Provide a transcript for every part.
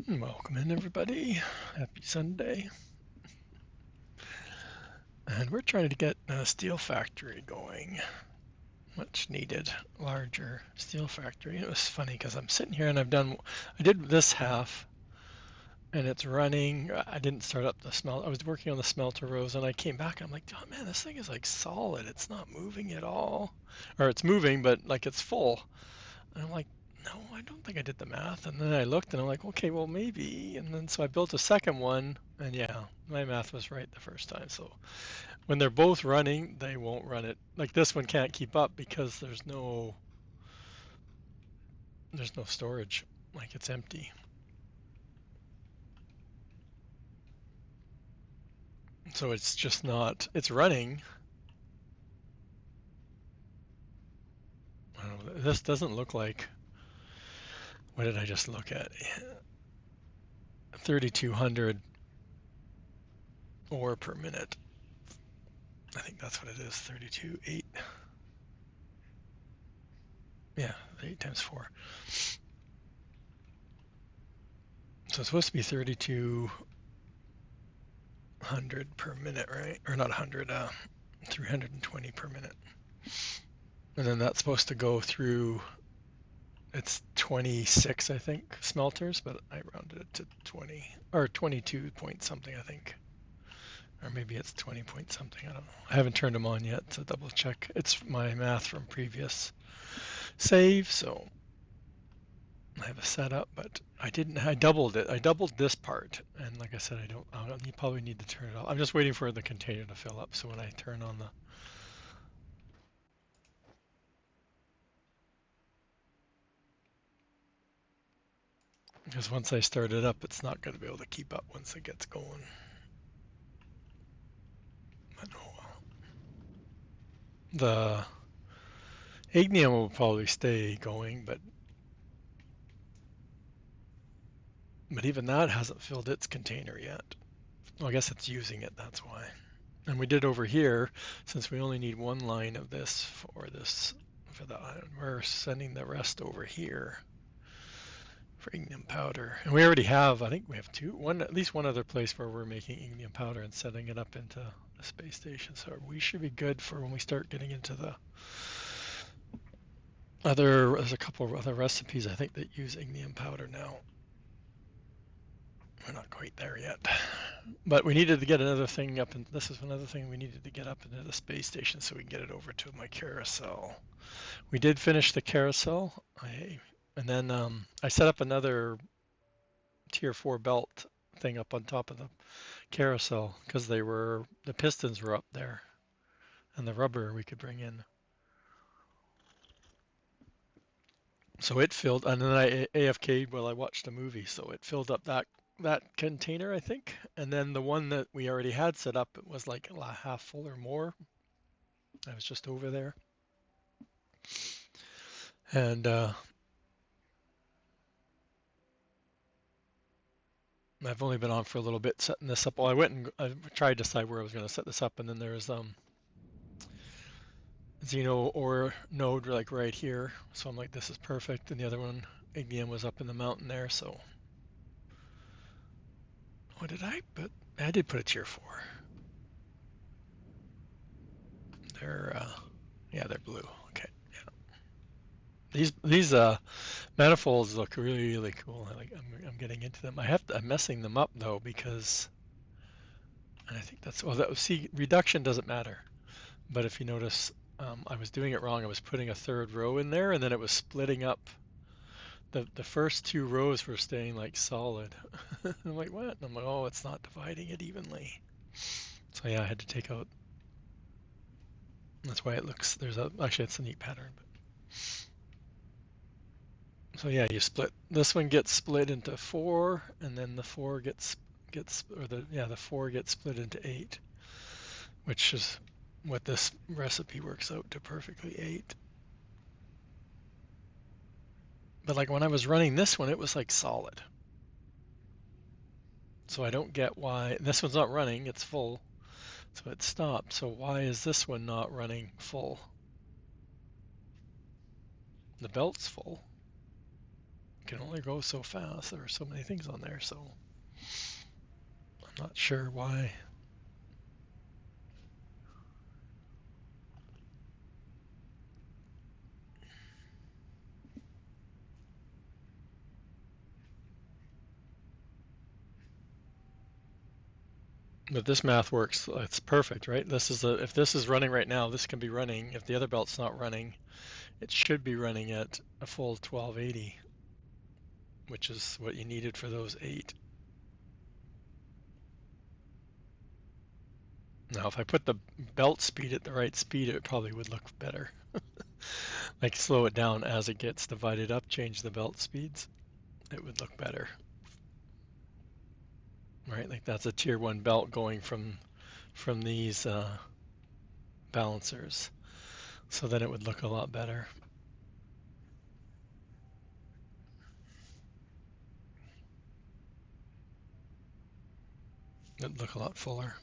Welcome in, everybody. Happy Sunday. And we're trying to get a steel factory going. Much needed, larger steel factory. It was funny because I'm sitting here and I did this half and it's running. I didn't start up the smelt. I was working on the smelter rows and I came back. I'm like, oh man, this thing is like solid. It's not moving at all. Or it's moving, but like it's full. And I'm like, no, I don't think I did the math. And then I looked and I'm like, okay, well, maybe. And then so I built a second one. And yeah, my math was right the first time. So when they're both running, they won't run it. Like this one can't keep up because there's no storage. Like it's empty. So it's just not, it's running. I don't know, this doesn't look like, what did I just look at? 3,200 ore per minute. I think that's what it is, 32.8. Yeah, 8 times 4. So it's supposed to be 3,200 per minute, right? Or not 100, 320 per minute. And then that's supposed to go through, it's 26, I think, smelters, but I rounded it to 20, or 22 point something, I think. Or maybe it's 20 point something, I don't know. I haven't turned them on yet to double check. It's my math from previous save, so I have a setup, but I doubled it. I doubled this part, and like I said, you probably need to turn it off. I'm just waiting for the container to fill up, so when I turn on the, because once I start it up, it's not going to be able to keep up once it gets going. But oh well. The ignium will probably stay going, but even that hasn't filled its container yet. Well, I guess it's using it, that's why. And we did over here, since we only need one line of this for the iron, we're sending the rest over here for ignium powder. And we already have, I think we have at least one other place where we're making ignium powder and setting it up into the space station. So we should be good for when we start getting into the there's a couple of other recipes I think that use ignium powder now. We're not quite there yet. But we needed to get another thing up, and this is another thing we needed to get up into the space station so we can get it over to my carousel. We did finish the carousel, and then I set up another tier 4 belt thing up on top of the carousel because the pistons were up there and the rubber we could bring in. So it filled, and then I AFK'd while I watched a movie, so it filled up that container, I think. And then the one that we already had set up, it was like half full or more. I was just over there, and I've only been on for a little bit setting this up. Well, I tried to decide where I was going to set this up, and then there's Xeno ore node like right here. So I'm like, this is perfect. And the other one, ignium, was up in the mountain there. So what did I put? I did put a tier 4. They're yeah, they're blue. Okay. Yeah. These manifolds look really really cool. I'm getting into them. I'm messing them up though because I think see, reduction doesn't matter. But if you notice, I was doing it wrong. I was putting a third row in there, and then it was splitting up. The first two rows were staying like solid. I'm like, what? And I'm like, oh, it's not dividing it evenly. So yeah, I had to take out. That's why it looks. Actually, it's a neat pattern. But so yeah, you split. This one gets split into 4, and then the 4 the 4 gets split into 8, which is what this recipe works out to perfectly 8. But like when I was running this one, it was like solid. So I don't get why this one's not running, it's full. So it stopped. So why is this one not running full? The belt's full. can only go so fast. There are so many things on there, so I'm not sure why. But this math works. It's perfect, right? If this is running right now, this can be running. If the other belt's not running, it should be running at a full 1280, which is what you needed for those 8. Now, if I put the belt speed at the right speed, it probably would look better. Like slow it down as it gets divided up, change the belt speeds, it would look better. Right? Like that's a tier 1 belt going from these balancers. So then it would look a lot better. It'd look a lot fuller.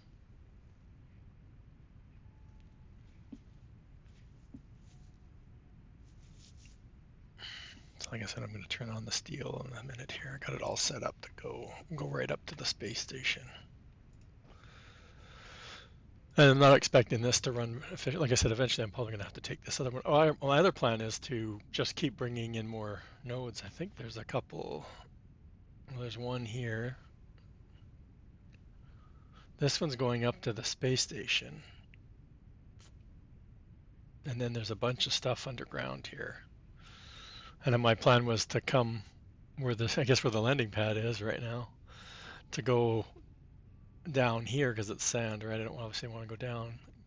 So like I said, I'm going to turn on the steel in a minute here. I got it all set up to go right up to the space station. And I'm not expecting this to run efficient. Like I said, eventually I'm probably going to have to take this other one. My other plan is to just keep bringing in more nodes. I think there's a couple. Well, there's one here. This one's going up to the space station. And then there's a bunch of stuff underground here. And then my plan was to come where I guess where the landing pad is right now, to go down here because it's sand, right? I don't obviously want to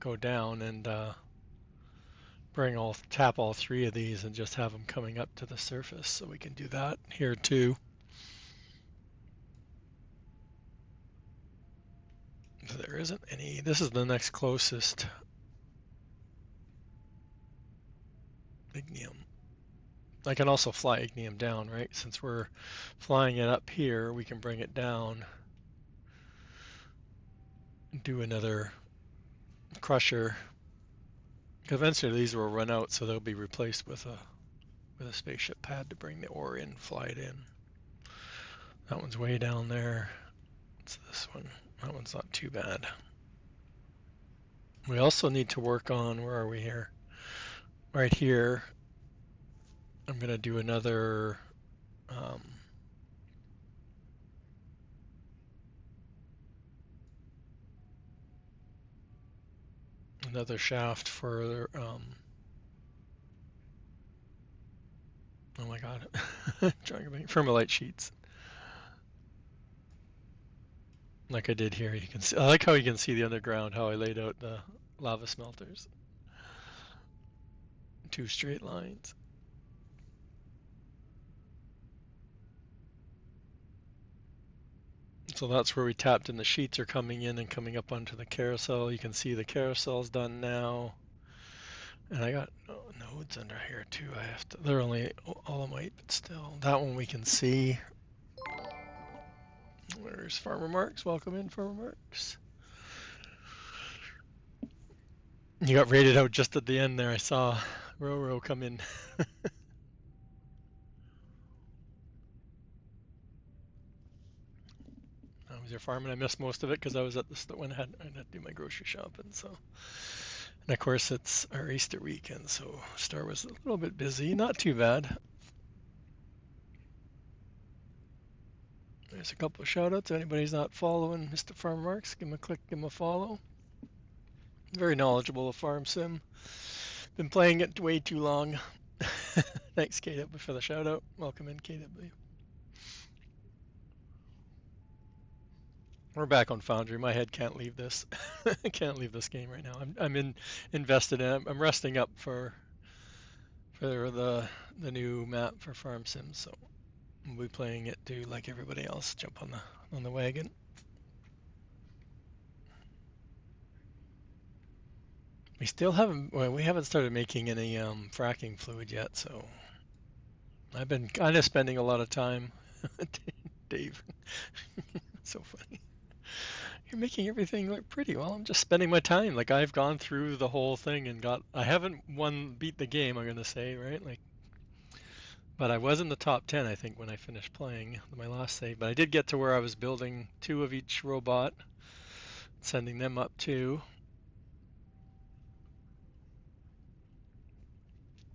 go down and tap all 3 of these and just have them coming up to the surface. So we can do that here too. So there isn't any. This is the next closest ignium. I can also fly ignium down, right? Since we're flying it up here, we can bring it down, do another crusher. Eventually these will run out, so they'll be replaced with a spaceship pad to bring the ore in, fly it in. That one's way down there. It's this one. That one's not too bad. We also need to work on, where are we here? Right here. I'm going to do another shaft for oh my god, thermalite sheets. Like I did here, you can see. I like how you can see the underground. How I laid out the lava smelters. 2 straight lines. So that's where we tapped in. The sheets are coming in and coming up onto the carousel. You can see the carousel's done now. And I got nodes under here too. They're only alumite, but still. That one we can see. Where's Farmer Marks? Welcome in, Farmer Marks. You got raided out just at the end there. I saw Roro come in. I was there farming. I missed most of it because I was at the store when I had to do my grocery shopping. So, and of course it's our Easter weekend, so store was a little bit busy. Not too bad. There's a couple of shout outs. Anybody's not following Mr. Farmer Marks, give him a click, give him a follow. Very knowledgeable of Farm Sim. Been playing it way too long. Thanks, KW, for the shout out. Welcome in, KW. We're back on Foundry. My head can't leave this. I can't leave this game right now. I'm invested in it. I'm resting up for the new map for Farm Sim, so we'll be playing it too, like everybody else. Jump on the wagon. We still haven't. Well, we haven't started making any fracking fluid yet, so I've been kind of spending a lot of time. Dave, so funny. You're making everything look pretty. Well, I'm just spending my time. Like I've gone through the whole thing and I haven't beat the game, I'm gonna say, right? Like, But I was in the top 10, I think, when I finished playing my last save. But I did get to where I was building 2 of each robot, sending them up too.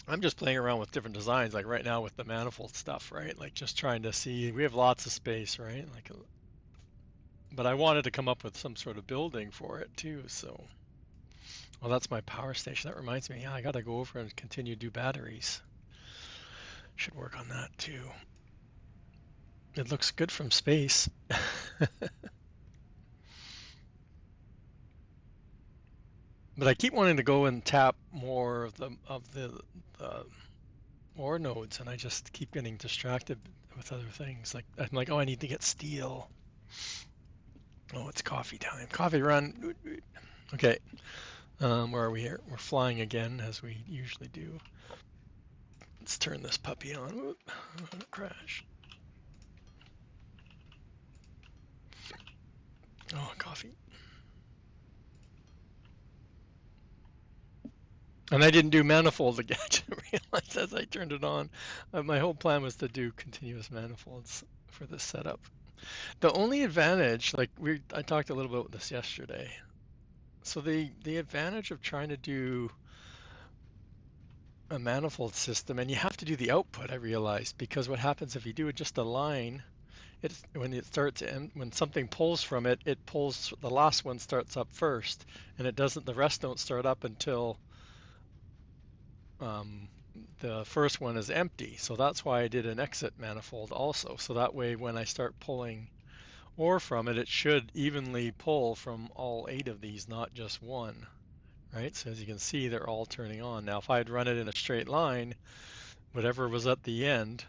I'm just playing around with different designs, like right now with the manifold stuff, right? Like just trying to see. We have lots of space, right? Like, but I wanted to come up with some sort of building for it too. So, well, that's my power station. That reminds me, yeah, I got to go over and continue to do batteries. Should work on that too. It looks good from space. But I keep wanting to go and tap more of the ore nodes, and I just keep getting distracted with other things. Like I'm like, oh, I need to get steel. Oh, it's coffee time. Coffee run. Okay, where are we here? We're flying again, as we usually do. Let's turn this puppy on. Whoop, I'm gonna crash. Oh, coffee. And I didn't do manifold again. I just realized as I turned it on. My whole plan was to do continuous manifolds for this setup. The only advantage, like I talked a little bit about this yesterday. So the advantage of trying to do a manifold system, and you have to do the output, I realized, because what happens if you do just a line, it's when it starts and when something pulls from it, it pulls the last one starts up first, and it doesn't. The rest don't start up until um, the first one is empty. So that's why I did an exit manifold also. So that way, when I start pulling ore from it, it should evenly pull from all 8 of these, not just one. Right? So as you can see, they're all turning on. Now, if I had run it in a straight line, whatever was at the end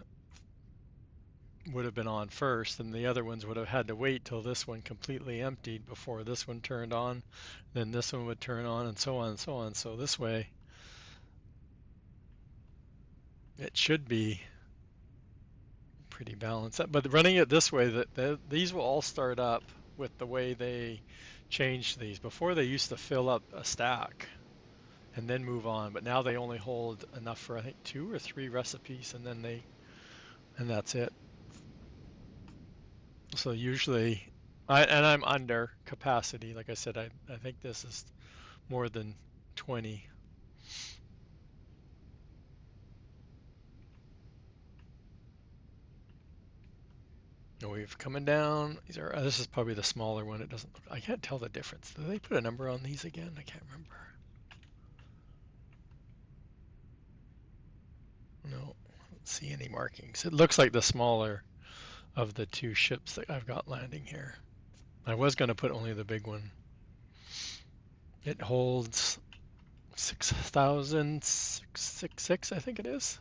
would have been on first, and the other ones would have had to wait till this one completely emptied before this one turned on, then this one would turn on, and so on and so on. So this way, it should be pretty balanced. But running it this way, these will all start up with the way they changed these. Before they used to fill up a stack and then move on, but now they only hold enough for I think 2 or 3 recipes, and then and that's it. So usually, I'm under capacity. Like I said, I think this is more than 20. And we've coming down. This is probably the smaller one. It doesn't look, I can't tell the difference. Did they put a number on these again? I can't remember. No, I don't see any markings. It looks like the smaller of the 2 ships that I've got landing here. I was going to put only the big one. It holds 6,666, I think it is.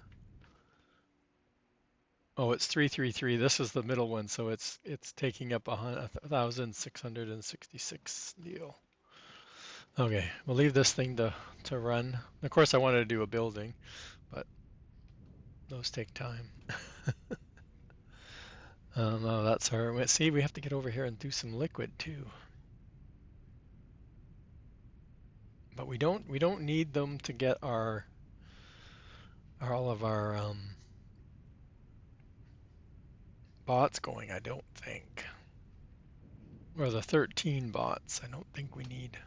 Oh, it's 333. This is the middle one, so it's taking up 1,666 deal. Okay, we'll leave this thing to run. Of course, I wanted to do a building, but those take time. No, that's our. See, we have to get over here and do some liquid too. But we don't need them to get all of our bots going, I don't think. Or the 13 bots, I don't think we need.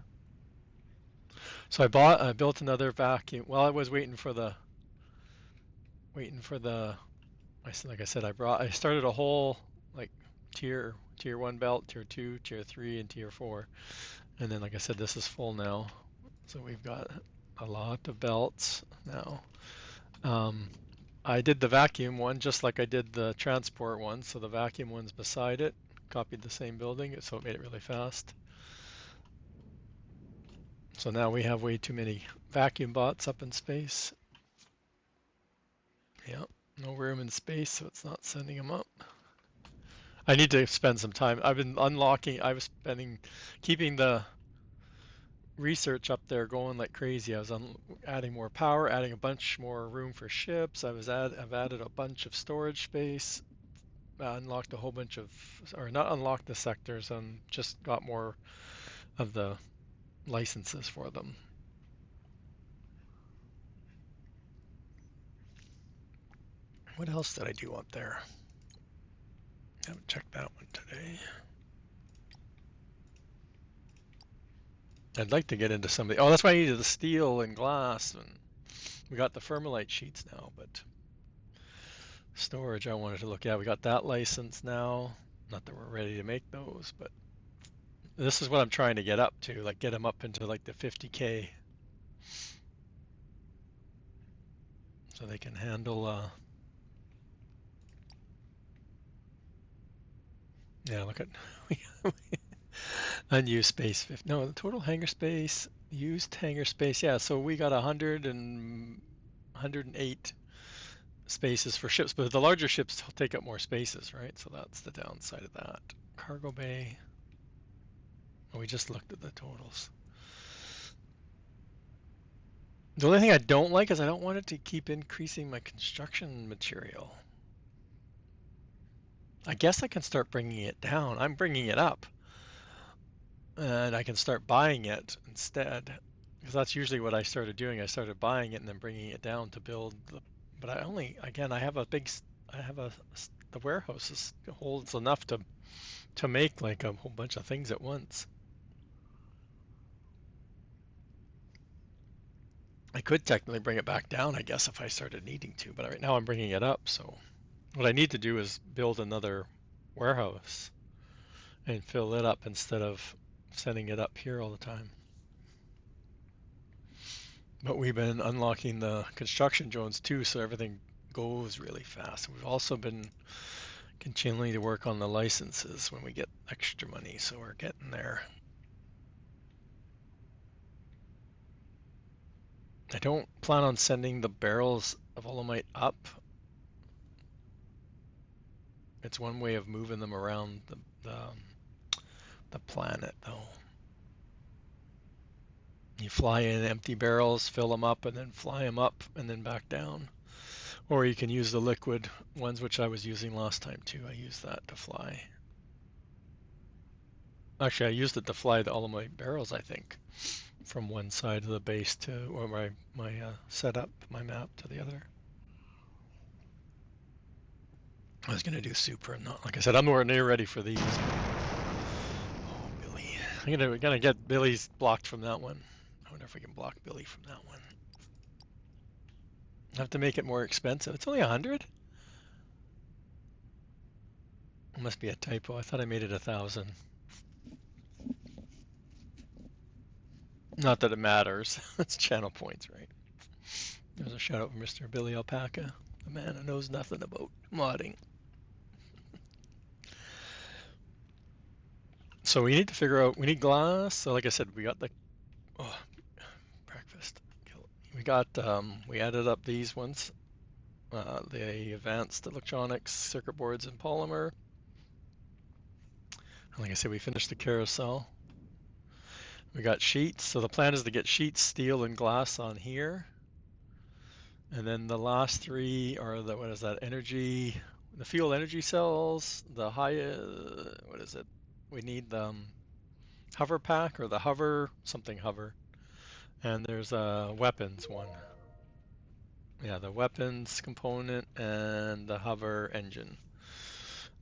So I built another vacuum. Well, I was waiting for the like I said, I started a whole like tier 1 belt, tier 2, tier 3, and tier 4. And then like I said, this is full now. So we've got a lot of belts now. Um, I did the vacuum one just like I did the transport one. So the vacuum one's beside it. Copied the same building, so it made it really fast. So now we have way too many vacuum bots up in space. Yeah, no room in space, so it's not sending them up. I need to spend some time. I've been unlocking, I was keeping the research up there going like crazy. I was adding more power, adding a bunch more room for ships. I've added a bunch of storage space, unlocked a whole bunch of, or not unlocked the sectors, just got more of the licenses for them. What else did I do up there? Haven't checked that one today. I'd like to get into some of the, oh, that's why I needed the steel and glass, and we got the Fermilite sheets now, but storage I wanted to look at. We got that license now. Not that we're ready to make those, but this is what I'm trying to get up to, like get them up into like the 50K so they can handle, yeah, look at, unused space, no, the total hangar space, used hangar space, yeah, so we got 108 spaces for ships, but the larger ships take up more spaces, right? So that's the downside of that. Cargo bay. Oh, we just looked at the totals. The only thing I don't like is I don't want it to keep increasing my construction material. I guess I can start bringing it down. I'm bringing it up. And I can start buying it instead. Because that's usually what I started doing. I started buying it and then bringing it down to build the, but I only, again, I have a big, I have a, the warehouse holds enough to make like a whole bunch of things at once. I could technically bring it back down, I guess, if I started needing to, but right now I'm bringing it up. So what I need to do is build another warehouse and fill it up instead of sending it up here all the time. But we've been unlocking the construction drones too, so everything goes really fast. We've also been continuing to work on the licenses when we get extra money, so we're getting there. I don't plan on sending the barrels of Olamite up. It's one way of moving them around the planet, though. You fly in empty barrels, fill them up, and then fly them up and then back down. Or you can use the liquid ones, which I was using last time too. I used that to fly. Actually, I used it to fly all of my barrels, I think, from one side of the base to, or my setup, my map to the other. I was gonna do super, and not, like I said, I'm nowhere near ready for these. Oh, Billy. I'm gonna get Billy's blocked from that one. I wonder if we can block Billy from that one. I have to make it more expensive. It's only 100? It must be a typo. I thought I made it 1,000. Not that it matters. It's channel points, right? There's a shout out from Mr. Billy Alpaca, the man who knows nothing about modding. So we need to figure out, we need glass. So like I said, we got the, oh, breakfast. We got, we added up these ones. The advanced electronics, circuit boards, and polymer. And like I said, we finished the carousel. We got sheets. So the plan is to get sheets, steel, and glass on here. And then the last three are the, what is that, energy, the fuel energy cells, the high, what is it? We need the hover pack or the hover, something hover. And there's a weapons one. Yeah, the weapons component and the hover engine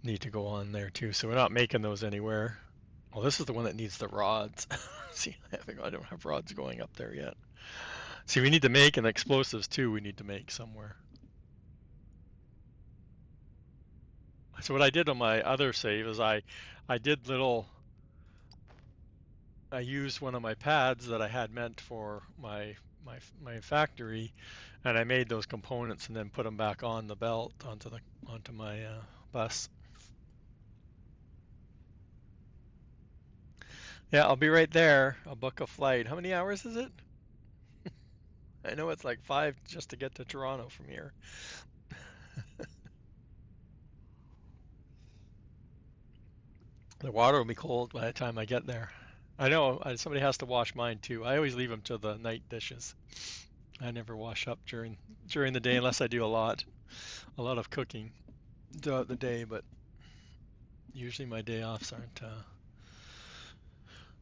need to go on there too. So we're not making those anywhere. Well, this is the one that needs the rods. See, I don't have rods going up there yet. See, we need to make, and explosives too, we need to make somewhere. So what I did on my other save is I did little, I used one of my pads that I had meant for my factory, and I made those components and then put them back on the belt onto my bus. Yeah, I'll be right there. I'll book a flight. How many hours is it? I know it's like 5 just to get to Toronto from here. The water will be cold by the time I get there. I know somebody has to wash mine too. I always leave them to the night dishes. I never wash up during the day unless I do a lot of cooking throughout the day. But usually my day offs aren't.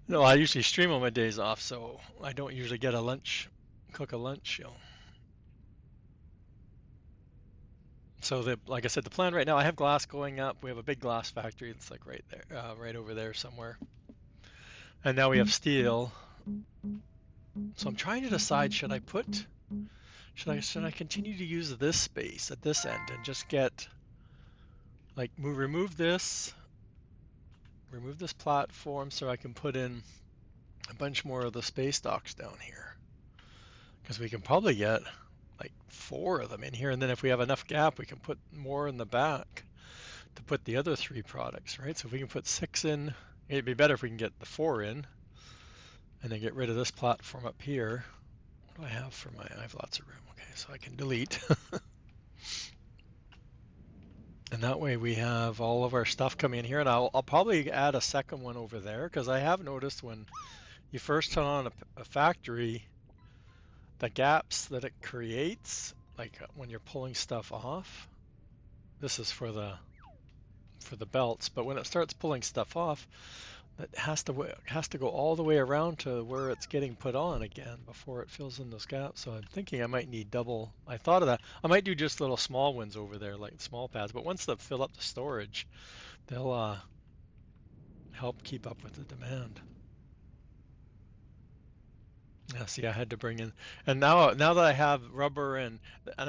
No, I usually stream on my days off, so I don't usually get a lunch, cook a lunch. So like I said, the plan right now, I have glass going up. We have a big glass factory. It's like right there, right over there somewhere. And now we have steel. So I'm trying to decide, should I continue to use this space at this end and just get, like, remove this platform so I can put in a bunch more of the space docks down here. Because we can probably get like 4 of them in here, and then if we have enough gap, we can put more in the back to put the other 3 products, right? So if we can put 6 in, it'd be better if we can get the 4 in, and then get rid of this platform up here. What do I have for I have lots of room. Okay, so I can delete. And that way we have all of our stuff coming in here, and I'll probably add a second one over there, because I have noticed when you first turn on a factory, the gaps that it creates, like when you're pulling stuff off, this is for the belts, but when it starts pulling stuff off, that has to go all the way around to where it's getting put on again before it fills in those gaps. So I'm thinking I might need double. I thought of that. I might do just little small ones over there, like small pads, but once they fill up the storage, they'll help keep up with the demand. Yeah, see, I had to bring in, and now that I have rubber and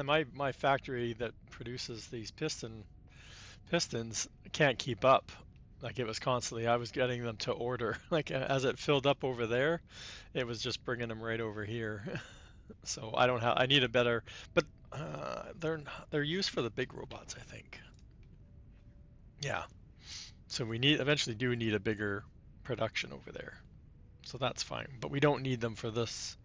my factory that produces these pistons can't keep up. Like, it was constantly, I was getting them to order. Like, as it filled up over there, it was just bringing them right over here. So I need a better, but they're used for the big robots, I think. Yeah. So we eventually do need a bigger production over there. So that's fine, but we don't need them for this.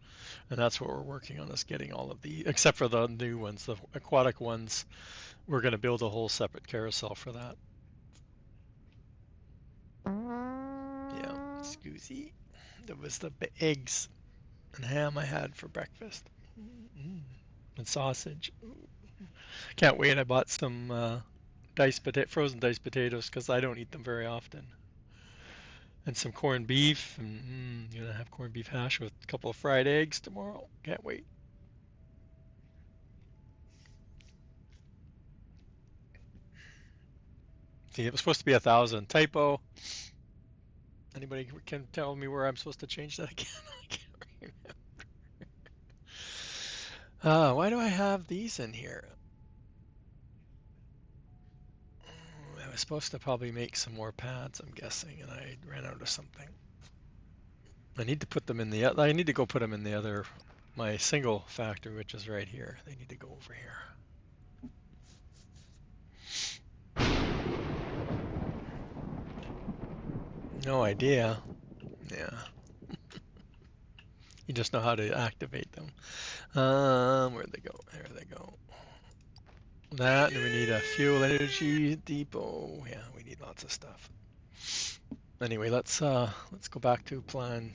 And that's what we're working on, is getting all of the, except for the new ones, the aquatic ones. We're going to build a whole separate carousel for that. Yeah, Scoozy. That was the eggs and ham I had for breakfast. Mm-hmm. And sausage. Can't wait. I bought some frozen diced potatoes, because I don't eat them very often. And some corned beef. And gonna have corned beef hash with a couple of fried eggs tomorrow. Can't wait. See, it was supposed to be 1,000. Typo. Anybody can tell me where I'm supposed to change that again? I can't remember. Why do I have these in here? I was supposed to probably make some more pads, I'm guessing, and I ran out of something. I need to put them in I need to go put them in the other, my single factory, which is right here. They need to go over here. No idea. Yeah. You just know how to activate them. Where'd they go? There they go. That, and we need a fuel energy depot. Yeah, we need lots of stuff. Anyway, let's go back to plan.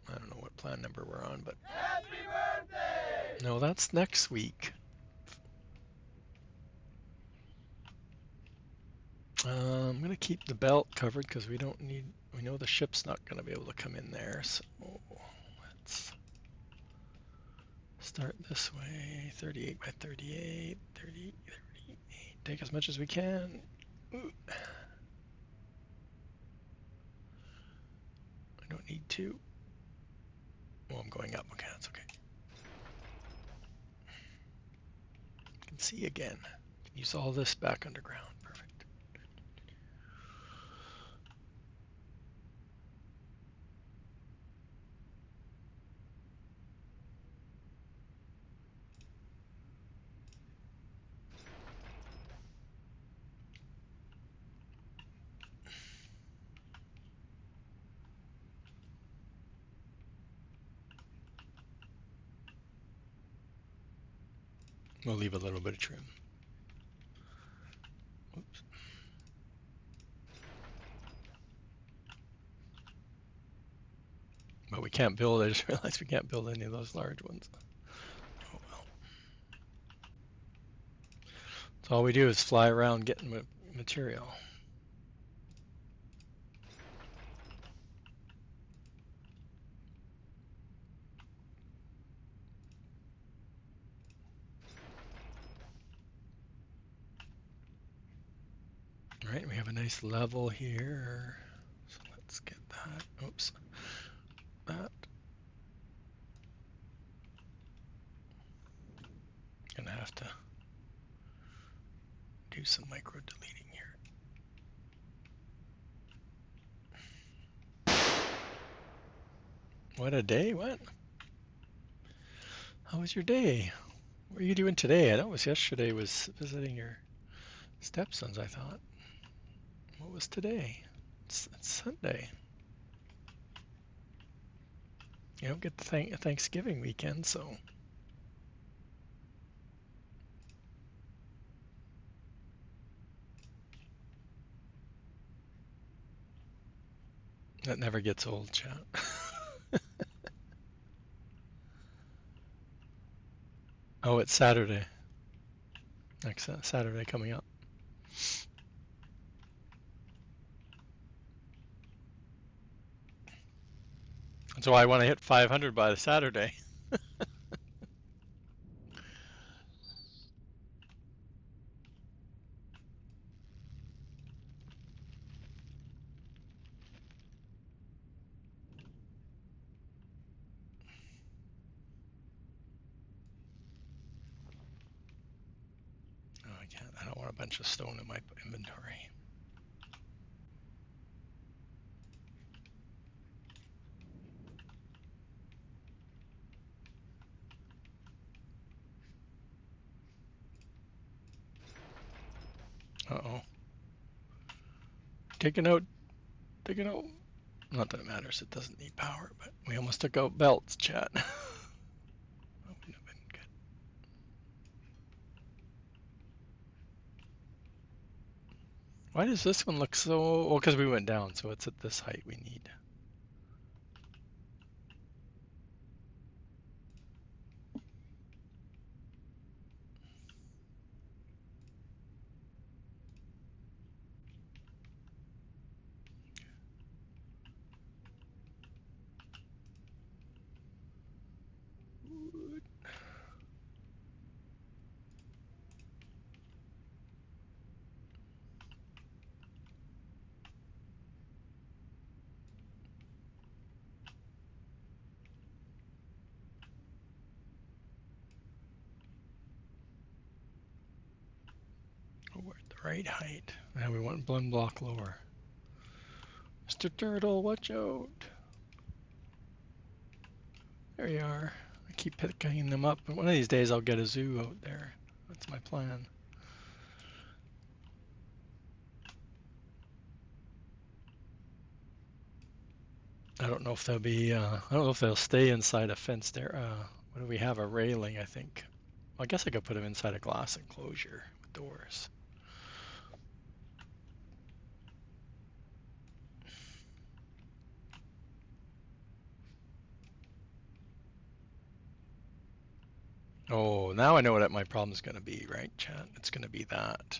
I don't know what plan number we're on, but happy birthday! No, that's next week. I'm gonna keep the belt covered because we know the ship's not gonna be able to come in there. So let's start this way. 38 by 38, 30, 38. Take as much as we can. Ooh. I don't need to. Oh, I'm going up. Okay, that's okay. You can see again. Can use all this back underground. Perfect. We'll leave a little bit of trim. Oops. But we can't build, I just realized we can't build any of those large ones. Oh well. So all we do is fly around getting material. right, we have a nice level here. So let's get that. Oops. That. Gonna have to do some micro deleting here. What a day, what? How was your day? What are you doing today? I know it was yesterday was visiting your stepsons, I thought. What was today? It's Sunday. You don't get the Thanksgiving weekend, so. That never gets old, chat. Oh, it's Saturday. Next Saturday coming up. That's why I want to hit 500 by Saturday. Oh, I can't. I don't want a bunch of stone in my inventory. Uh-oh. Taking out. Not that it matters. It doesn't need power, but we almost took out belts, chat. That wouldn't have been good. Why does this one look so? Well, because we went down, so it's at this height we need. Oh, we're at the right height. Now we want one block lower. Mr. Turtle, watch out. There you are. I keep picking them up. One of these days I'll get a zoo out there. That's my plan. I don't know if they'll be. I don't know if they'll stay inside a fence there. What do we have? A railing, I think. Well, I guess I could put them inside a glass enclosure with doors. Oh, now I know what my problem's going to be, right, chat? It's going to be that.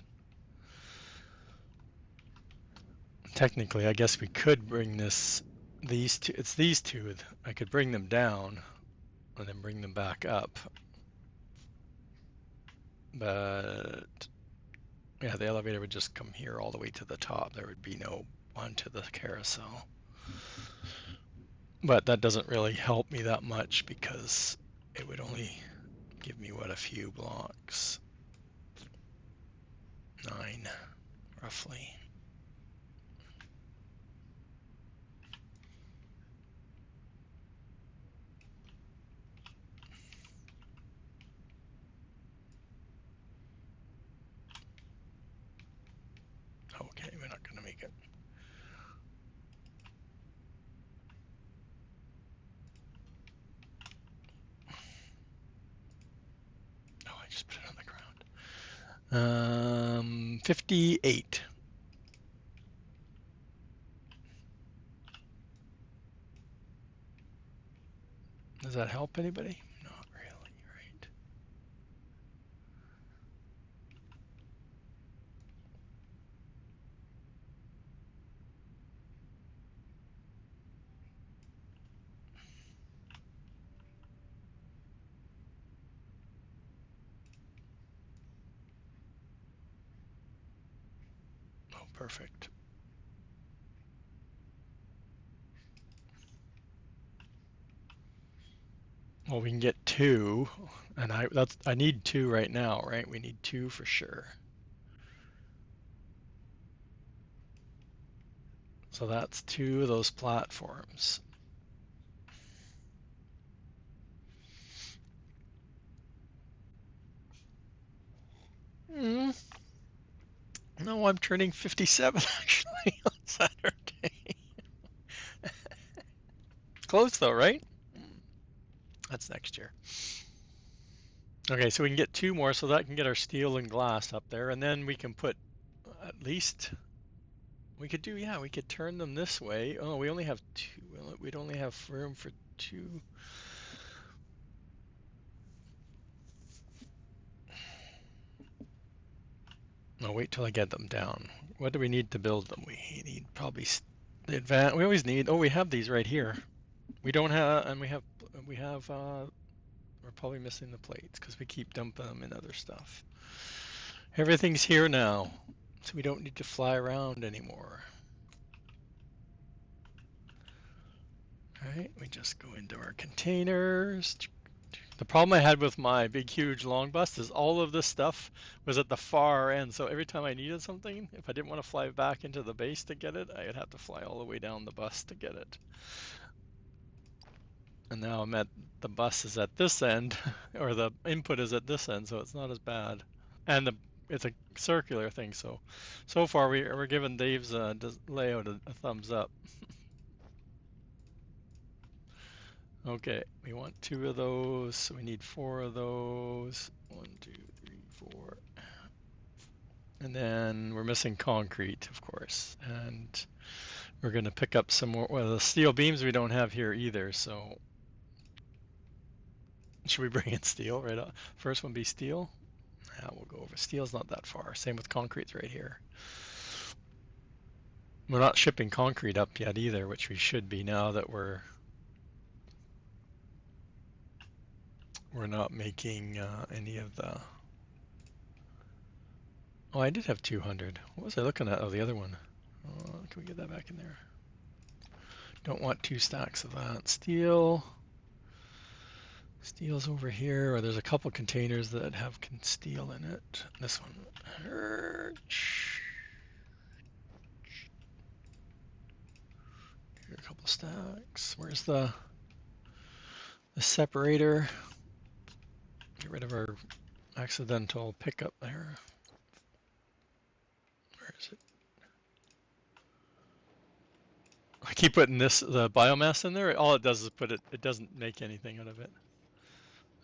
Technically, I guess we could bring these two. It's these two. I could bring them down and then bring them back up. But yeah, the elevator would just come here all the way to the top. There would be no onto the carousel. But that doesn't really help me that much because it would only give me, what, a few blocks? 9, roughly. Okay, we're not going to make it. Oh, I just put it on the ground. 58. Does that help anybody? Not really, right? Oh, perfect. Well, we can get 2, and I need 2 right now, right? We need 2 for sure. So that's 2 of those platforms. Mm, no, I'm turning 57 actually on Saturday. Close though, right? That's next year. Okay, so we can get 2 more, so that can get our steel and glass up there, and then we can put at least, we could do, yeah, we could turn them this way. Oh, we only have 2. We'd only have room for 2. No, wait till I get them down. What do we need to build them? We need probably the advanced. We always need. Oh, we have these right here. We don't have, and we have. We're probably missing the plates because we keep dumping them in other stuff. Everything's here now, so we don't need to fly around anymore. All right, we just go into our containers. The problem I had with my big, huge long bus is all of this stuff was at the far end. So every time I needed something, if I didn't want to fly back into the base to get it, I would have to fly all the way down the bus to get it. And now the bus is at this end, or the input is at this end, so it's not as bad. And it's a circular thing, so far we're giving Dave's layout a thumbs up. Okay, we want 2 of those, so we need 4 of those. 1, 2, 3, 4. And then we're missing concrete, of course. And we're going to pick up some more. Well, the steel beams we don't have here either, so should we bring in steel right up? First one be steel? Yeah, we'll go over. Steel's not that far. Same with concrete's right here. We're not shipping concrete up yet either, which we should be now that we're not making any of the. Oh, I did have 200. What was I looking at? Oh, the other one. Can we get that back in there? Don't want 2 stacks of that. Steel. Steel's over here, or there's a couple containers that have steel in it. This one. Here, a couple stacks. Where's the separator? Get rid of our accidental pickup there. Where is it? I keep putting the biomass in there. All it does is put it. It doesn't make anything out of it.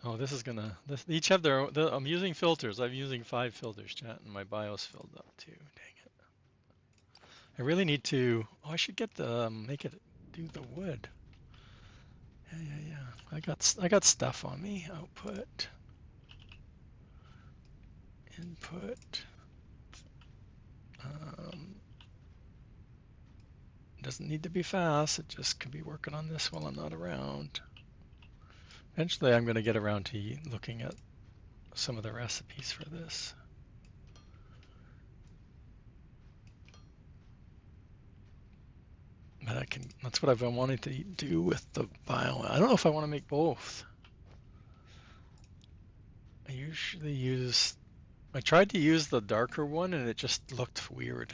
Oh, this is gonna. Each have their own. I'm using filters. I'm using 5 filters, chat, and my bio's filled up too. Dang it! I really need to. Oh, I should get the make it do the wood. Yeah. I got stuff on me. Output, input. Um, doesn't need to be fast. It just can be working on this while I'm not around. Eventually, I'm going to get around to looking at some of the recipes for this. But I can. That's what I've been wanting to do with the bio. I don't know if I want to make both. I usually use. I tried to use the darker one, and it just looked weird.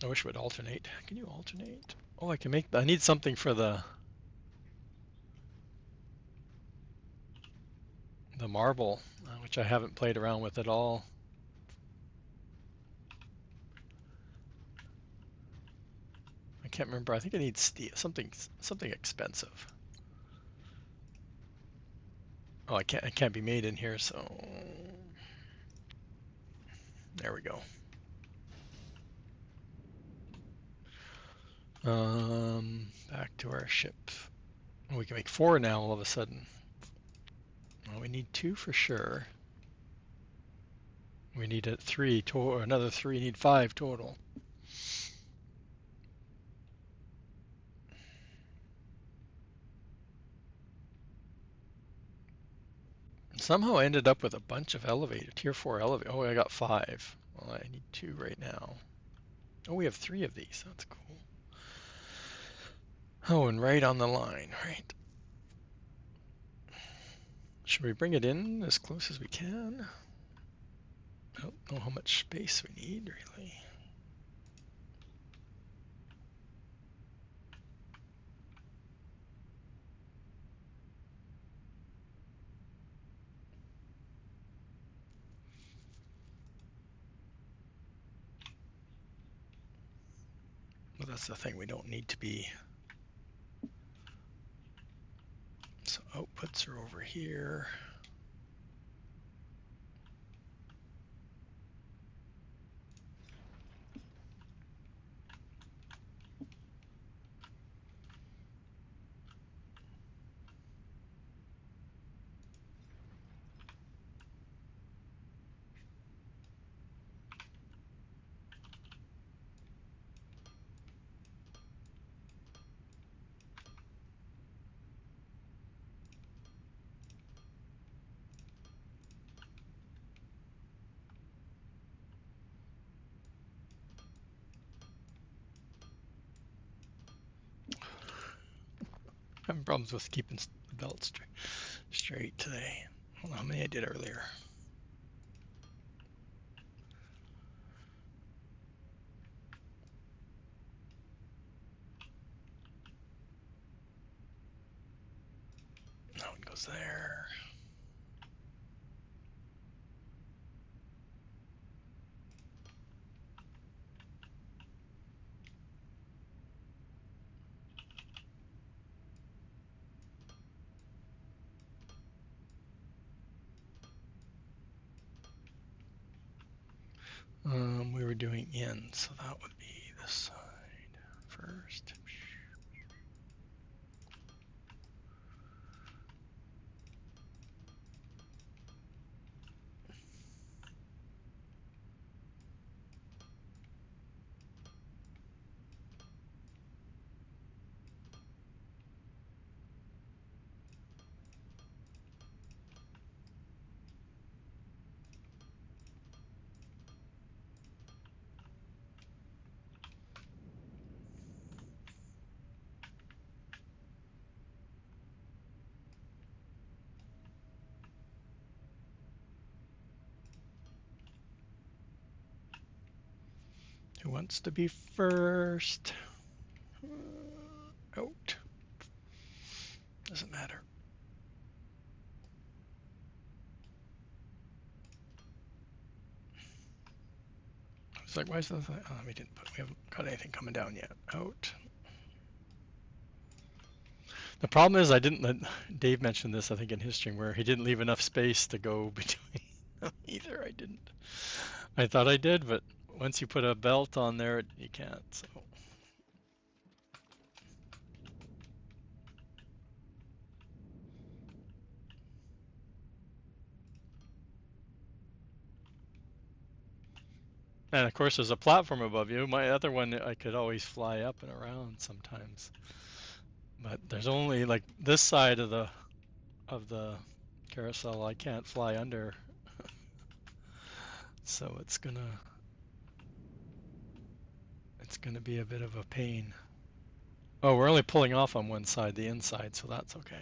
I wish it would alternate. Can you alternate? Oh, I can make. I need something for the marble, which I haven't played around with at all. I can't remember. I think I need steel, something expensive. Oh, it can't be made in here, so there we go. Back to our ship. Oh, we can make 4 now all of a sudden. Well, we need 2 for sure. We need 3 total. Another 3. Need 5 total. Somehow I ended up with a bunch of elevator, tier 4 elevator. Oh, I got 5. Well, I need 2 right now. Oh, we have 3 of these. That's cool. Oh, and right on the line, right? Should we bring it in as close as we can? I don't know how much space we need, really. Well, that's the thing. We don't need to be. So outputs are over here. Having problems with keeping the belt straight today. I don't know how many I did earlier. That one goes there. We were doing in, so that would be this side first. Who wants to be first? Out. Doesn't matter. It's like, why is that? Oh, we haven't got anything coming down yet. Out. The problem is I didn't let Dave mentioned this, I think, in his stream, where he didn't leave enough space to go between them either. I didn't. I thought I did, but once you put a belt on there, you can't. So. And of course, there's a platform above you. My other one, I could always fly up and around sometimes, but there's only like this side of the carousel I can't fly under, so it's gonna be a bit of a pain. Oh, we're only pulling off on one side, the inside, so that's okay.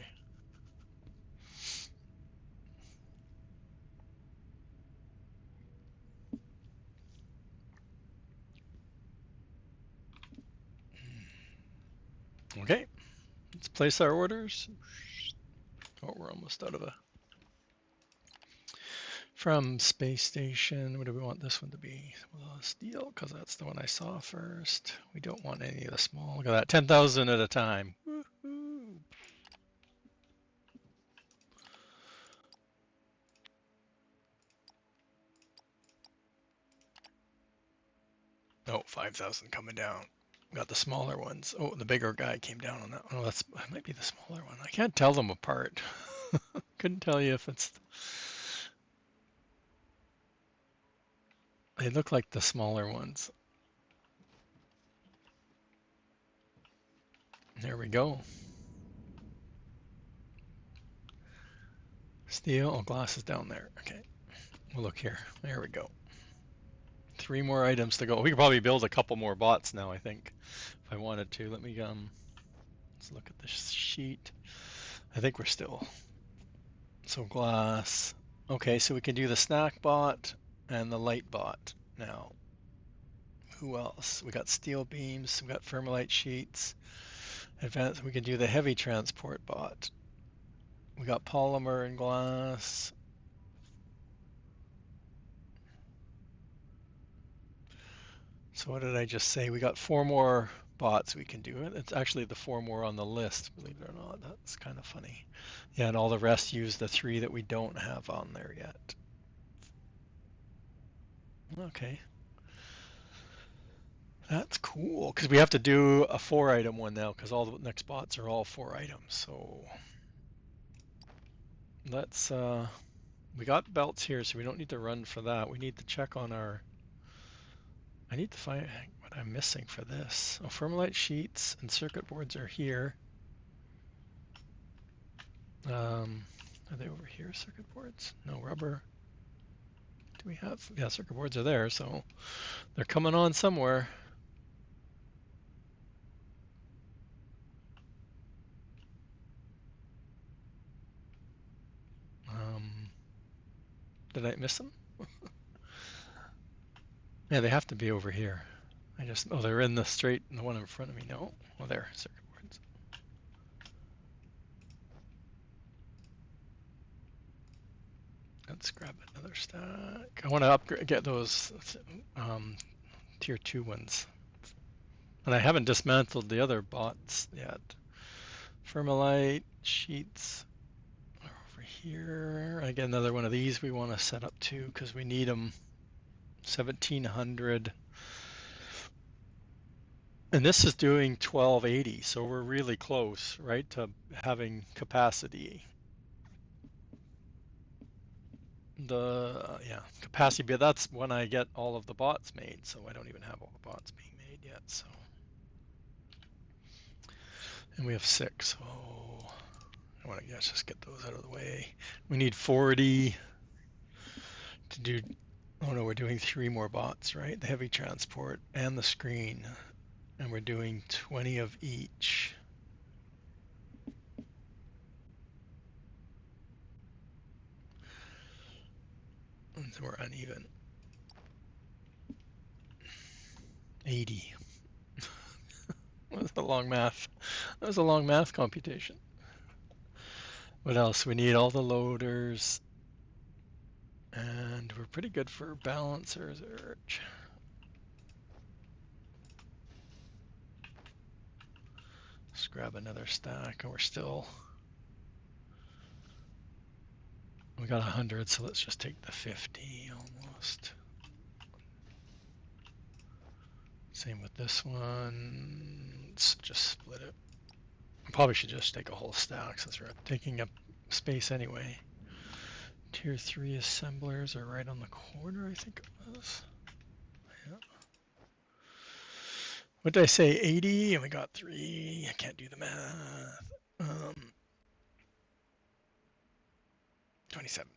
Okay, let's place our orders. Oh, we're almost out of a. From space station, what do we want this one to be? Well, steel, because that's the one I saw first. We don't want any of the small. Look at that, 10,000 at a time. Woo-hoo. Oh, 5,000 coming down. Got the smaller ones. Oh, the bigger guy came down on that. Oh, that might be the smaller one. I can't tell them apart. Couldn't tell you if it's. They look like the smaller ones. There we go. Steel, oh, glass is down there. Okay, we'll look here. There we go. 3 more items to go. We could probably build a couple more bots now, I think, if I wanted to. Let me let's look at this sheet. I think we're still, so glass. Okay, so we can do the snack bot and the light bot now. Who else? We got steel beams, we got thermalite sheets. Advanced, we can do the heavy transport bot. We got polymer and glass. So what did I just say? We got 4 more bots we can do. It's actually the 4 more on the list, believe it or not. That's kind of funny. Yeah, and all the rest use the 3 that we don't have on there yet. Okay. That's cool, because we have to do a 4-item one now, because all the next bots are all 4 items. So let's, we got belts here, so we don't need to run for that. We need to check on our, I need to find what I'm missing for this. Oh, thermalite sheets and circuit boards are here. Are they over here, circuit boards? No, rubber. Do we have, yeah, circuit boards are there, so they're coming on somewhere. Did I miss them? Yeah, they have to be over here. I just, oh, they're in the straight, the one in front of me. No, oh, there, circuit boards. Let's grab another stack. I want to upgrade, get those tier 2 ones. And I haven't dismantled the other bots yet. Thermalite sheets are over here. I get another one of these we want to set up too, because we need them. 1700. And this is doing 1280, so we're really close, right, to having capacity. Yeah, capacity, but that's when I get all of the bots made, so I don't even have all the bots being made yet, so. And we have 6, so I want to just get those out of the way. We need 40 to do, oh no, we're doing 3 more bots, right? The heavy transport and the screen, and we're doing 20 of each. And so we're uneven. 80. That was a long math. That was a long math computation. What else? We need all the loaders. And we're pretty good for balancers. Let's grab another stack. And we're still, we got 100, so let's just take the 50 almost. Same with this one. Let's just split it. Probably should just take a whole stack since we're taking up space anyway. Tier 3 assemblers are right on the corner, I think it was. Yeah. What did I say? 80, and we got 3. I can't do the math. 27.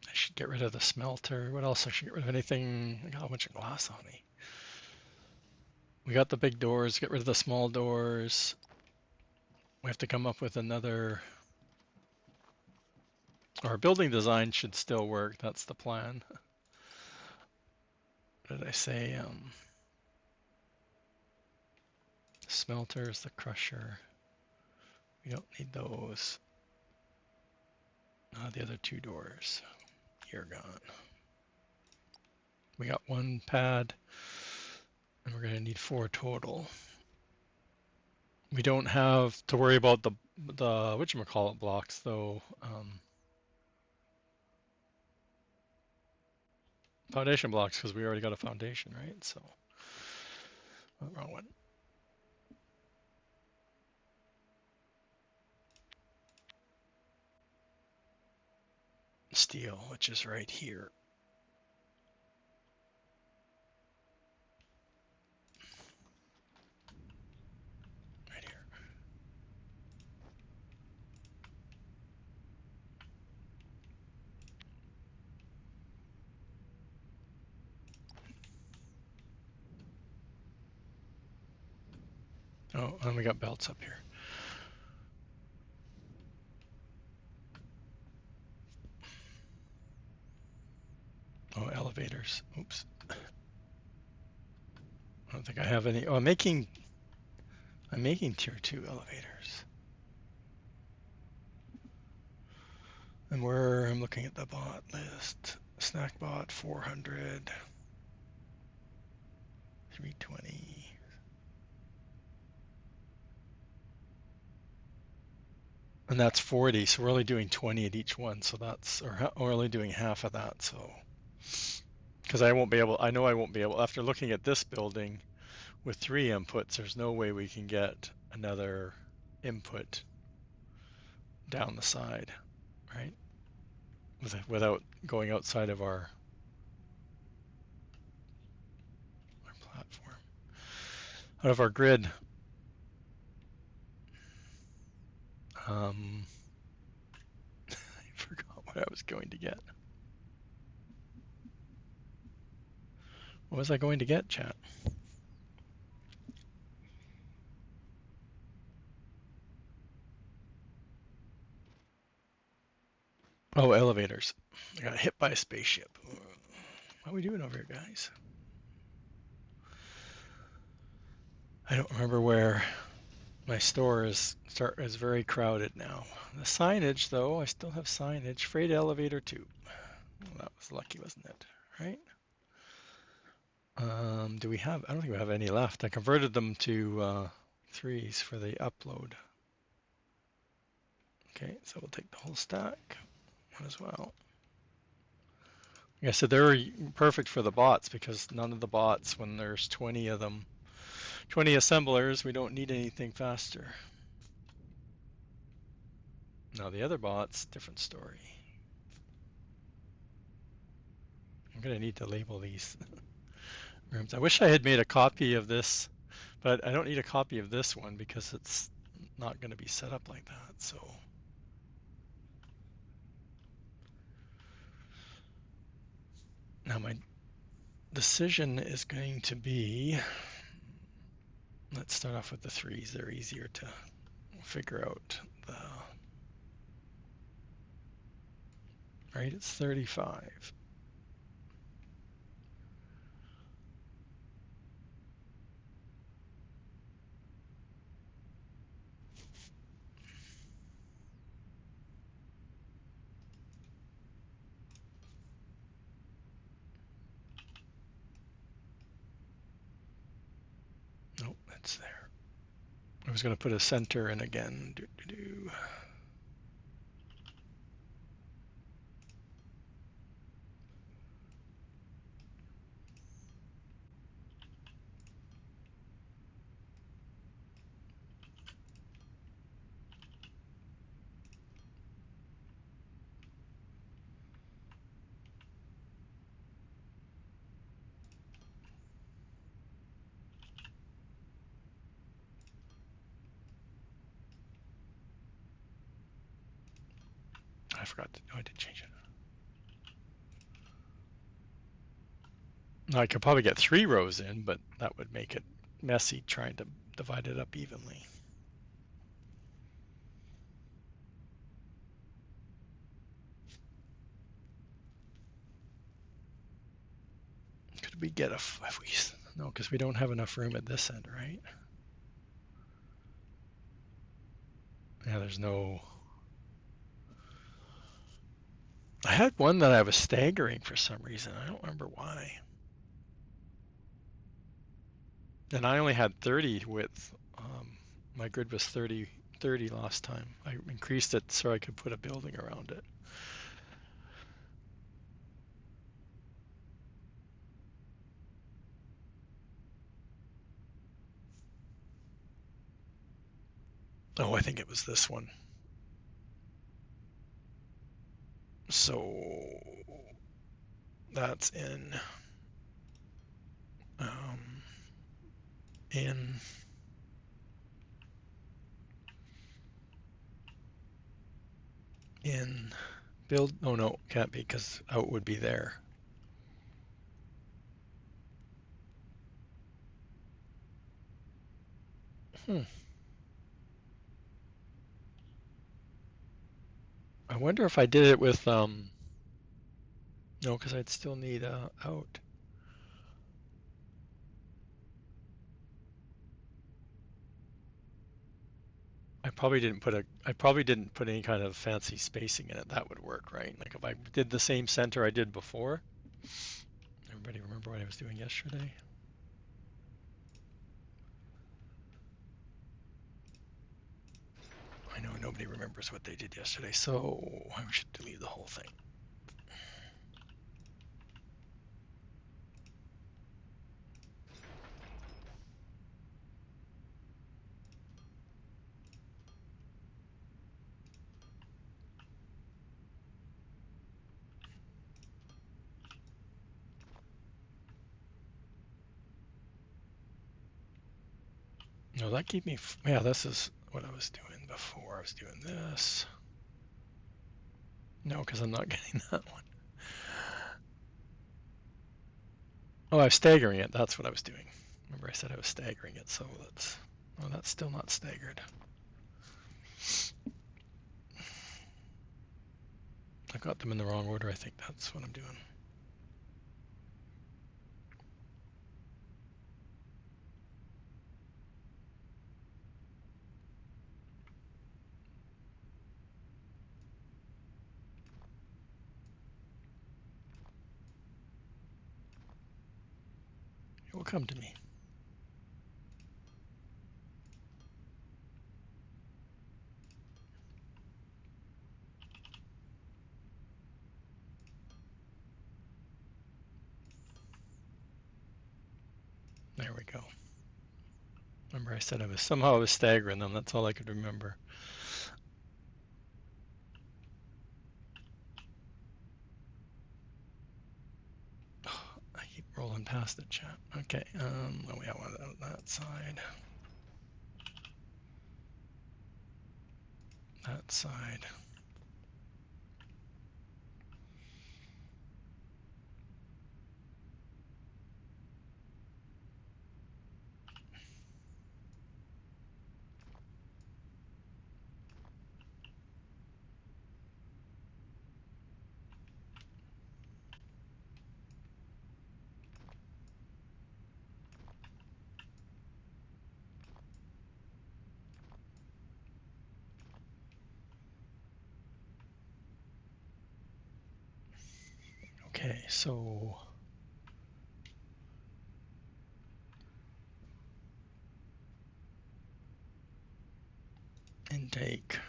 I should get rid of the smelter. What else? I should get rid of anything. I got a bunch of glass on me. We got the big doors. Get rid of the small doors. We have to come up with another. Our building design should still work. That's the plan. What did I say? Smelters, the crusher. We don't need those. The other 2 doors. You're gone. We got 1 pad, and we're going to need 4 total. We don't have to worry about the whatchamacallit blocks though. Foundation blocks, because we already got a foundation, right? So, wrong one. Steel, which is right here. Oh, and we got belts up here. Oh, elevators. Oops. I don't think I have any. Oh, I'm making tier 2 elevators. And where I'm looking at the bot list. Snack bot 400. 320. And that's 40, so we're only doing 20 at each one, so that's, or we're only doing half of that, so. Because I know I won't be able, after looking at this building with 3 inputs, there's no way we can get another input down the side, right? Without going outside of our platform, out of our grid. I forgot what I was going to get. What was I going to get, chat? Oh, elevators. I got hit by a spaceship. How are we doing over here, guys? I don't remember where my store is very crowded now. The signage, though, I still have signage. Freight elevator 2. Well, that was lucky, wasn't it? Right? Do we have? I don't think we have any left. I converted them to 3s for the upload. Okay, so we'll take the whole stack as well. Like I said, they're perfect for the bots because none of the bots, when there's 20 of them, 20 assemblers, we don't need anything faster. Now the other bots, different story. I'm gonna need to label these rooms. I wish I had made a copy of this, but I don't need a copy of this one because it's not gonna be set up like that, so. Now my decision is going to be, let's start off with the 3s. They're easier to figure out. Right, it's 35. Nope, that's there. I was going to put a center in again. I forgot to, oh, I did change it. Now I could probably get 3 rows in, but that would make it messy trying to divide it up evenly. Could we get if we, no, because we don't have enough room at this end, right? Yeah, there's no. I had one that I was staggering for some reason. I don't remember why. And I only had 30 width. My grid was 30 last time. I increased it so I could put a building around it. Oh, I think it was this one. So that's in in build. Oh no, can't be because out would be there. I wonder if I did it with, no, because I'd still need out. I probably didn't put any kind of fancy spacing in it. That would work, right? Like if I did the same center I did before. Everybody remember what I was doing yesterday? I know nobody remembers what they did yesterday, so I should delete the whole thing. No, that keep me, yeah, this is what I was doing before. I was doing this. No, because I'm not getting that one. Oh, I was staggering it. That's what I was doing. Remember I said I was staggering it, so that's still not staggered. I got them in the wrong order. I think that's what I'm doing. It will come to me. There we go. Remember I said I was staggering them. That's all I could remember. I keep rolling past the chat. Okay, oh, we have one on that side. That side. Okay, so intake.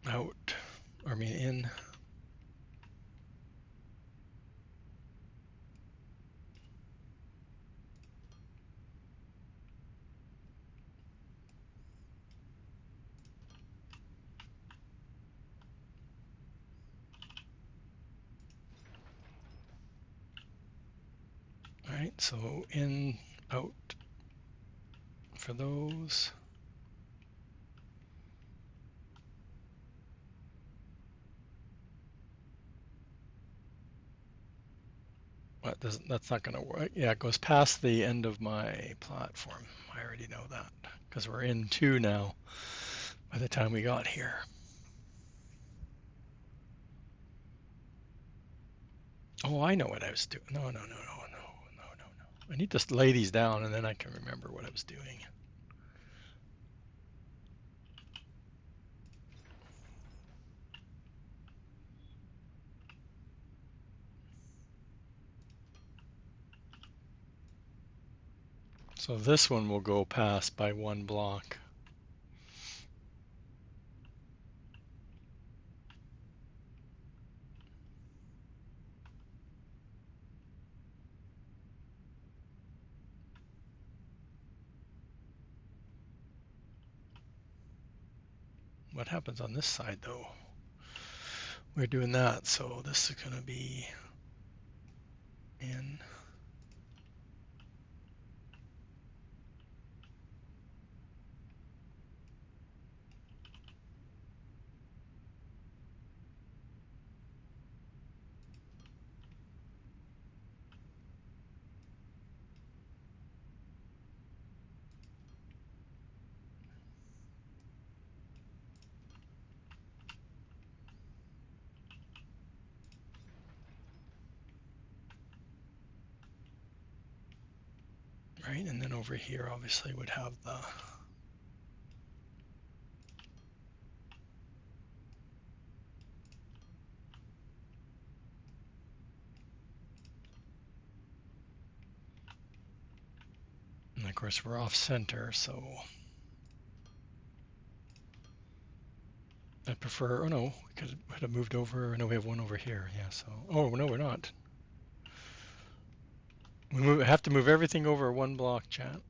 Out, or I mean in. All right, so in, out for those. What doesn't, that's not going to work. Yeah, it goes past the end of my platform. I already know that because we're in 2 now by the time we got here. Oh, I know what I was doing. No. I need to lay these down and then I can remember what I was doing. So this one will go past by 1 block. What happens on this side though? We're doing that, so this is going to be in. right? And then over here, obviously, would have the and of course we're off center, so I prefer, oh no, we could have moved over. No, we have one over here. Yeah, so, oh no, we're not. We have to move everything over one block, chat.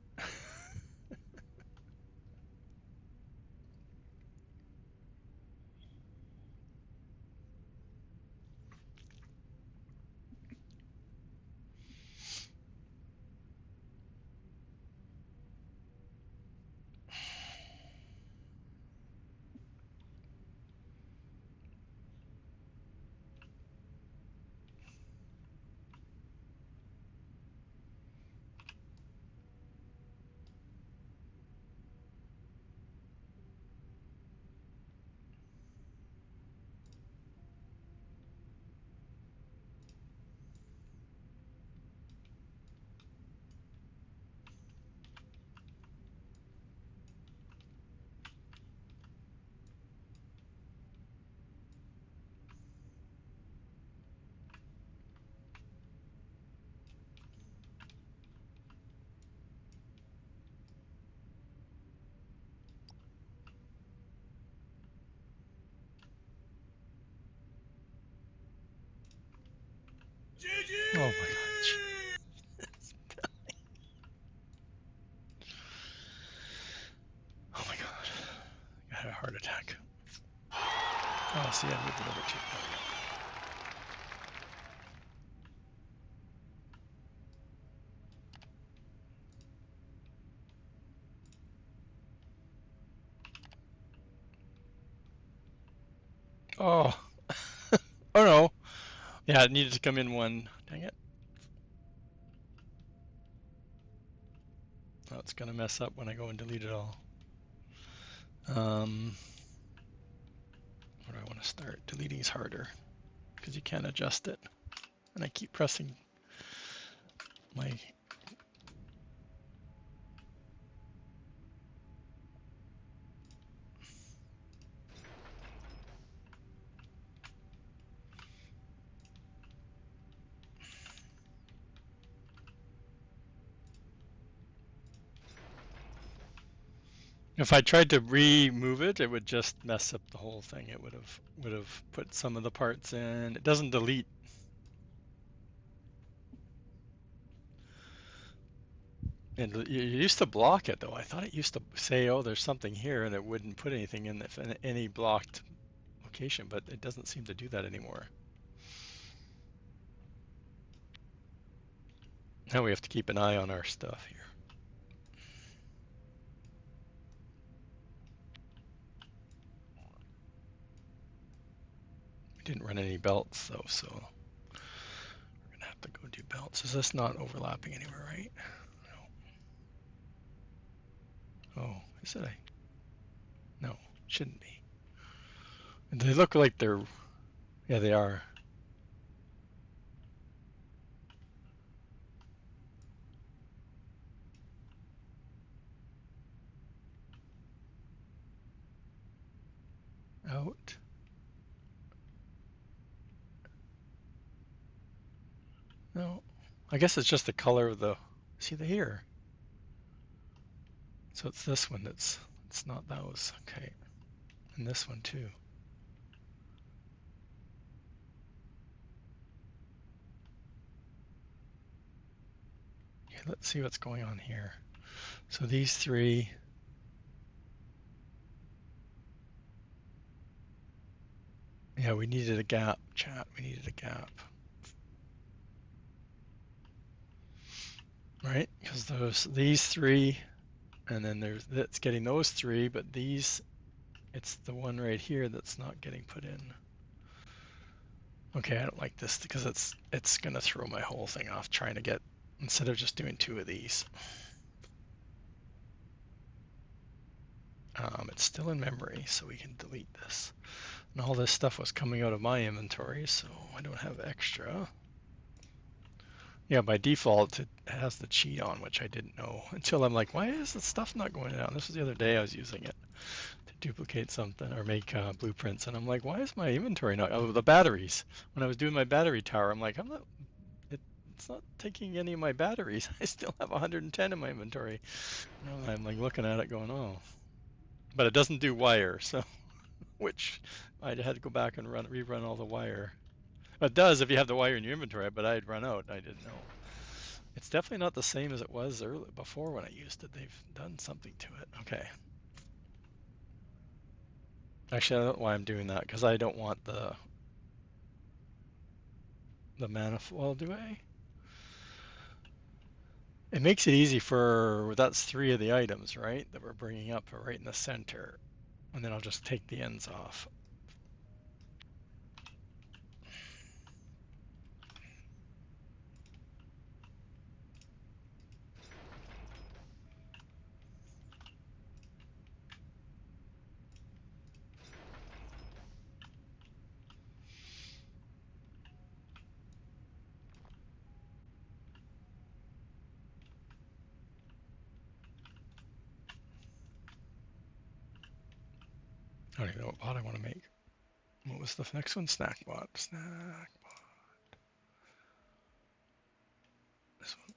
Oh my god. Oh my god. I had a heart attack. Oh, see, I moved it over too. There we go. Oh. Oh no. Yeah, it needed to come in one. Dang it. Oh, it's gonna mess up when I go and delete it all. Where do I want to start? Deleting is harder because you can't adjust it. And I keep pressing my... If I tried to remove it, it would just mess up the whole thing. It would have put some of the parts in. It doesn't delete. And it used to block it though. I thought it used to say, "Oh, there's something here," and it wouldn't put anything in any blocked location. But it doesn't seem to do that anymore. Now we have to keep an eye on our stuff here. We didn't run any belts though, so we're gonna have to go do belts. Is this not overlapping anywhere, right? No. Oh, is it? No, shouldn't be. And they look like they're, yeah, they are. Out. No, I guess it's just the color of the, see the here. So it's this one it's not those, okay. And this one too. Okay, let's see what's going on here. So these three, yeah, we needed a gap, chat, we needed a gap. Right, because these three, and then that's getting those three, but these, it's the one right here that's not getting put in. Okay, I don't like this because it's gonna throw my whole thing off trying to get, instead of just doing two of these. It's still in memory, so we can delete this. And all this stuff was coming out of my inventory, so I don't have extra. Yeah, by default it has the cheat on, which I didn't know until I'm like, why is the stuff not going down? This was the other day I was using it to duplicate something or make blueprints, and I'm like, why is my inventory not? Oh, the batteries. When I was doing my battery tower, I'm like, I'm not. It's not taking any of my batteries. I still have 110 in my inventory. And I'm like looking at it, going, oh, but it doesn't do wire, so which I had to go back and rerun all the wire. It does if you have the wire in your inventory, but I had run out. I didn't know. It's definitely not the same as it was early before when I used it. They've done something to it. Okay. Actually, I don't know why I'm doing that because I don't want the manifold. Well, do I? It makes it easy for that's three of the items, right? That we're bringing up right in the center, and then I'll just take the ends off. I don't even know what bot I want to make. What was the next one? Snack bot. Snack bot. This one.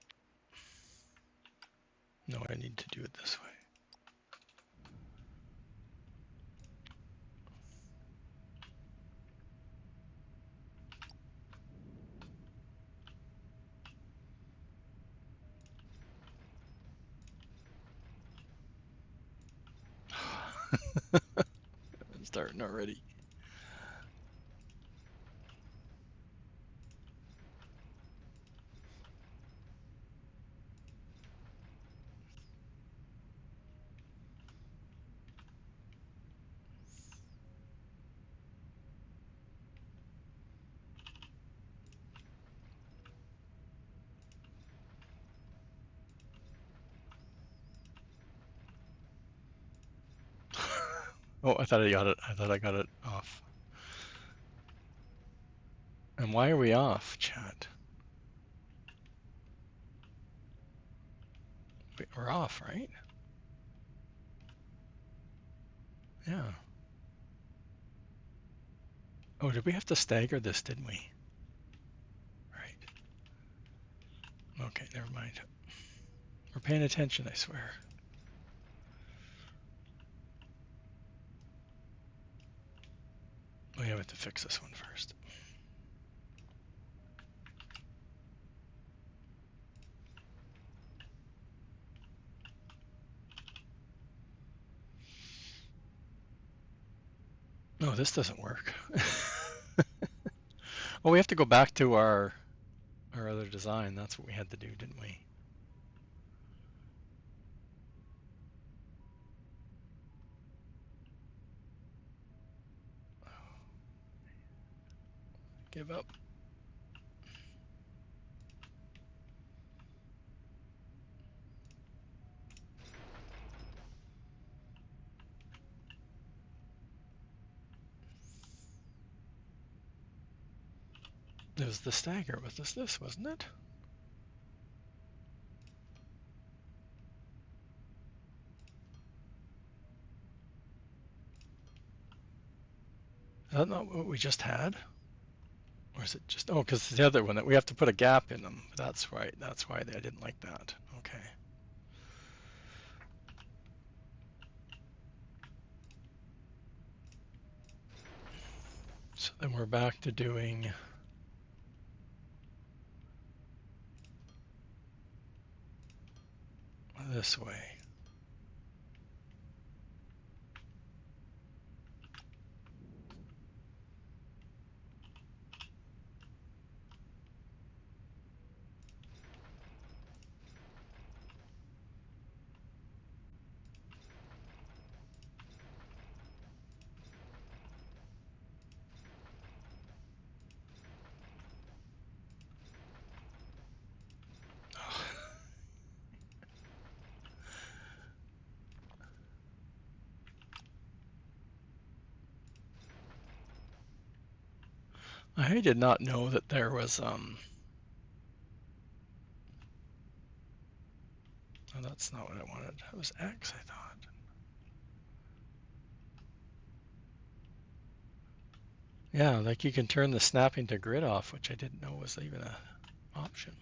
No, I need to do it this way. I'm starting already. Oh, I thought I got it. I thought I got it off. And why are we off, chat? We're off, right? Yeah. Oh, did we have to stagger this, didn't we? Right. Okay, never mind. We're paying attention, I swear. We have to fix this one first. No, this doesn't work. Well, we have to go back to our other design. That's what we had to do, didn't we? Give up. It was the stagger. Was this, wasn't it? Is that not what we just had? Or is it just, oh, because the other one that we have to put a gap in them. That's right. That's why I didn't like that. Okay. So then we're back to doing this way. I did not know that there was Oh, that's not what I wanted. It was X, I thought. Yeah, like you can turn the snapping to grid off, which I didn't know was even an option.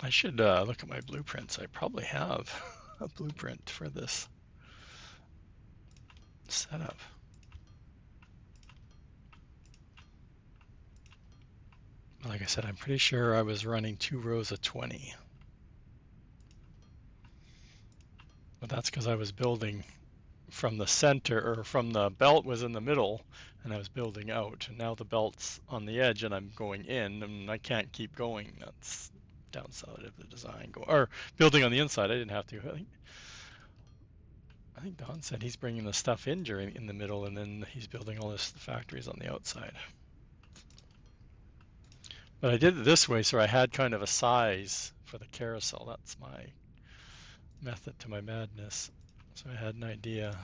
I should look at my blueprints. I probably have a blueprint for this setup. Like I said, I'm pretty sure I was running 2 rows of 20. But that's because I was building from the center, or from the belt was in the middle, and I was building out. And now the belt's on the edge and I'm going in, and I can't keep going. That's downside of the design. Or building on the inside, I didn't have to. I think Don said he's bringing the stuff in the middle, and then he's building all the factories on the outside. But I did it this way, so I had kind of a size for the carousel. That's my method to my madness. So I had an idea.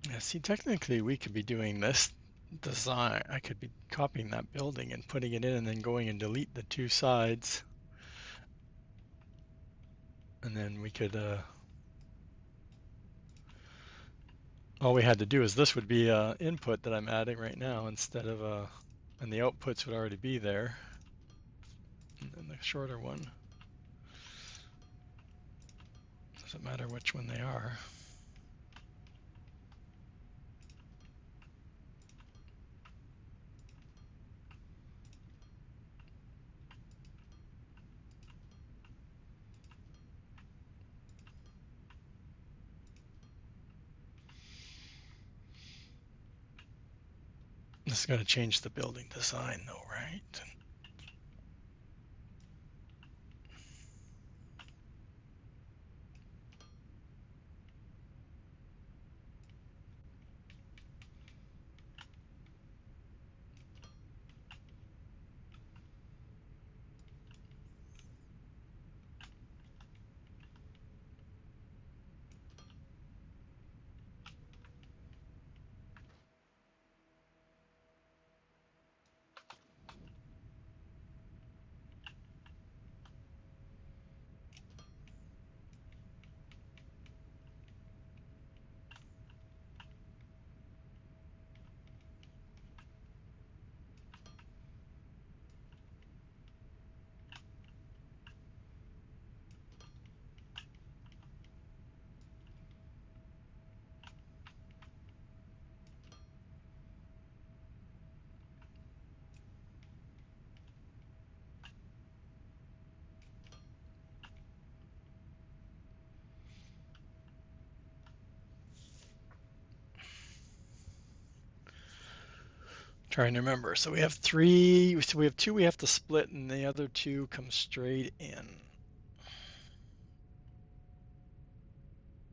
Yeah, see, technically we could be doing this design. I could be copying that building and putting it in and then going and delete the 2 sides. And then we could, all we had to do is this would be input that I'm adding right now instead of, and the outputs would already be there. And then the shorter one. Doesn't matter which one they are. This is going to change the building design though, right? Trying to remember. So we have 3, so we have 2 we have to split, and the other 2 come straight in.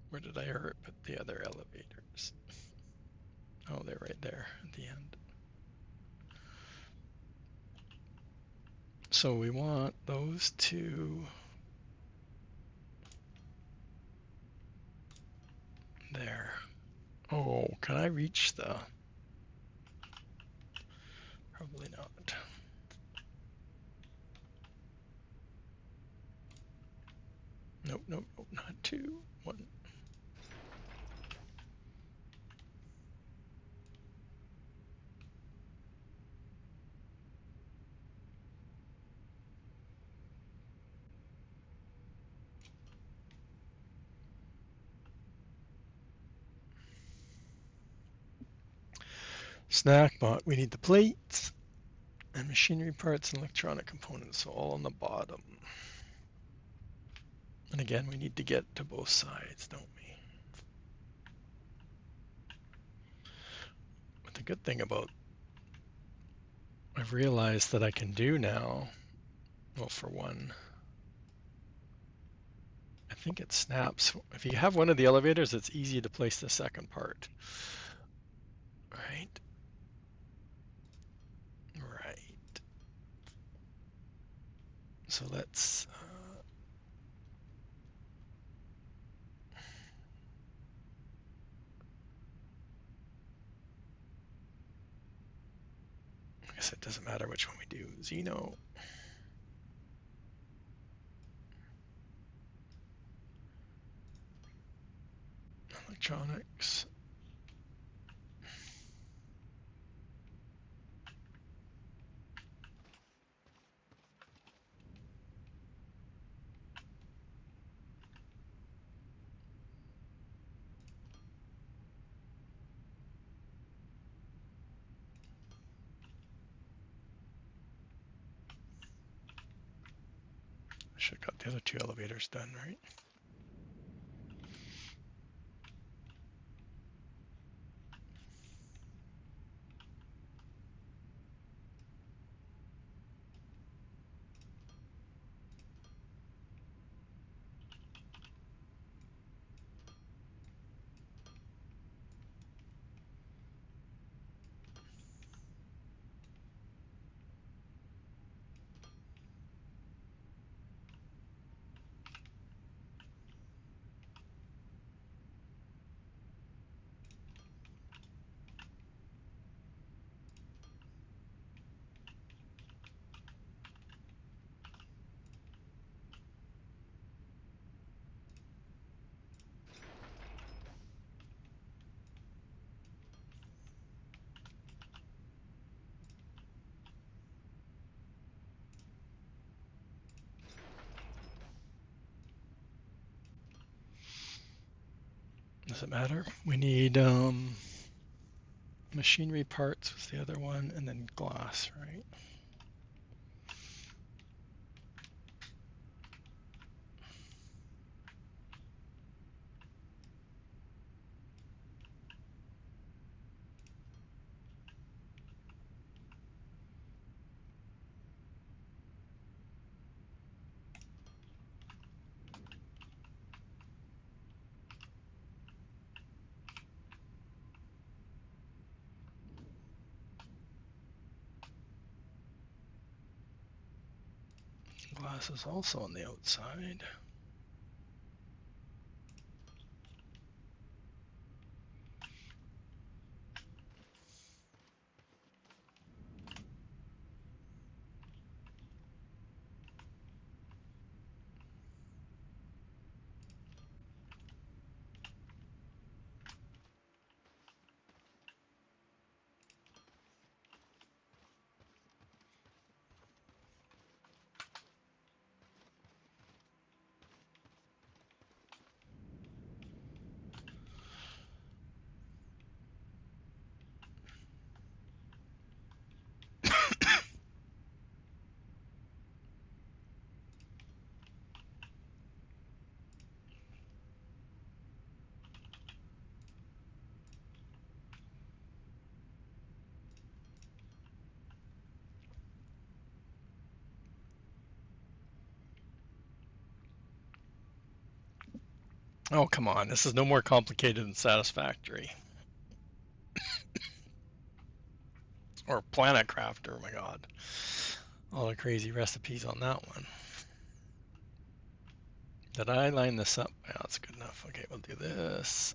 Where did I put the other elevators? Oh, they're right there at the end. So we want those 2 there. Oh, can I reach the... Probably not. Nope, nope, nope, not 2, 1. Snack bot, we need the plates and machinery parts and electronic components, so all on the bottom. And again, we need to get to both sides, don't we? But the good thing about I've realized that I can do now, well, for one, I think it snaps. If you have one of the elevators, it's easy to place the second part. Right? Right. So let's... I guess it doesn't matter which one we do. Xeno. Electronics. I should have got the other 2 elevators done, right? Does it matter? We need machinery parts was the other one, and then glass, right? Glass is also on the outside. Oh, come on. This is no more complicated than Satisfactory. Or Planet Crafter, oh my god. All the crazy recipes on that one. Did I line this up? Yeah, that's good enough. Okay, we'll do this.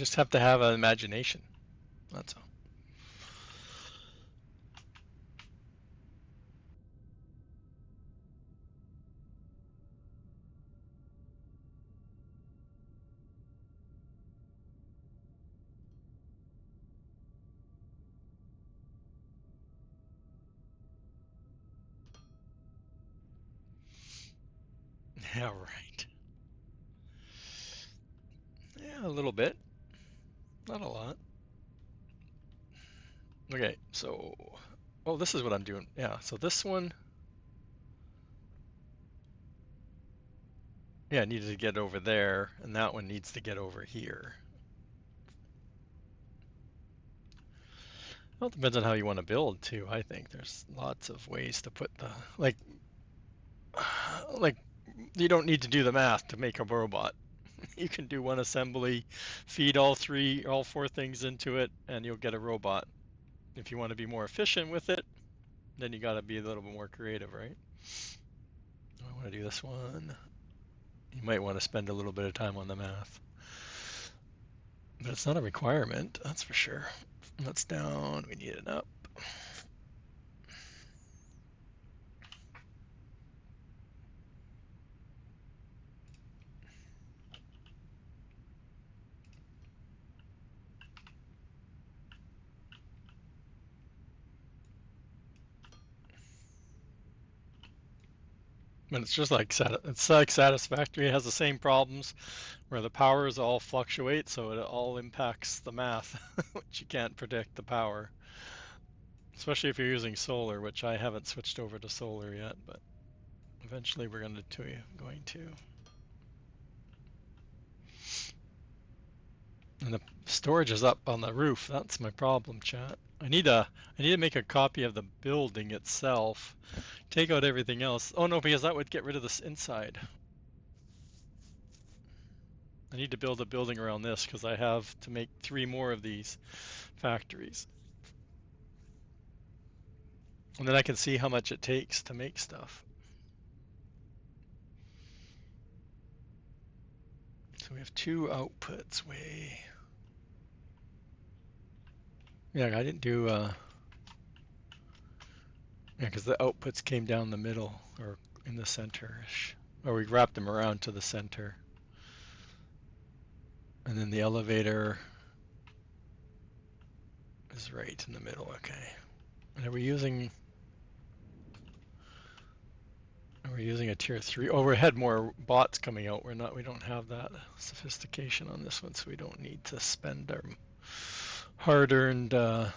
just have to have an imagination. That's all. Yeah, right. Yeah, a little bit. Not a lot. Okay, so, oh, this is what I'm doing. Yeah, so this one, yeah, needed to get over there, and that one needs to get over here. Well, it depends on how you want to build too. I think there's lots of ways to put the like you don't need to do the math to make a robot. You can do one assembly, feed all four things into it, and you'll get a robot. If you want to be more efficient with it, then you got to be a little bit more creative, right? I want to do this one. You might want to spend a little bit of time on the math. But it's not a requirement, that's for sure. That's down, we need it up. And it's just like Satisfactory. It has the same problems where the powers all fluctuate, so it all impacts the math, which you can't predict the power. Especially if you're using solar, which I haven't switched over to solar yet, but eventually we're going to. And the storage is up on the roof. That's my problem, chat. I need to make a copy of the building itself. Take out everything else. Oh no, because that would get rid of this inside. I need to build a building around this because I have to make 3 more of these factories. And then I can see how much it takes to make stuff. So we have 2 outputs way. Yeah, I didn't do yeah, because the outputs came down the middle or in the center-ish. Or we wrapped them around to the center. And then the elevator is right in the middle, okay. And are we using a tier 3? Oh, we had more bots coming out. We don't have that sophistication on this one, so we don't need to spend our hard-earned and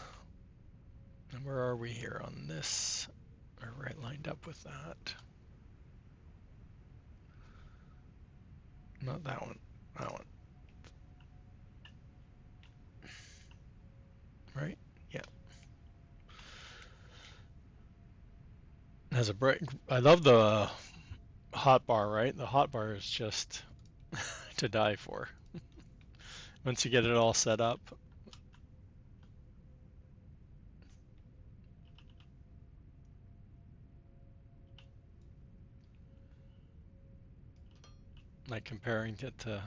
where are we here on this? Are right lined up with that? Not that one. That one. Right? Yeah. It has a bright. I love the hot bar, right? The hot bar is just to die for. Once you get it all set up. Like comparing it to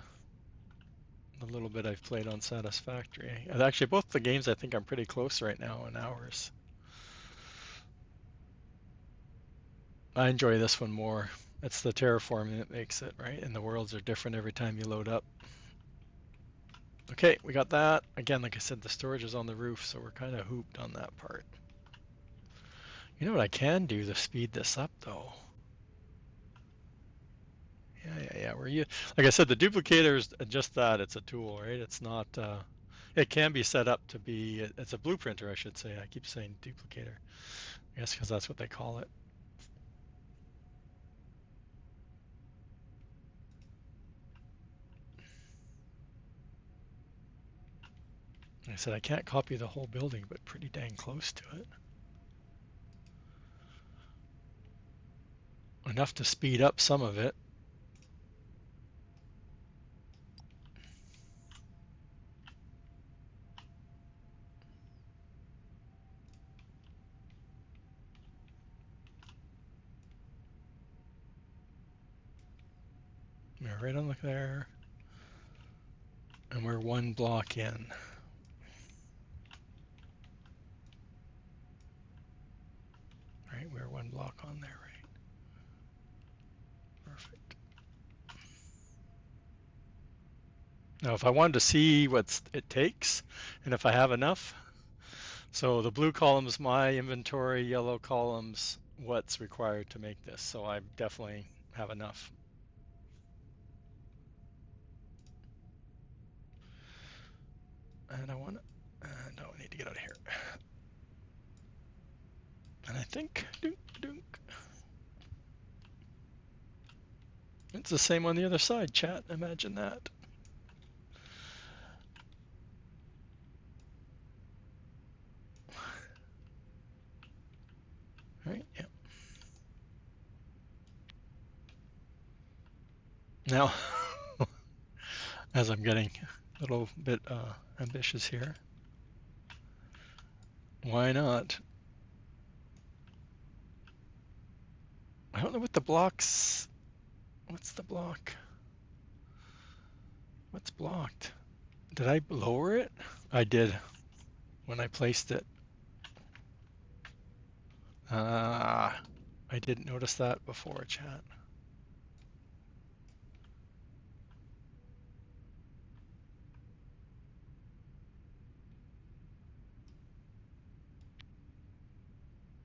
the little bit I've played on Satisfactory. And actually, both the games I think I'm pretty close right now in hours. I enjoy this one more. It's the terraforming that makes it, right? And the worlds are different every time you load up. Okay, we got that. Again, like I said, the storage is on the roof, so we're kind of hooped on that part. You know what I can do to speed this up, though? Yeah. Like I said, the duplicator is just that. It's a tool, right? It's not. It can be set up to be. It's a blueprinter, I should say. I keep saying duplicator. I guess because that's what they call it. Like I said I can't copy the whole building, but pretty dang close to it. Enough to speed up some of it. Yeah, right on there. And we're one block in. Right, we're one block on there, right? Perfect. Now, if I wanted to see what it takes, and if I have enough, so the blue column's my inventory, yellow column's what's required to make this. So I definitely have enough. And I want to, no, I need to get out of here. And I think, it's the same on the other side, chat. Imagine that. Right, yeah. Now, as I'm getting a little bit ambitious here, why not? I don't know what the blocks, what's the block? What's blocked? Did I lower it? I did when I placed it. I didn't notice that before, chat.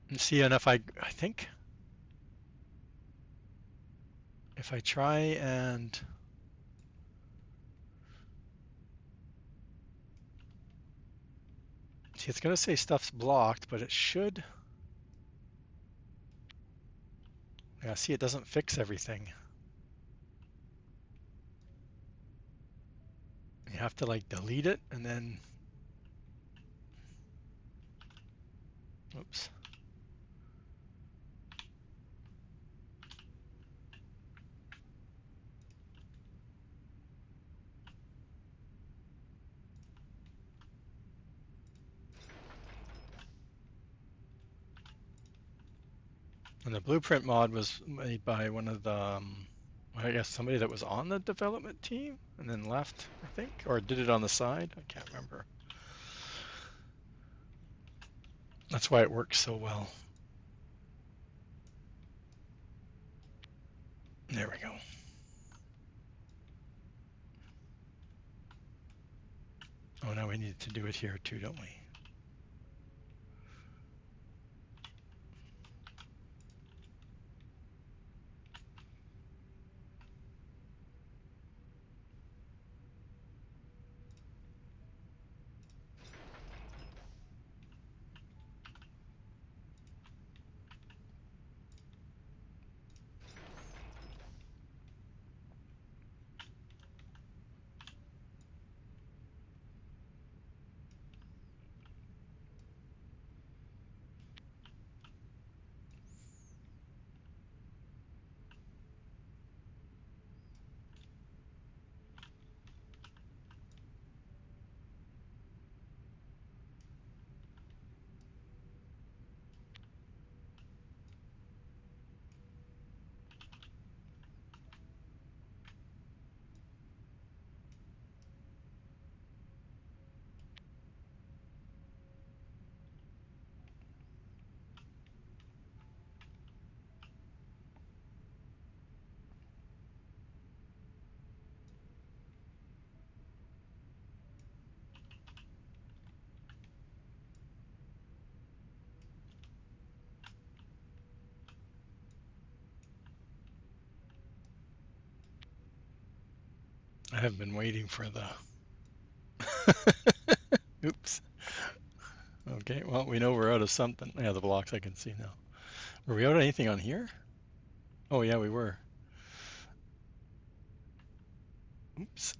And see, and if I think, if I try and see, it's going to say stuff's blocked, but it should. Yeah, see, it doesn't fix everything. You have to like delete it and then, oops. And the blueprint mod was made by one of the, I guess somebody that was on the development team and then left, I think, or did it on the side. I can't remember. That's why it works so well. There we go. Oh, now we need to do it here too, don't we? I have been waiting for the, oops. Okay, well, we know we're out of something. Yeah, the blocks I can see now. Were we out of anything on here? Oh yeah, we were. Oops.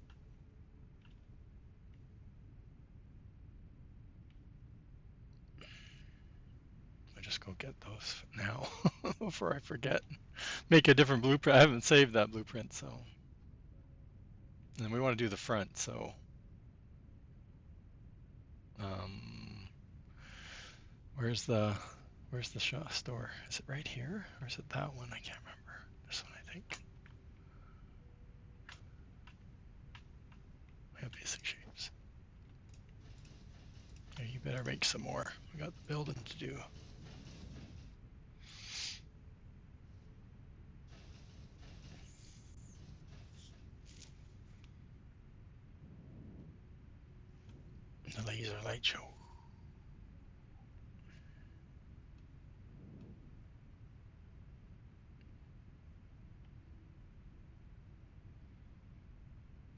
I'll just go get those now before I forget. Make a different blueprint. I haven't saved that blueprint, so. And we want to do the front, so. Um, where's the shop store? Is it right here? Or is it that one? I can't remember. This one, I think. have basic shapes. Yeah, you better make some more. We got the building to do. The laser light show.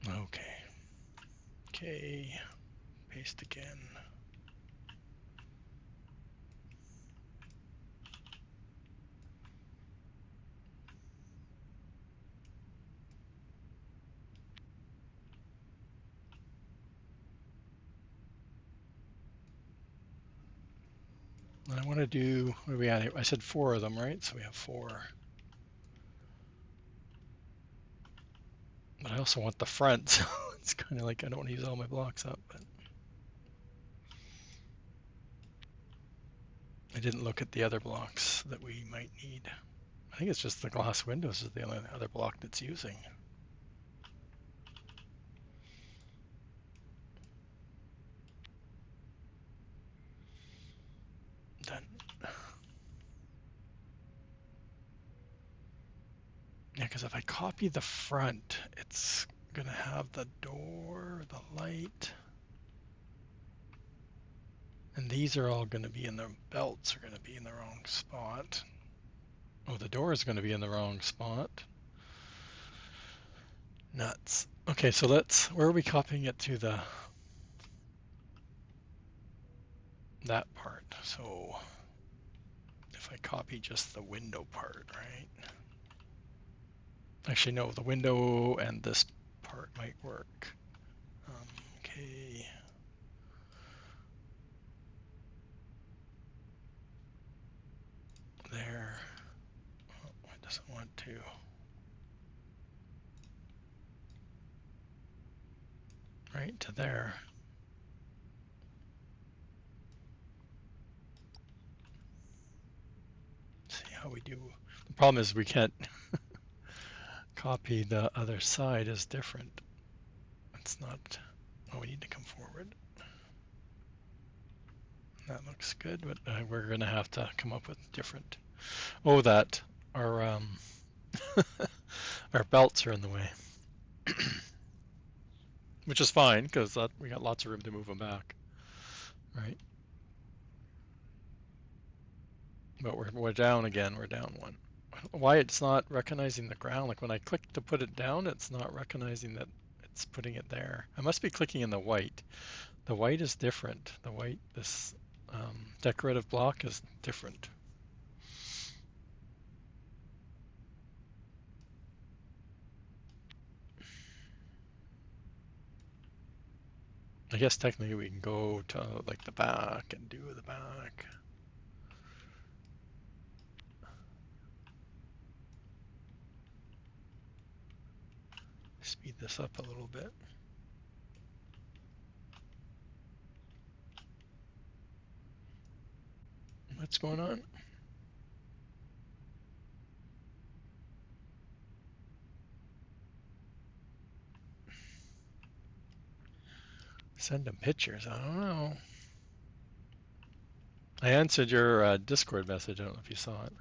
Okay. Okay. Paste again. And I want to do, what are we at? I said 4 of them, right? So we have 4. But I also want the front, so it's kind of like I don't want to use all my blocks up. But I didn't look at the other blocks that we might need. I think it's just the glass windows is the only other block that's using. Then, yeah, because if I copy the front, it's gonna have the door, the light, and these are all gonna be in the belts are gonna be in the wrong spot. Oh, the door is gonna be in the wrong spot. Nuts. Okay, so where are we copying it to that part? So if I copy just the window part, right? Actually, no, the window and this part might work. Okay. There. Oh, it doesn't want to. Right to there. See how we do. The problem is we can't copy the other side is different. It's not. Oh, we need to come forward. That looks good, but we're gonna have to come up with different. Oh, that our our belts are in the way, which is fine because we got lots of room to move them back, right? But we're down again. We're down 1. Why it's not recognizing the ground? Like when I click to put it down, it's not recognizing that it's putting it there. I must be clicking in the white. The white is different. The white, this decorative block is different. I guess technically we can go to like the back and do the back. Speed this up a little bit. What's going on? Send them pictures. I don't know. I answered your Discord message. I don't know if you saw it.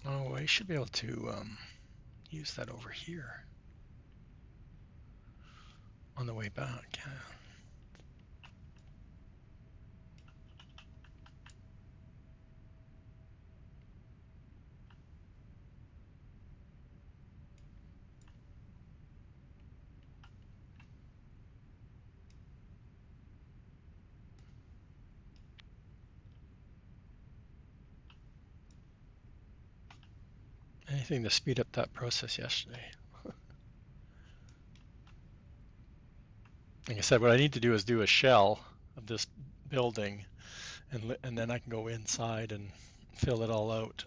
Oh, I should be able to use that over here on the way back. Yeah. Anything to speed up that process yesterday. Like I said, what I need to do is do a shell of this building, and then I can go inside and fill it all out.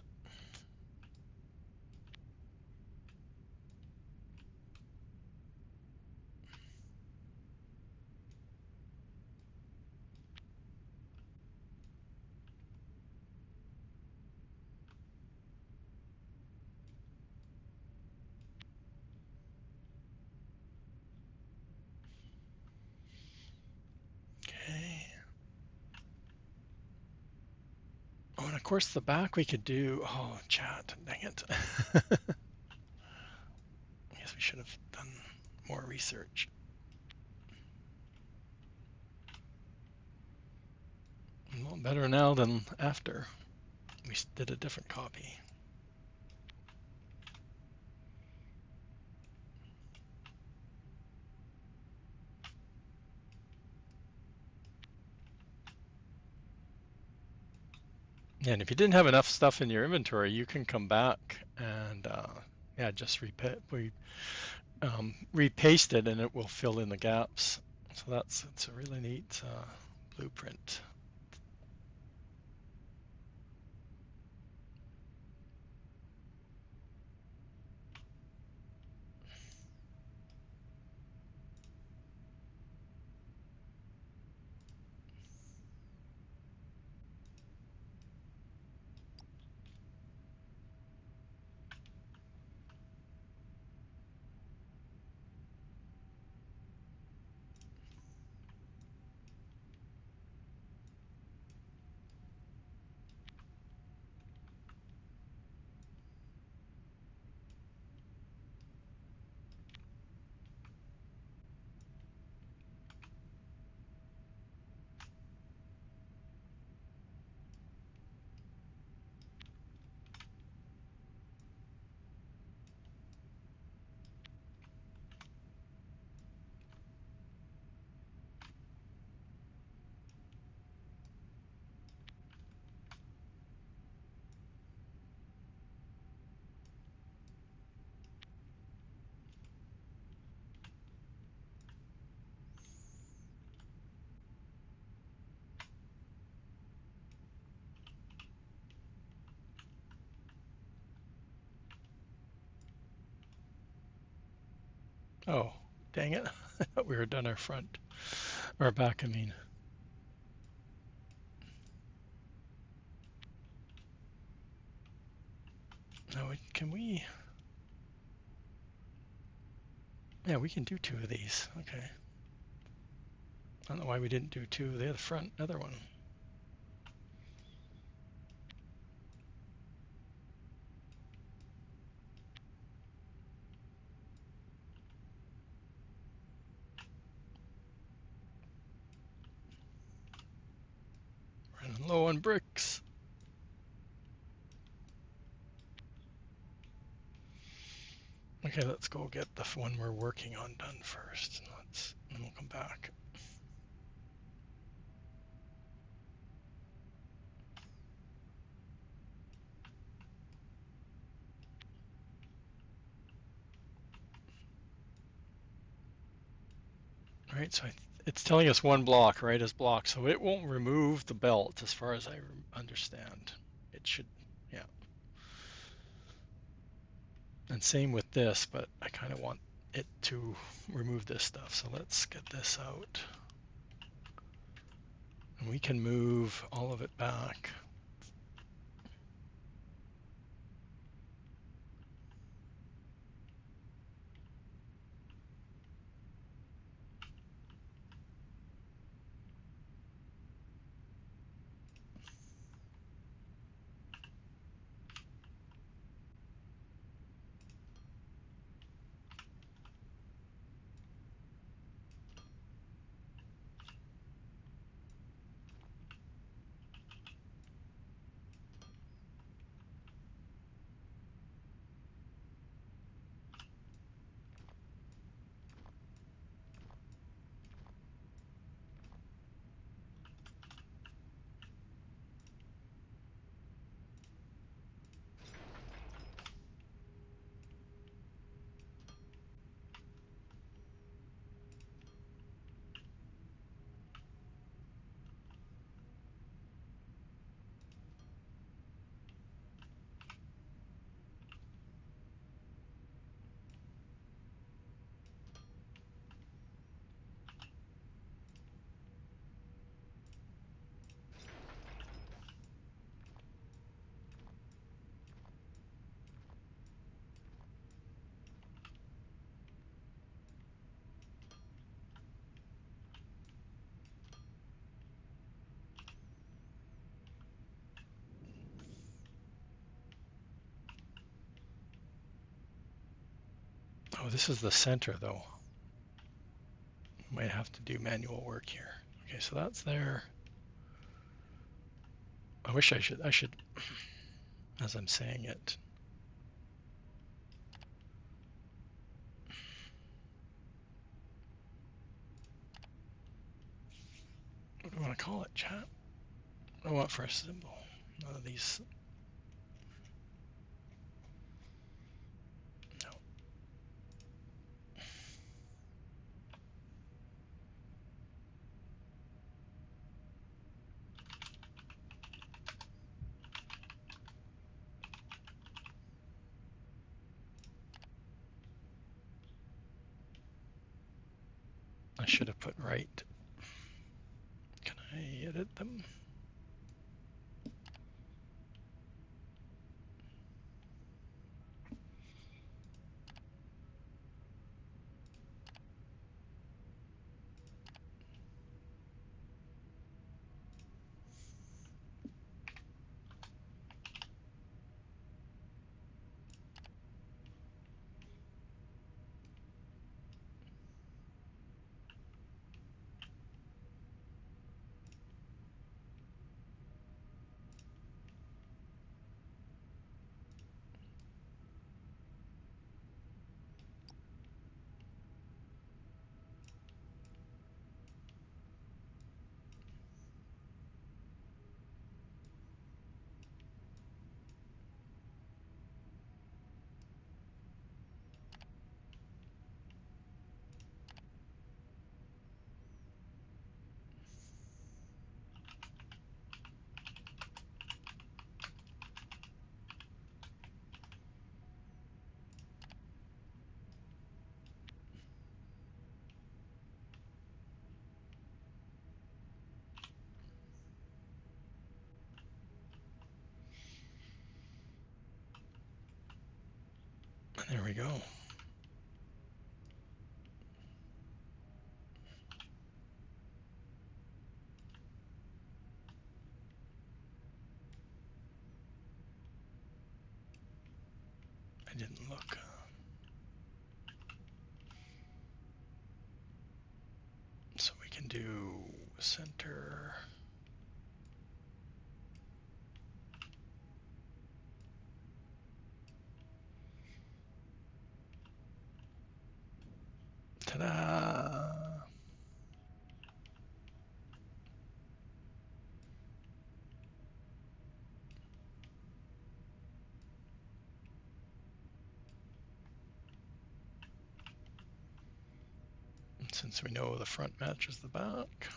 course, the back we could do. Oh, chat, dang it. I guess we should have done more research. Well, better now than after. We did a different copy. And if you didn't have enough stuff in your inventory, you can come back and yeah, just repaste it, and it will fill in the gaps. So it's a really neat blueprint. Oh, dang it. I thought we were done our front, or back, I mean. No, can we? Yeah, we can do two of these. Okay. I don't know why we didn't do two of the other one. Running low on bricks. Okay, let's go get the one we're working on done first. And we'll come back. All right, so it's telling us one block, right, is blocked, so it won't remove the belt as far as I understand. It should, yeah. And same with this, but I kind of want it to remove this stuff, so let's get this out. And we can move all of it back. Oh, this is the center though. Might have to do manual work here. Okay, so that's there. I wish I should, as I'm saying it. What do I want to call it, chat? I want for a symbol. None of these. No. I should have put right. Can I edit them? There we go. I didn't look. So we can do center. Ta-da! Since we know the front matches the back.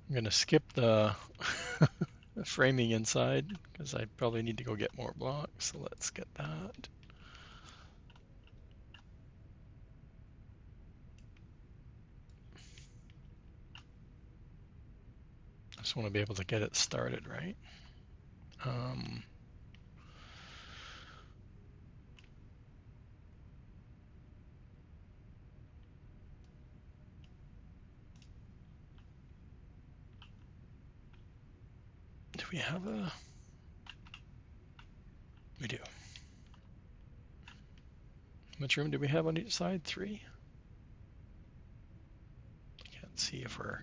I'm going to skip the framing inside because I probably need to go get more blocks. So let's get that. I just want to be able to get it started, right? Do we have a? We do. How much room do we have on each side? 3? I can't see if we're.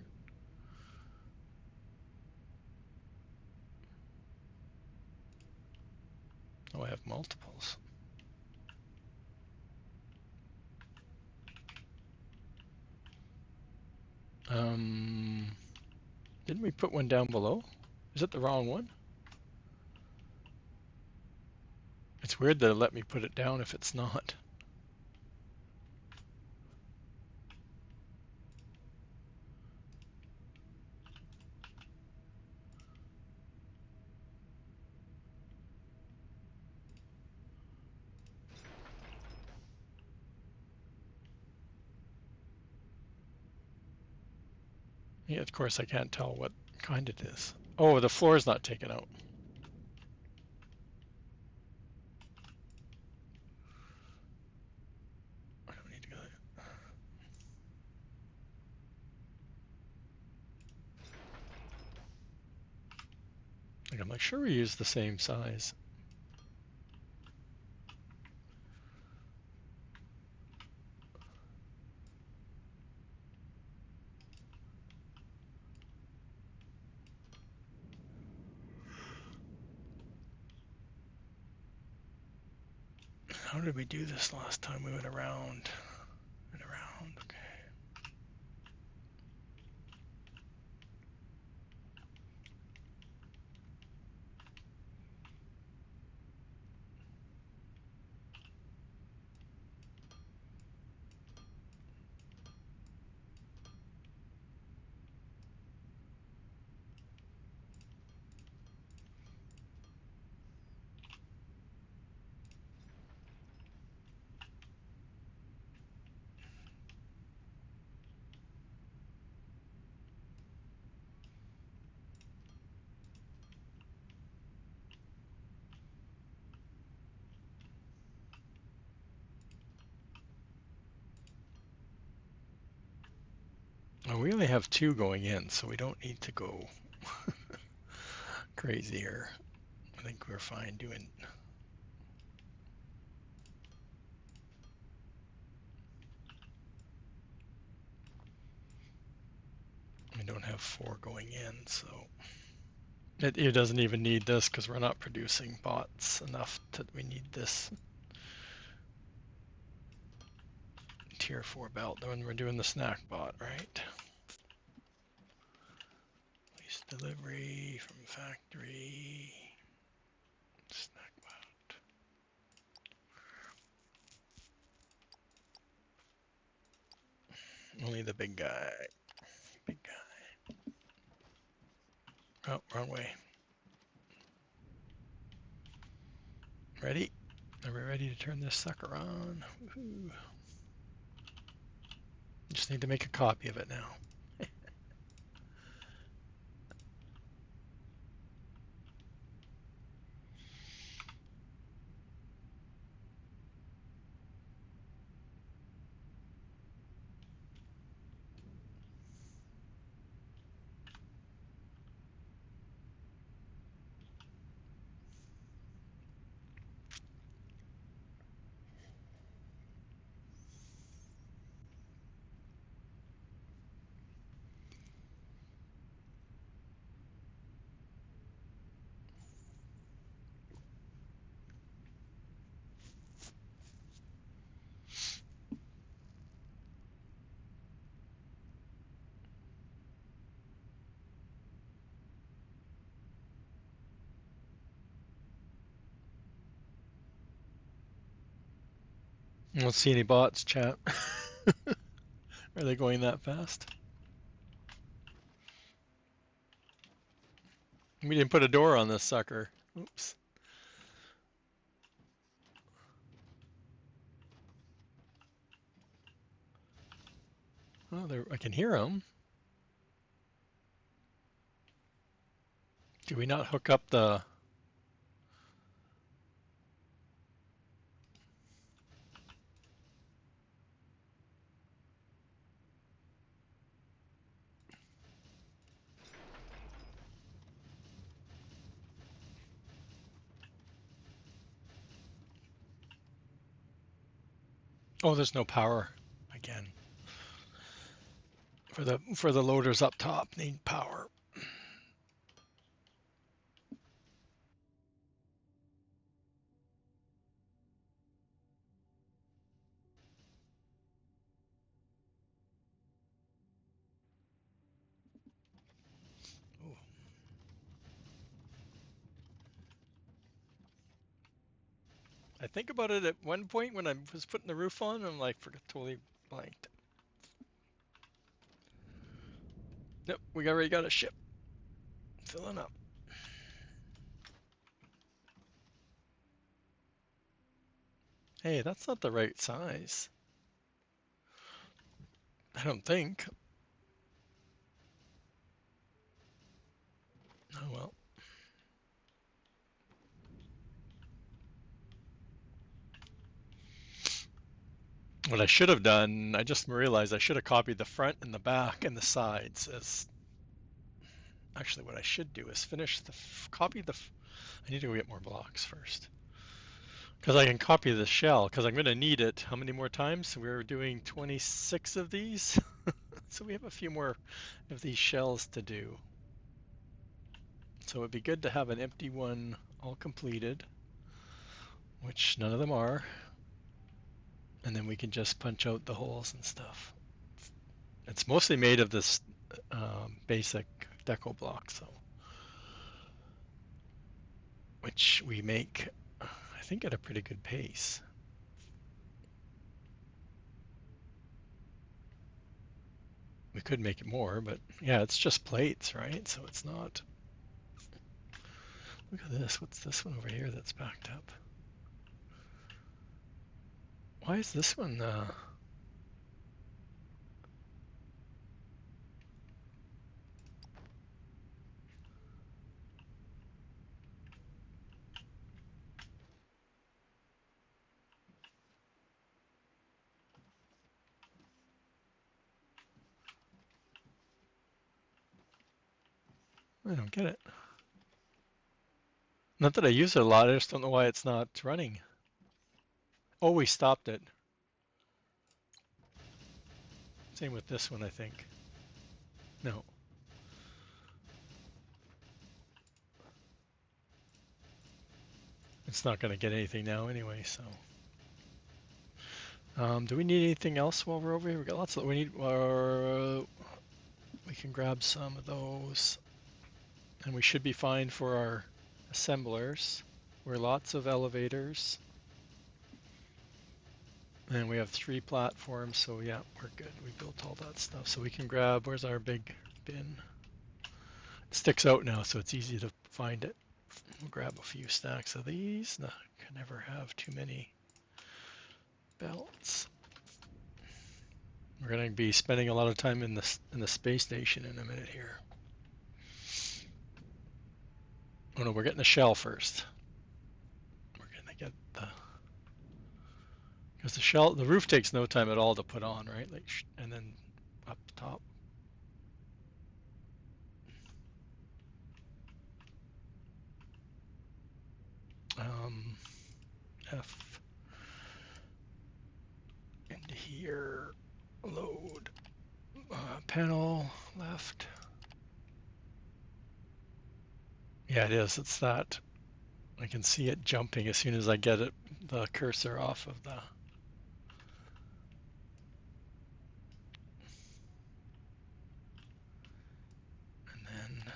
Oh, I have multiples. Didn't we put one down below? Is it the wrong one? It's weird that it let me put it down if it's not. Yeah, of course I can't tell what kind it is. Oh, the floor is not taken out. I don't need to go there. Like, I'm like, sure we use the same size. How did we do this last time? We went around and around. Okay. Well, we only have 2 going in, so we don't need to go crazy here. I think we're fine doing. We don't have 4 going in, so it doesn't even need this because we're not producing bots enough that we need this tier 4 belt when we're doing the snack bot, right? Least delivery from factory. Snack bot. Only the big guy. Big guy. Oh, wrong way. Ready? Are we ready to turn this sucker on? Woohoo. Just need to make a copy of it now. I don't see any bots, chat. Are they going that fast? We didn't put a door on this sucker. Oops. Oh, there, I can hear them. Do we not hook up the... Oh, there's no power again. For the loaders up top, need power. Ooh. I think about it at one point when I was putting the roof on, I'm like, totally blanked. Yep, we already got a ship. Filling up. Hey, that's not the right size. I don't think. Oh well. What I should have done, I just realized I should have copied the front and the back and the sides as actually what I should do is finish the, copy the, I need to go get more blocks first. Because I can copy the shell, because I'm going to need it. How many more times? We're doing 26 of these. So we have a few more of these shells to do. So it'd be good to have an empty one all completed, which none of them are. And then we can just punch out the holes and stuff. It's mostly made of this basic deco block, so which we make, I think, at a pretty good pace. We could make it more, but yeah, it's just plates, right? So it's not. Look at this. What's this one over here that's backed up? Why is this one? I don't get it. Not that I use it a lot. I just don't know why it's not running. Oh, we stopped it. Same with this one, I think. No. It's not going to get anything now anyway, so. Do we need anything else while we're over here? We got lots of, we need, we can grab some of those. And we should be fine for our assemblers. We're lots of elevators. And we have 3 platforms, so yeah, we're good. We built all that stuff. So we can grab, where's our big bin? It sticks out now, so it's easy to find it. We'll grab a few stacks of these. No, can never have too many belts. We're going to be spending a lot of time in the space station in a minute here. Oh no, we're getting the shell first. We're going to get the, because the shell, the roof takes no time at all to put on, right? Like, and then up top. F into here, load, panel left. Yeah, it is. It's that. I can see it jumping as soon as I get it, the cursor off of the. And then.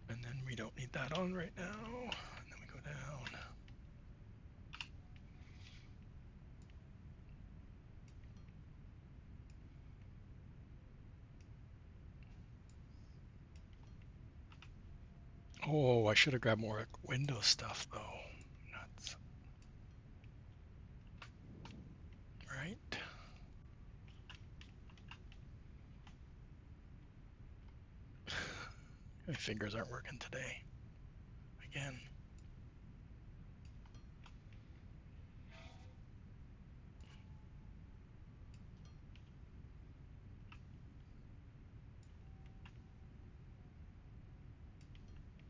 And then we don't need that on right now. And then we go down. Oh, I should have grabbed more Windows stuff though. Nuts. Right. My fingers aren't working today. Again.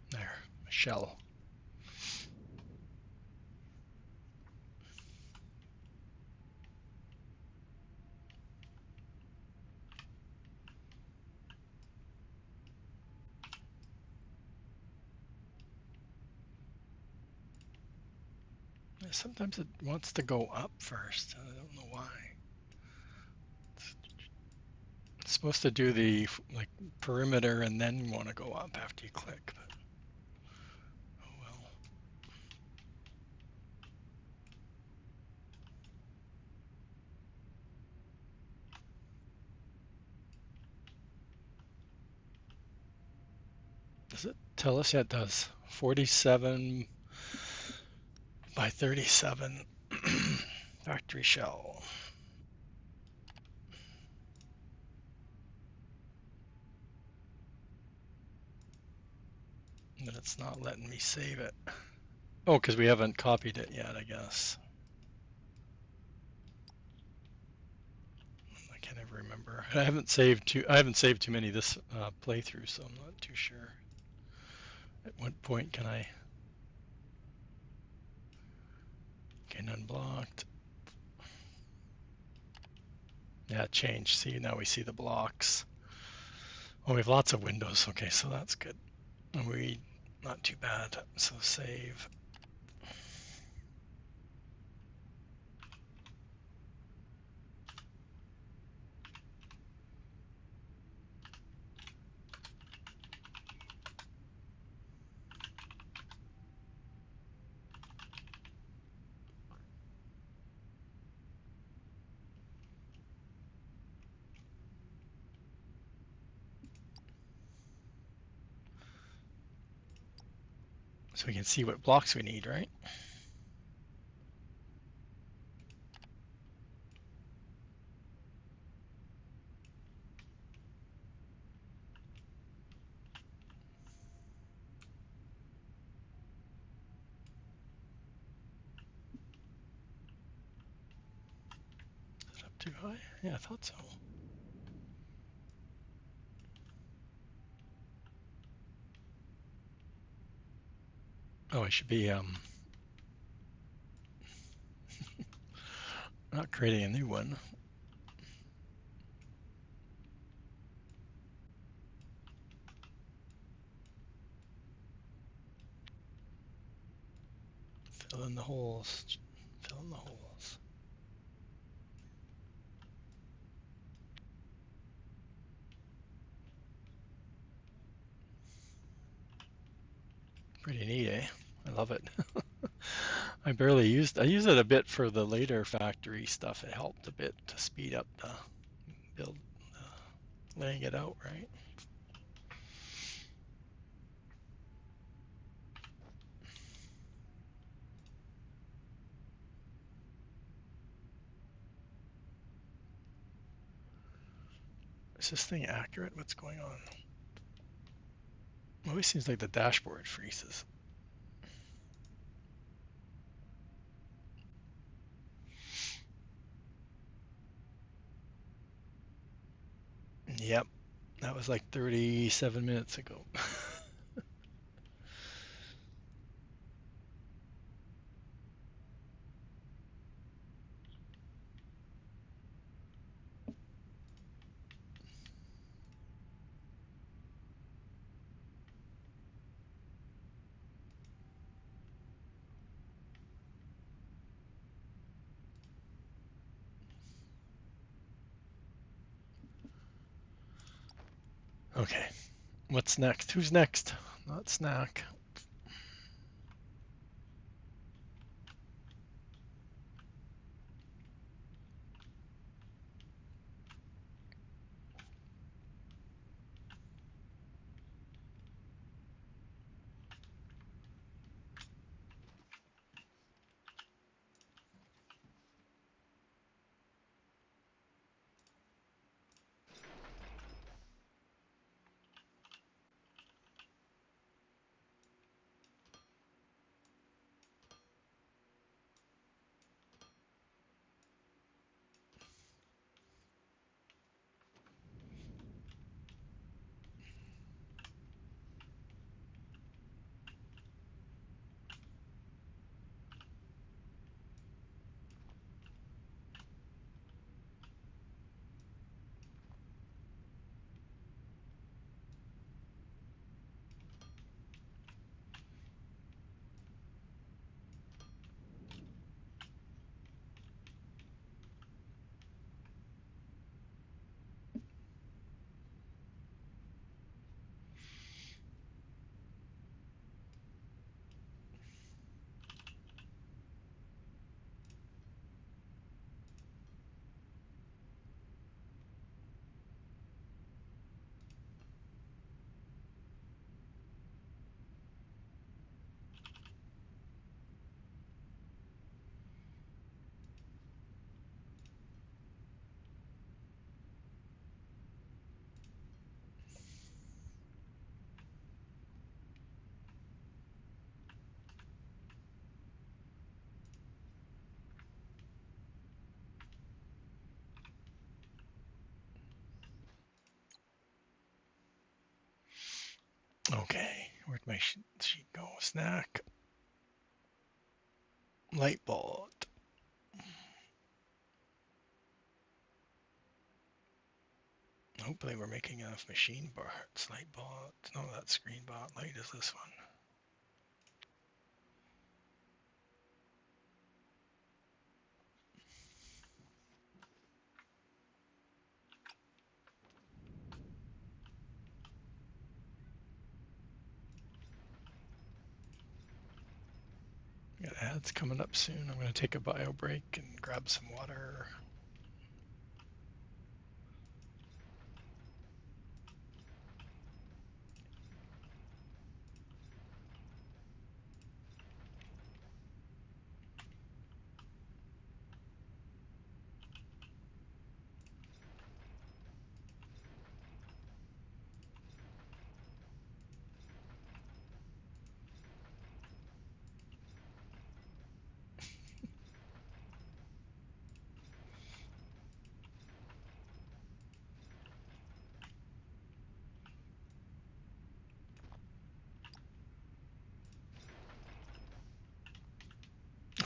There, a shell. Sometimes it wants to go up first. I don't know why. It's supposed to do the like perimeter and then want to go up after you click. But, oh well. Does it tell us? Yeah, it does. 47 by 37 factory shell. But it's not letting me save it. Oh, because we haven't copied it yet, I guess. I can't ever remember. I haven't saved too many this playthrough, so I'm not too sure. At what point can I? Okay, none blocked. Yeah, change. See, now we see the blocks. Oh, we have lots of windows. Okay, so that's good. And we not too bad. So save. So we can see what blocks we need, right? Is it up too high? Yeah, I thought so. Oh, I should be not creating a new one. Fill in the holes. Fill in the holes. Pretty neat, eh? I love it. I use it a bit for the later factory stuff. It helped a bit to speed up the build, laying it out, right? Is this thing accurate? What's going on? It always seems like the dashboard freezes. Yep, that was like 37 minutes ago. Okay, what's next? Who's next? Not Snack. Okay, where'd my sheet go? Snack. Light bulb. Hopefully we're making enough machine parts. Light bulb. No, that's screen bot. Light is this one. Got ads coming up soon. I'm going to take a bio break and grab some water.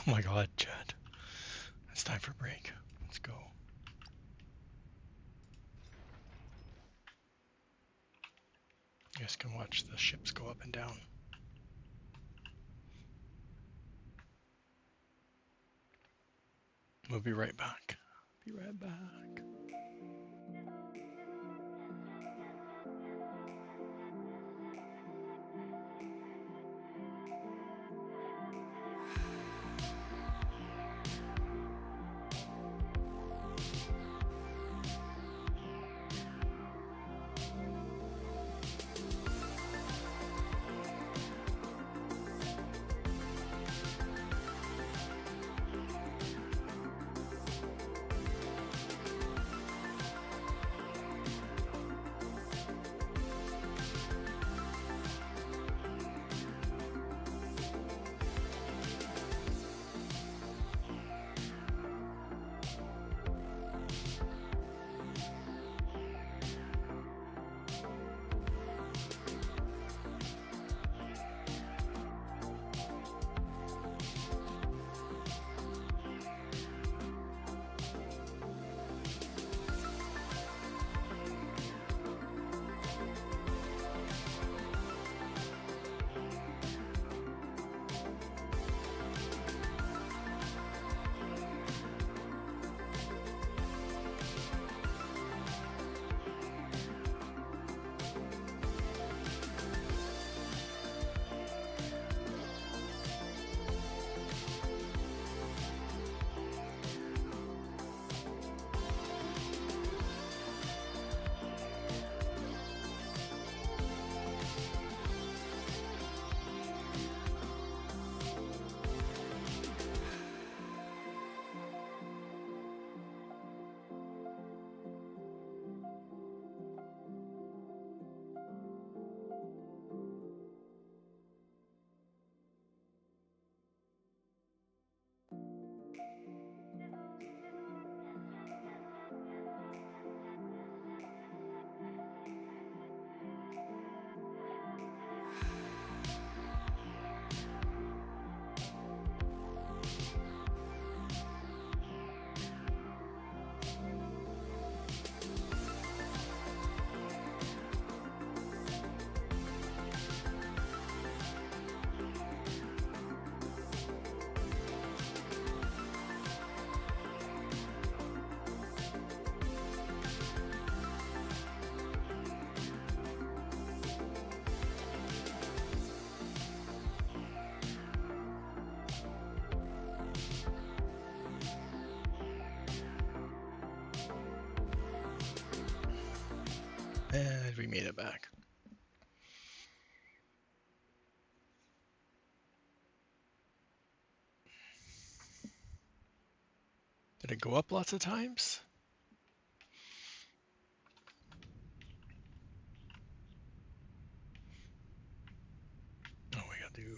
Oh my God, Chad. It's time for break. Let's go. You guys can watch the ships go up and down. We'll be right back. Be right back. And we made it back. Did it go up lots of times? Oh, we gotta do.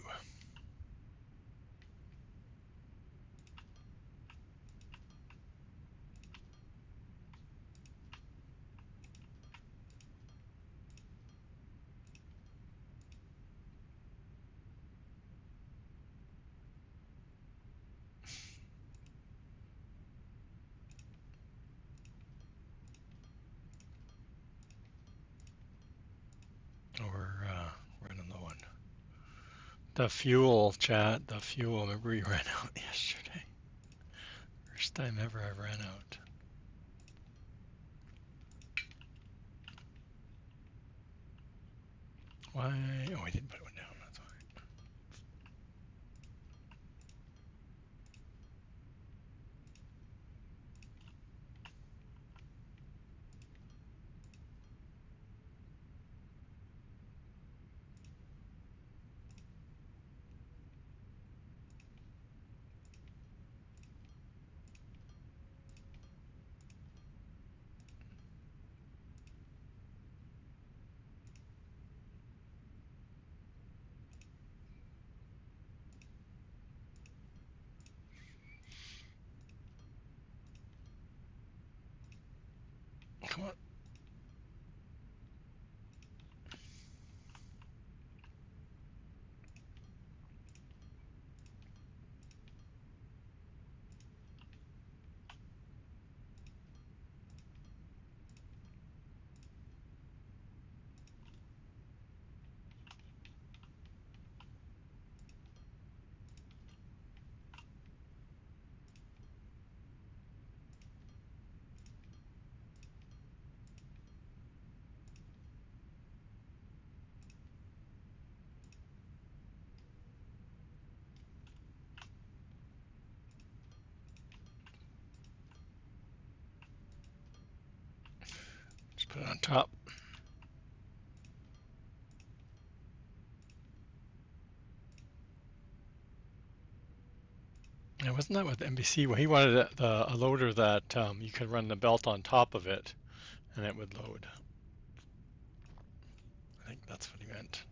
The fuel, chat, the fuel. Remember we ran out yesterday. First time ever I ran out. Why? Oh, we didn't put one down. That's why. Come on. Just put it on top. And wasn't that with MBC? Well, he wanted a loader that you could run the belt on top of it, and it would load. I think that's what he meant.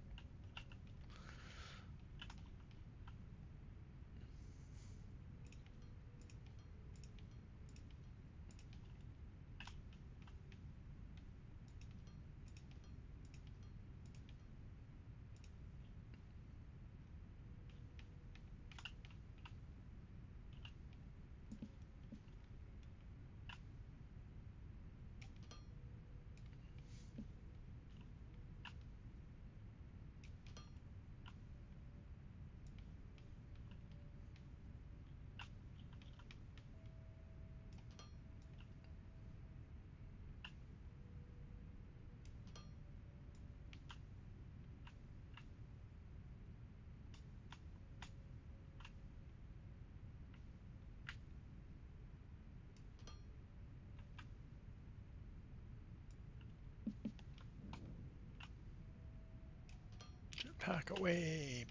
Jetpack away.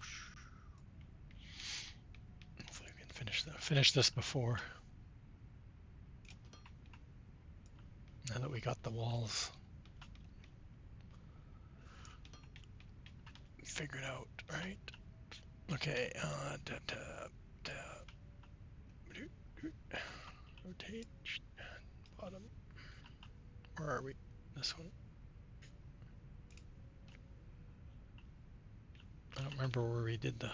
Hopefully we can finish this before. Now that we got the walls figured out, right? Okay, rotate, bottom. Where are we? This one. I don't remember where we did the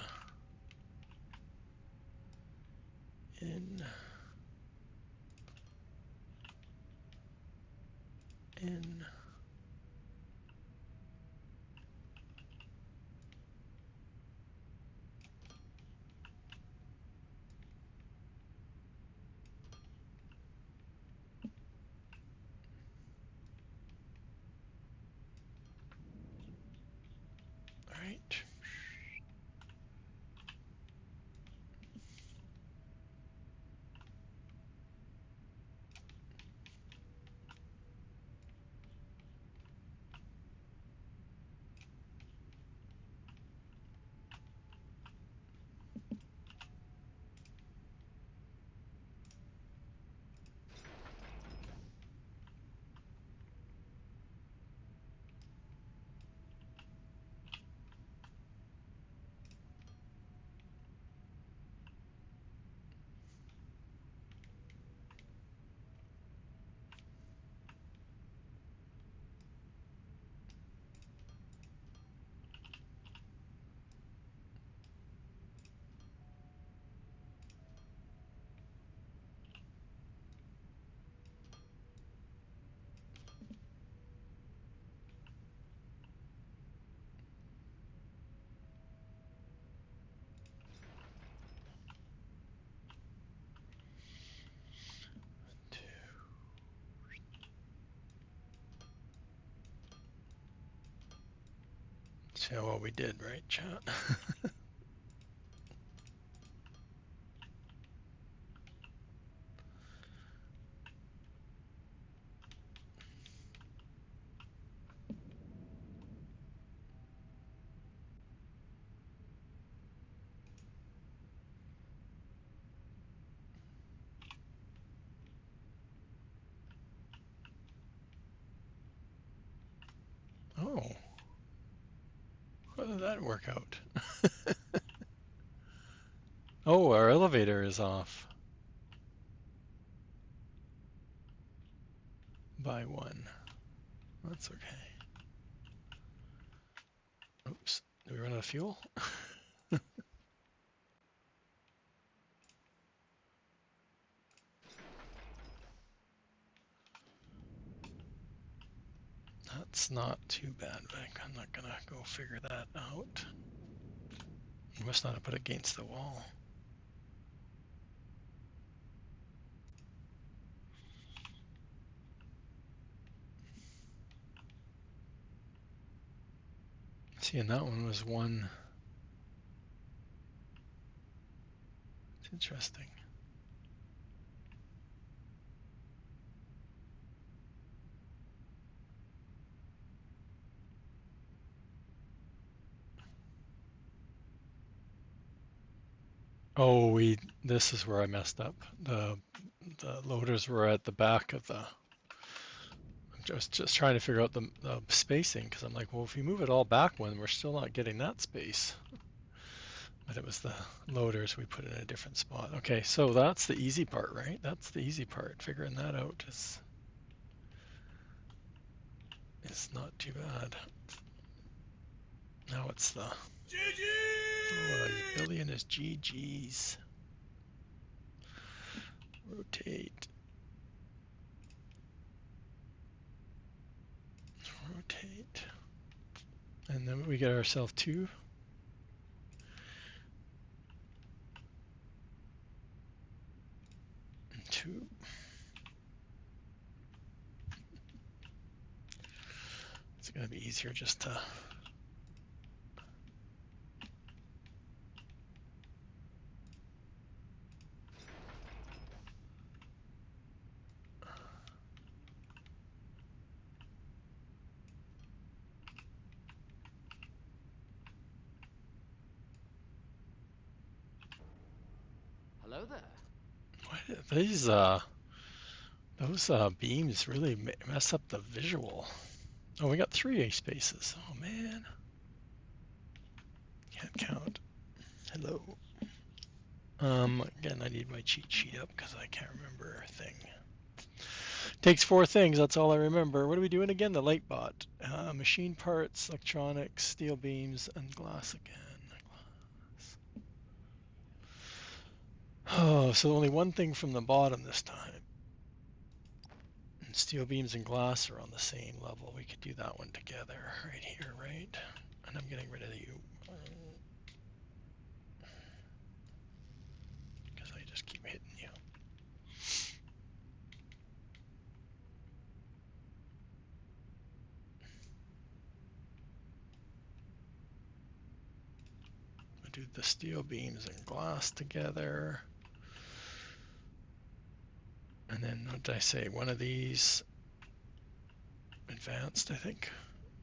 in. All right. See how well we did, right, chat? Oh, how did that work out? Oh, our elevator is off by 1. That's okay. Oops, did we run out of fuel? That's not too bad, Vic. I'm not gonna go figure that out. You must not have put it against the wall. See, and that one was 1. It's interesting. Oh, this is where I messed up. The loaders were at the back of the. I'm just trying to figure out the spacing, because I'm like, well, if we move it all back one, we're still not getting that space. But it was the loaders we put in a different spot. Okay, so that's the easy part, right? That's the easy part. Figuring that out is not too bad. Now it's the billion is GG's. Rotate. Rotate. And then we get ourselves 2. 2. It's going to be easier just to. Hello there. What, these those beams really mess up the visual. Oh, we got 3 spaces. Oh man, can't count. Hello. Again, I need my cheat sheet up because I can't remember a thing. Takes 4 things. That's all I remember. What are we doing again? The light bot. Machine parts, electronics, steel beams, and glass again. Oh, so only one thing from the bottom this time. And steel beams and glass are on the same level. We could do that one together right here, right? And I'm getting rid of you. Because I just keep hitting you. I'll do the steel beams and glass together. And then what did I say? One of these advanced, I think.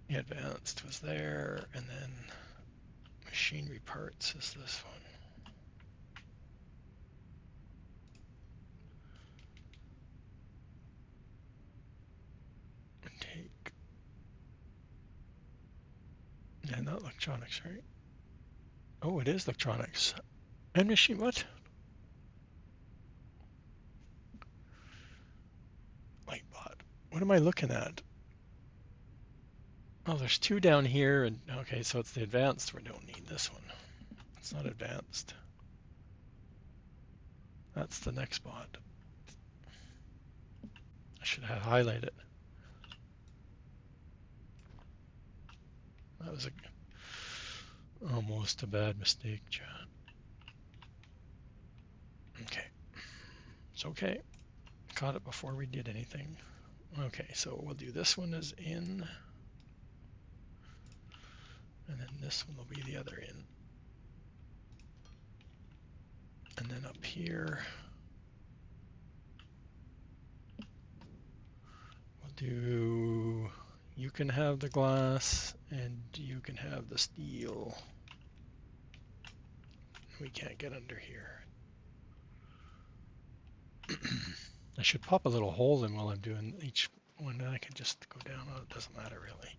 Yeah, advanced was there. And then machinery parts is this one. And take. Yeah, not electronics, right? Oh, it is electronics. And machine, what? Lightbot. What am I looking at? Oh, there's 2 down here, and okay, so it's the advanced. We don't need this one. It's not advanced. That's the next bot. I should have highlighted it. That was almost a bad mistake, John. Okay, it's okay. Caught it before we did anything. Okay, so we'll do this one is in. And then this one will be the other end. And then up here, we'll do, you can have the glass and you can have the steel. We can't get under here. I should pop a little hole in while I'm doing each one, and I can just go down. Oh, it doesn't matter really.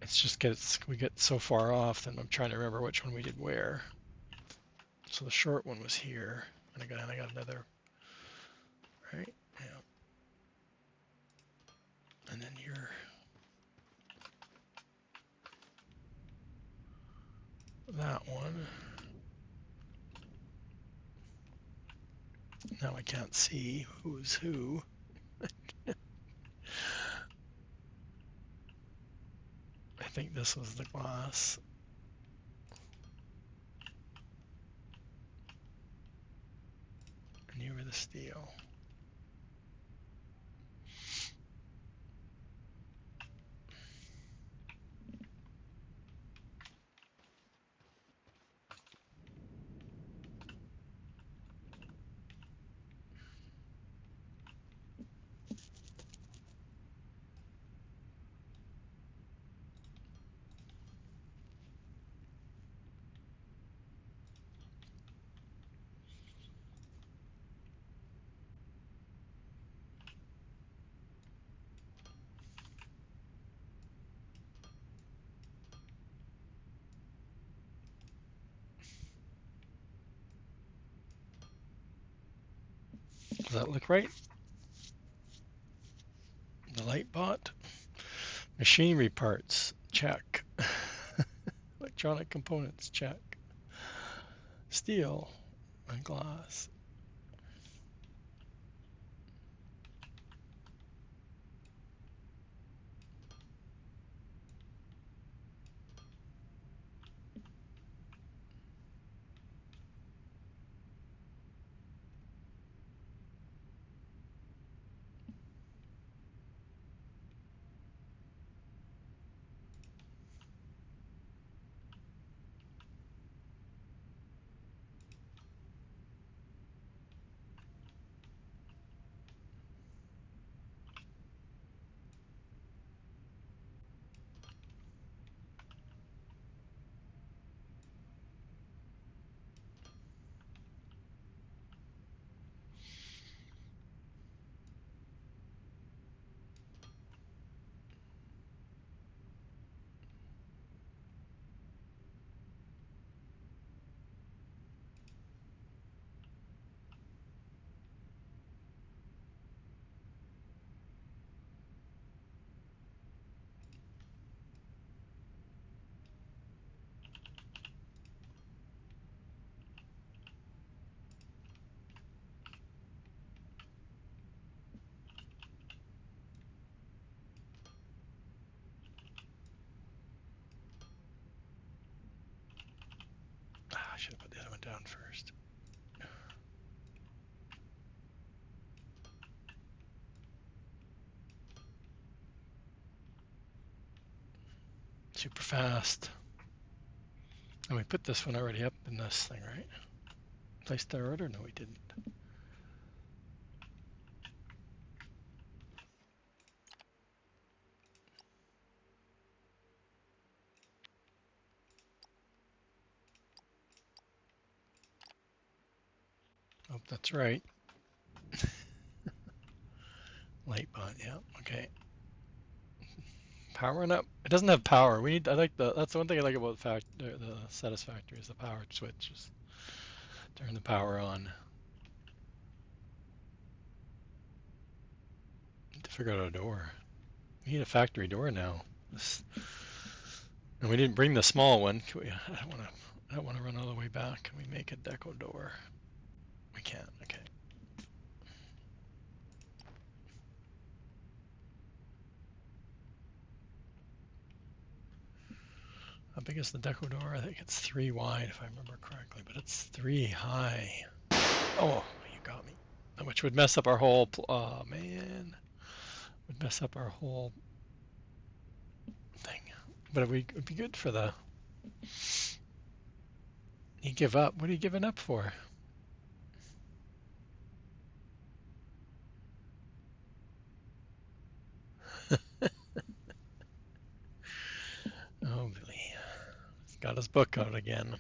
It's just we get so far off, then I'm trying to remember which one we did where. So the short one was here, and I got another, right? Yeah. And then you're that one. Now I can't see who's who. I think this was the glass. And you were the steel. Does that look right? The light bot. Machinery parts, check. Electronic components, check. Steel and glass. I should have put the other one down first. Super fast. And we put this one already up in this thing, right? Placed our order? No, we didn't. Oh, that's right. Light bot, yeah, okay. Powering up. It doesn't have power. We need. I like the. That's the one thing I like about the Satisfactory is the power switch. Just turn the power on. Need to figure out a door. We need a factory door now. This, and we didn't bring the small one. I don't want to. I don't want to run all the way back. Can we make a deco door? We can't. Okay. How big is the deco door? I think it's 3 wide if I remember correctly, but it's 3 high. Oh, you got me. Which would mess up our whole. Oh man, would mess up our whole thing. but it would be good for the. You give up. What are you giving up for? Oh, Billy. He's got his book out again.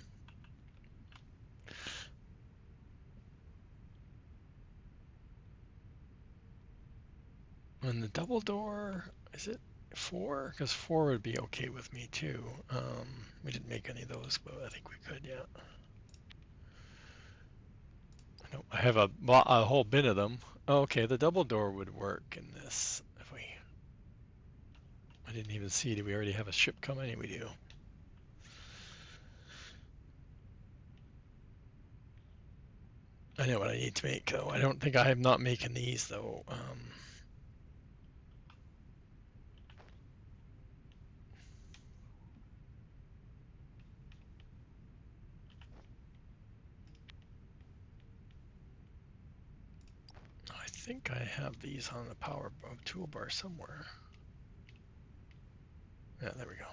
And the double door, is it 4? Because 4 would be okay with me too. We didn't make any of those, but I think we could, yeah. I have a whole bin of them. Oh, okay, the double door would work in this. If we, I didn't even see. Do we already have a ship coming? We do. I know what I need to make though. I don't think I am not making these though. I think I have these on the power toolbar somewhere. Yeah, there we go.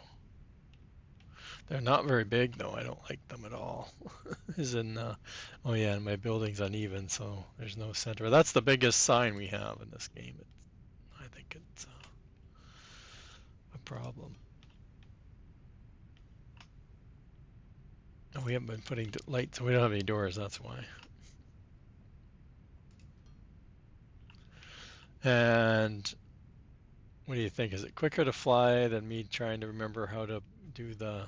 They're not very big though. I don't like them at all. Is in, oh yeah, and my building's uneven, so there's no center. That's the biggest sign we have in this game. I think it's a problem. And we haven't been putting lights. We don't have any doors. That's why. And what do you think? Is it quicker to fly than me trying to remember how to do the?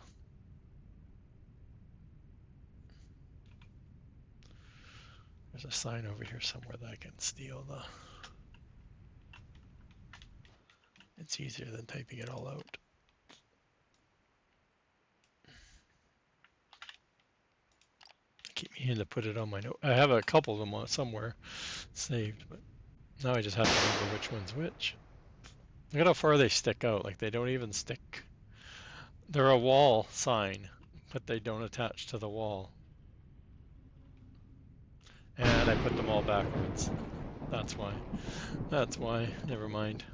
There's a sign over here somewhere that I can steal the. It's easier than typing it all out. I keep meaning to put it on my note. I have a couple of them somewhere saved, but now I just have to remember which one's which. Look at how far they stick out. Like they don't even stick. They're a wall sign, but they don't attach to the wall. And I put them all backwards. That's why. That's why. Never mind.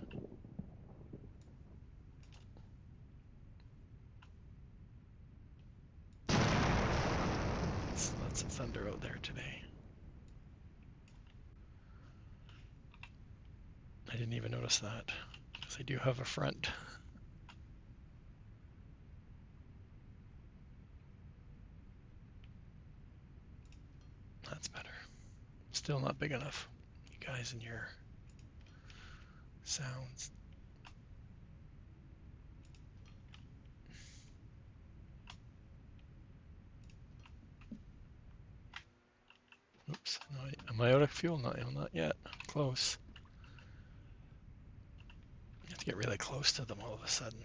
Lots of thunder out there today. I didn't even notice that, because I do have a front. That's better. Still not big enough. You guys and your sounds. Oops. No, am I out of fuel? No, not yet. Close. You have to get really close to them all of a sudden,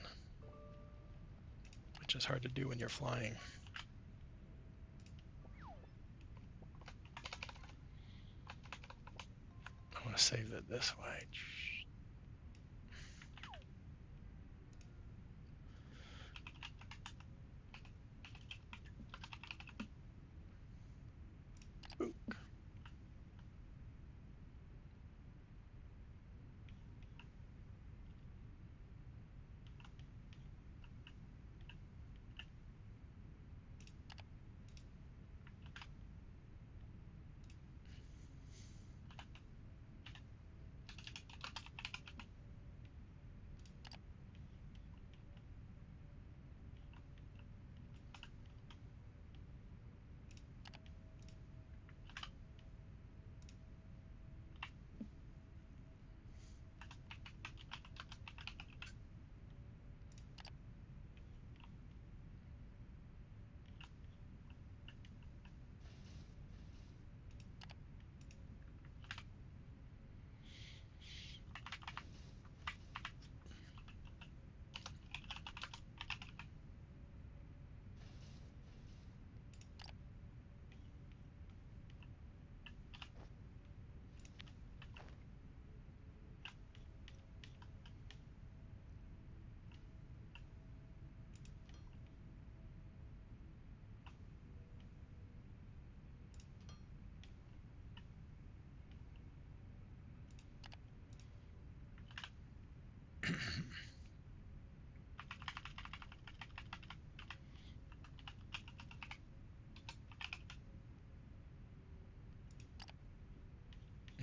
which is hard to do when you're flying. I want to save it this way. Ooh.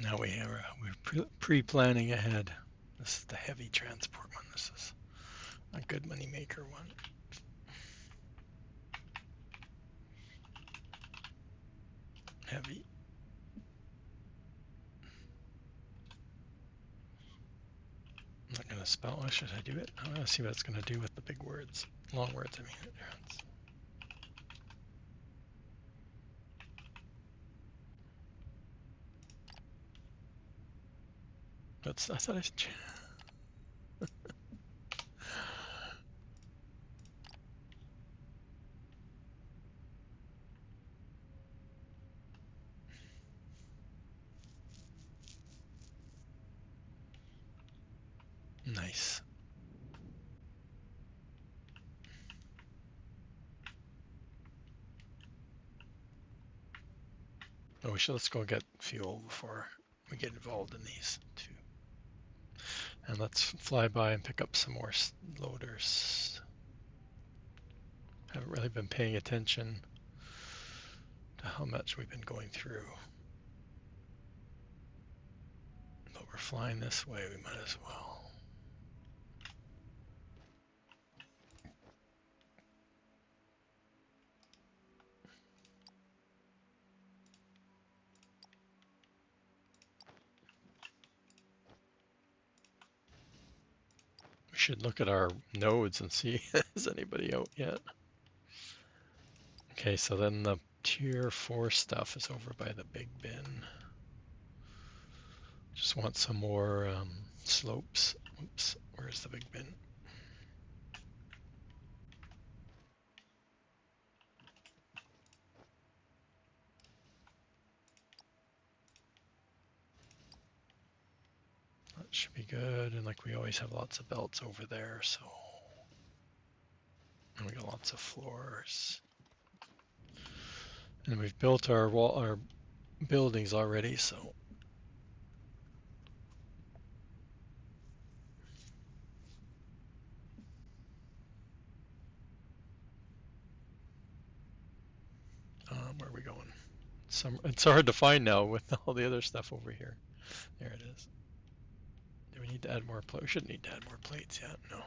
Now we're pre-planning ahead. This is the heavy transport one. This is a good money maker one. Heavy. I'm not gonna spell it. Should I do it? I want to see what it's gonna do with the big words, long words. I mean, that's. I thought I. Nice. Oh, let's go get fuel before we get involved in these two. And let's fly by and pick up some more loaders. Haven't really been paying attention to how much we've been going through. But we're flying this way, we might as well. We should look at our nodes and see is anybody out yet. Okay, so then the tier 4 stuff is over by the big bin. Just want some more slopes. Oops, where's the big bin? That should be good, and like we always have lots of belts over there, so. And we got lots of floors. And we've built our buildings already, so. Where are we going? It's hard to find now with all the other stuff over here. There it is. Do we need to add more plates? We shouldn't need to add more plates yet, no.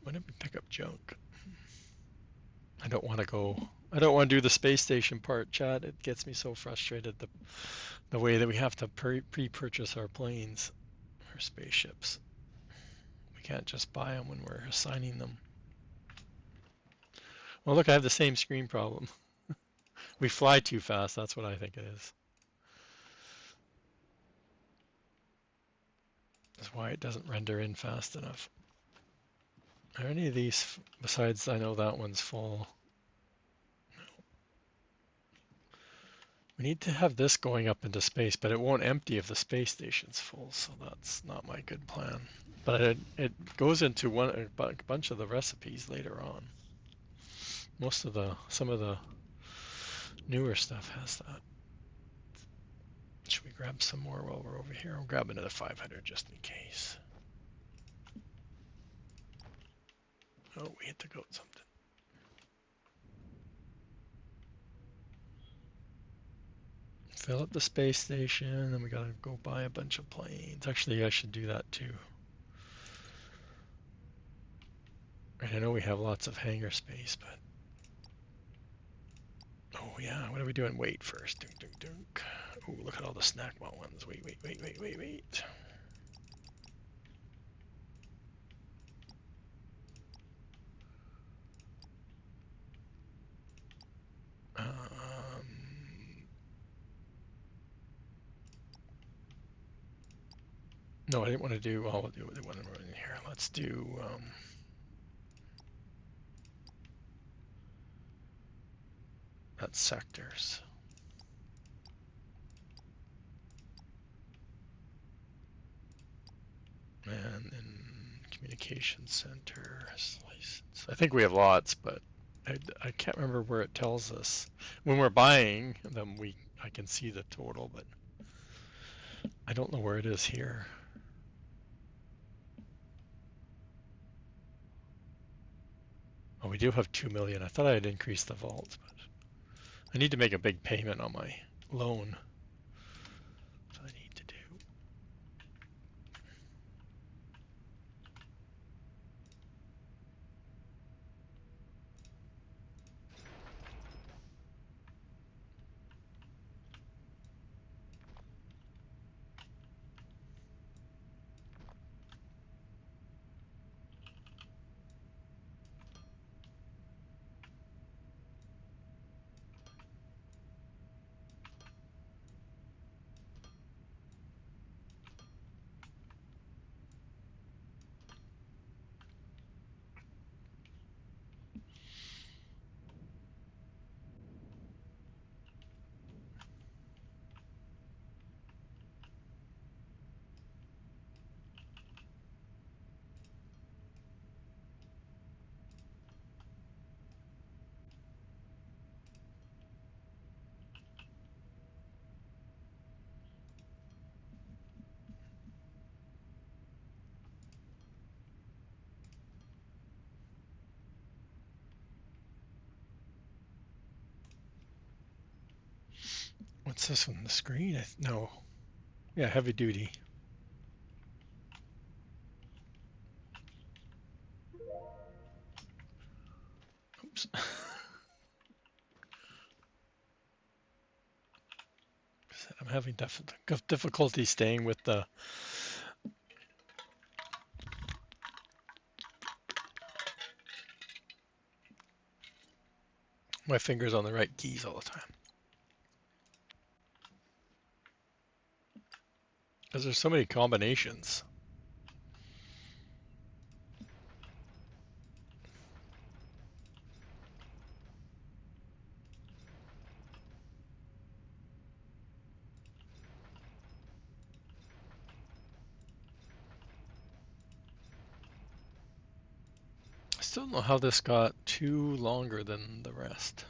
Why didn't we pick up junk? I don't want to do the space station part, Chad. It gets me so frustrated the way that we have to pre-purchase our planes, our spaceships. We can't just buy them when we're assigning them. Well, look, I have the same screen problem. We fly too fast, that's what I think it is. That's why it doesn't render in fast enough. Are any of these, besides I know that one's full? We need to have this going up into space, but it won't empty if the space station's full, so that's not my good plan. But it goes into a bunch of the recipes later on. Some of the newer stuff has that. Should we grab some more while we're over here? I'll grab another 500 just in case. Oh, we hit the goat something. Fill up the space station, then we gotta go buy a bunch of planes. Actually, I should do that too. And I know we have lots of hangar space, but oh yeah, what are we doing? Wait first. Dunk, dunk, dunk. Oh, look at all the snack malt ones. Wait. No, I didn't want to do. Well, we'll do the one in here. Let's do. That's sectors. And then communication center license. I think we have lots, but I can't remember where it tells us. When we're buying them, I can see the total, but I don't know where it is here. do have 2 million. I thought I had increased the vault, but I need to make a big payment on my loan. That's what I need to do. What's this on the screen? No. Yeah, heavy duty. Oops. I'm having difficulty staying with my fingers on the right keys all the time. Because there's so many combinations. I still don't know how this got two longer than the rest.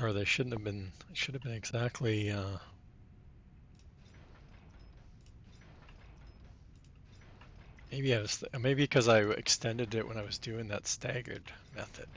Or they shouldn't have been, it should have been exactly, maybe because I extended it when I was doing that staggered method.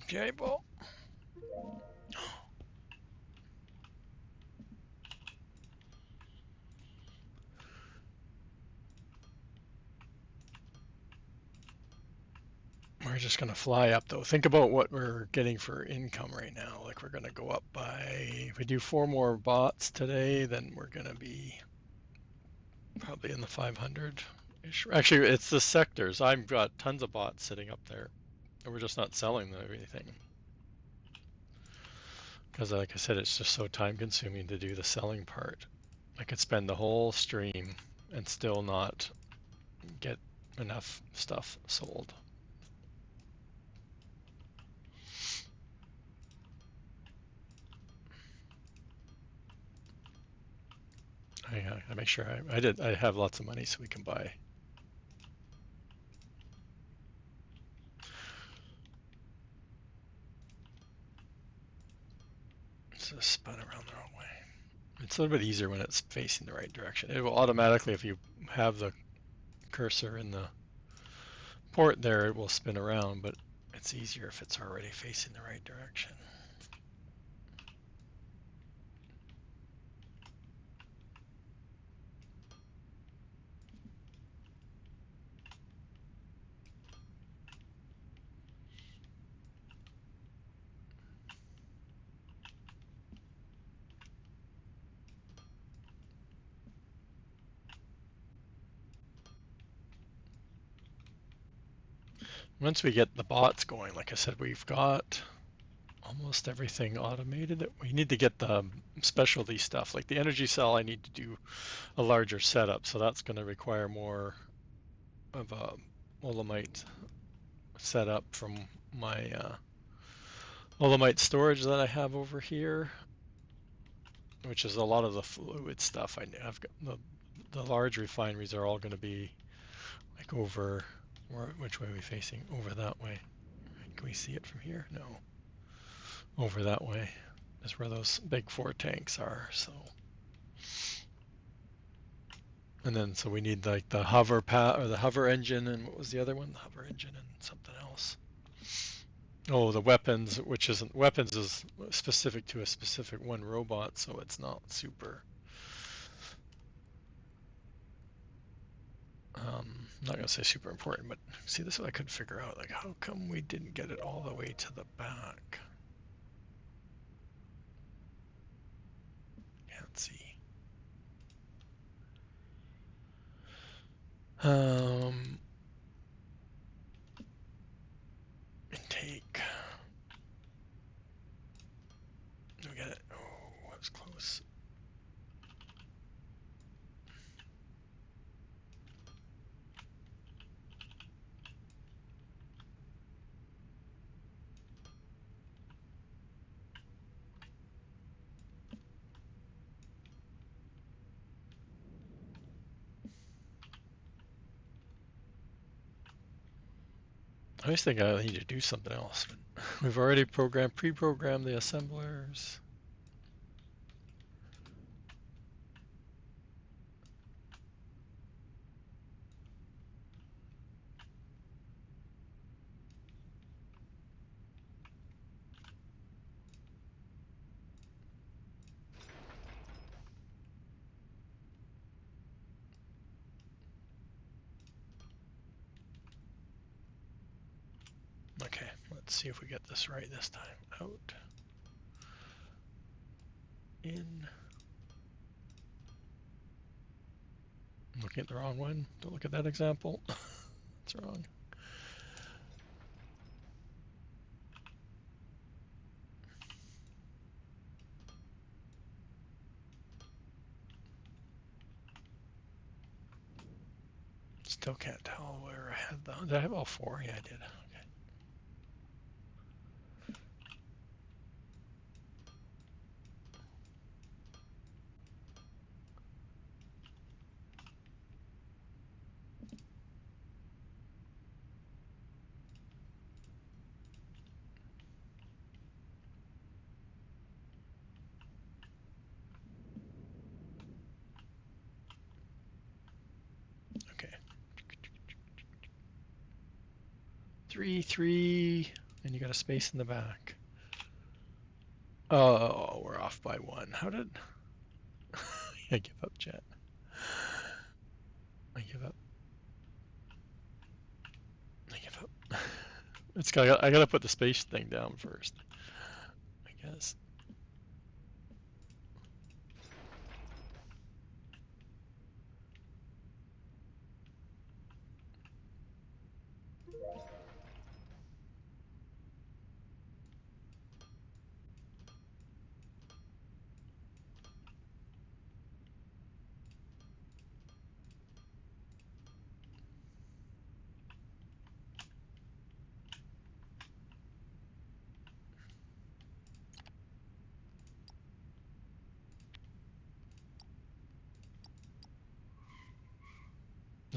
Okay, well, we're just going to fly up though. Think about what we're getting for income right now. Like we're going to go up by, if we do 4 more bots today, then we're going to be probably in the 500-ish. Actually, it's the sectors. I've got tons of bots sitting up there. And we're just not selling them anything. Because like I said, it's just so time consuming to do the selling part. I could spend the whole stream and still not get enough stuff sold. I make sure I have lots of money so we can buy. It's just spun around the wrong way. It's a little bit easier when it's facing the right direction. It will automatically, if you have the cursor in the port there, it will spin around, but it's easier if it's already facing the right direction. Once we get the bots going, like I said, we've got almost everything automated. We need to get the specialty stuff, like the energy cell. I need to do a larger setup, so that's going to require more of a Olamite setup from my Olamite storage that I have over here, which is a lot of the fluid stuff. I've got the large refineries are all going to be like over, which way are we facing? Over that way. Can we see it from here? No. Over that way is where those big 4 tanks are. So, and then so we need like the hover or the hover engine, and what was the other one? The hover engine and something else. Oh, the weapons, which isn't weapons, is specific to a specific one robot, so it's not super. I'm not gonna say super important, but see, this is what I couldn't figure out. Like, how come we didn't get it all the way to the back? Can't see. Um, Intake. We get it. Oh, that was close. I always think I need to do something else, but we've already pre-programmed the assemblers. Okay, let's see if we get this right this time. Out, in. I'm looking at the wrong one. Don't look at that example. It's wrong. Still can't tell where I had the. Did I have all 4? Yeah, I did. Okay. Okay. 3, 3, and you got a space in the back. Oh, we're off by 1. How did I give up, Jet? I give up. I give up. I gotta put the space thing down first, I guess.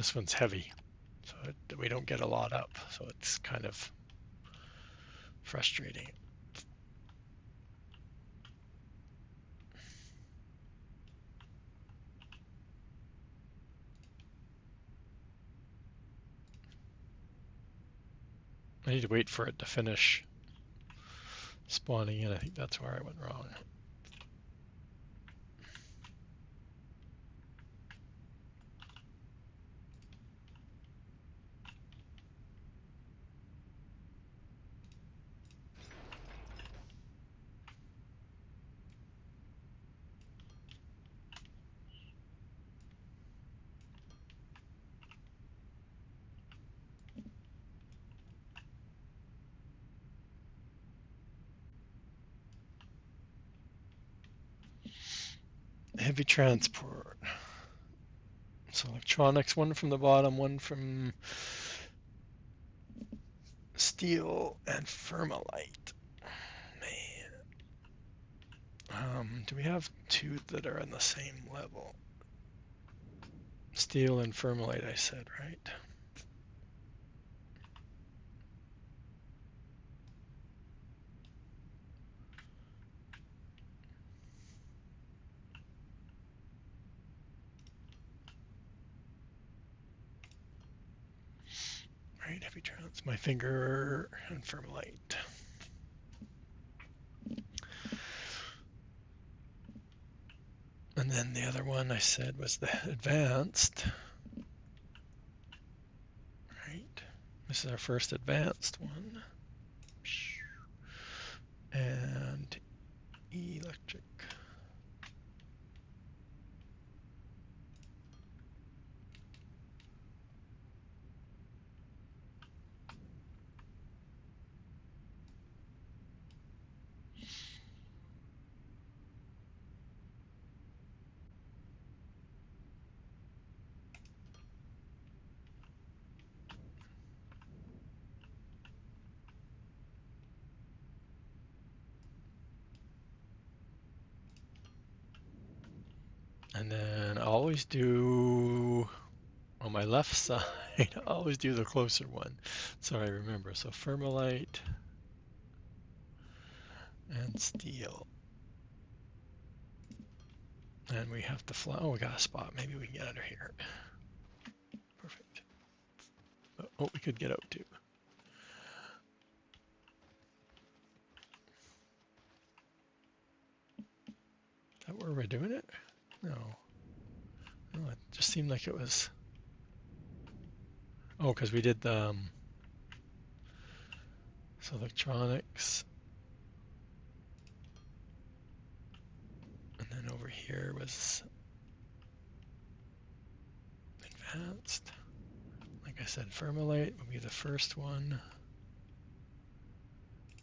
This one's heavy, so we don't get a lot up, so it's kind of frustrating. I need to wait for it to finish spawning in. I think that's where I went wrong. Heavy transport. So electronics, one from the bottom, one from steel and Fermalite. Man. Do we have two that are on the same level? Steel and Fermalite, I said, right? Right, heavy trans, my finger and Fermalite. And then the other one I said was the advanced. Right, this is our first advanced one. And electric. And then I always do on my left side, I always do the closer one. So I remember. So Fermalite and steel. And we have to fly. Oh, we got a spot. Maybe we can get under here. Perfect. Oh, we could get out too. Is that where we're doing it? No. No, it just seemed like it was. Oh, because we did the so electronics, and then over here was advanced. Like I said, Fermalite would be the first one.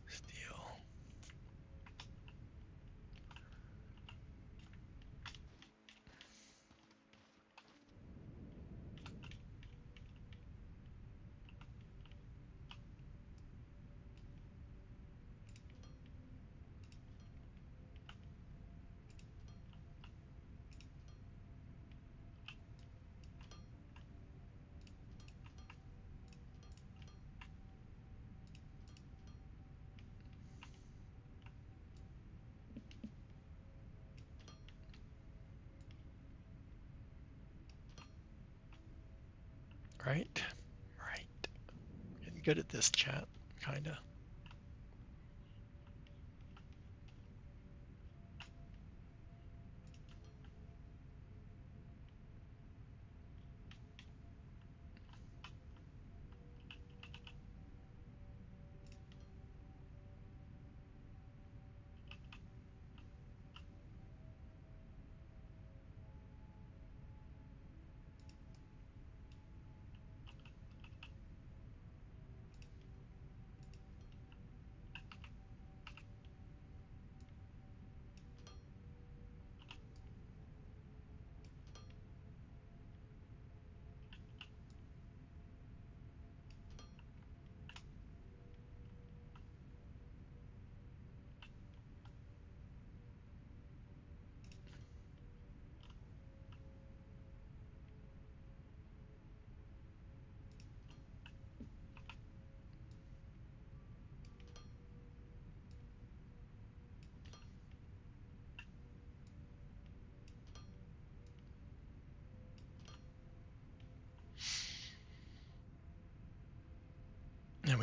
Steel. Right? Right. Getting good at this chat, kinda.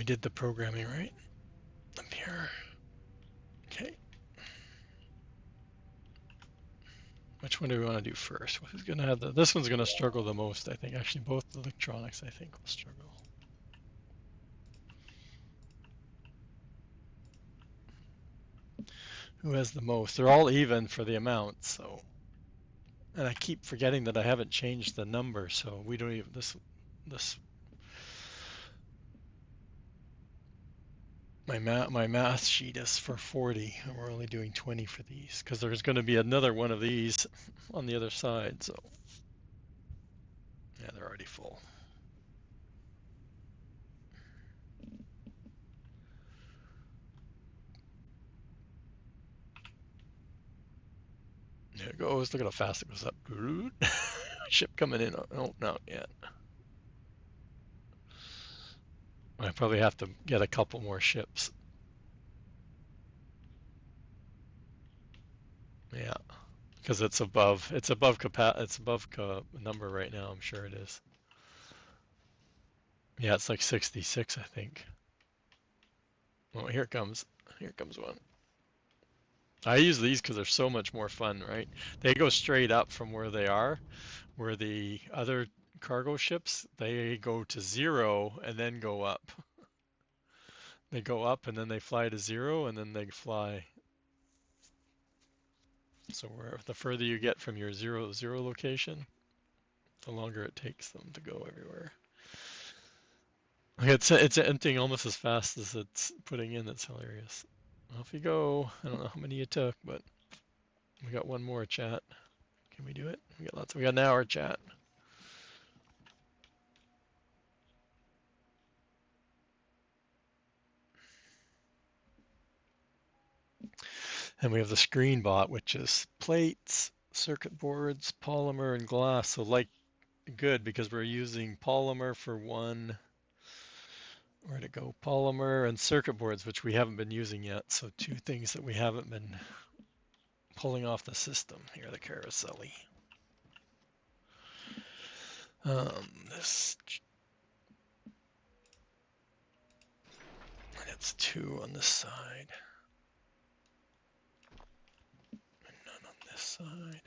we did the programming right up here. Okay. Which one do we want to do first? Who's going to have this one's going to struggle the most, I think. Actually, both the electronics, I think, will struggle. Who has the most? They're all even for the amount, so. And I keep forgetting that I haven't changed the number, so we don't even, this, my math sheet is for 40, and we're only doing 20 for these, because there's going to be another one of these on the other side, so. Yeah, they're already full. There it goes. Look at how fast it goes up. Ship coming in. Oh, not yet. I probably have to get a couple more ships. Yeah, because it's above number right now. I'm sure it is. Yeah, it's like 66, I think. Oh, here it comes. Here comes one. I use these because they're so much more fun, right? They go straight up from where they are, where the other cargo ships, they go to 0 and then go up. They go up and then they fly to 0 and then they fly. So the further you get from your 0 location, the longer it takes them to go everywhere. It's emptying almost as fast as it's putting in. That's hilarious. Off you go. I don't know how many you took, but we got one more, chat. Can we do it? We got lots. We got an hour, chat. And we have the screen bot, which is plates, circuit boards, polymer, and glass. So like good because we're using polymer for one. Where'd it go? Polymer and circuit boards, which we haven't been using yet. So two things that we haven't been pulling off the system. Here, the carousel-y. This, and it's 2 on this side, and none on this side.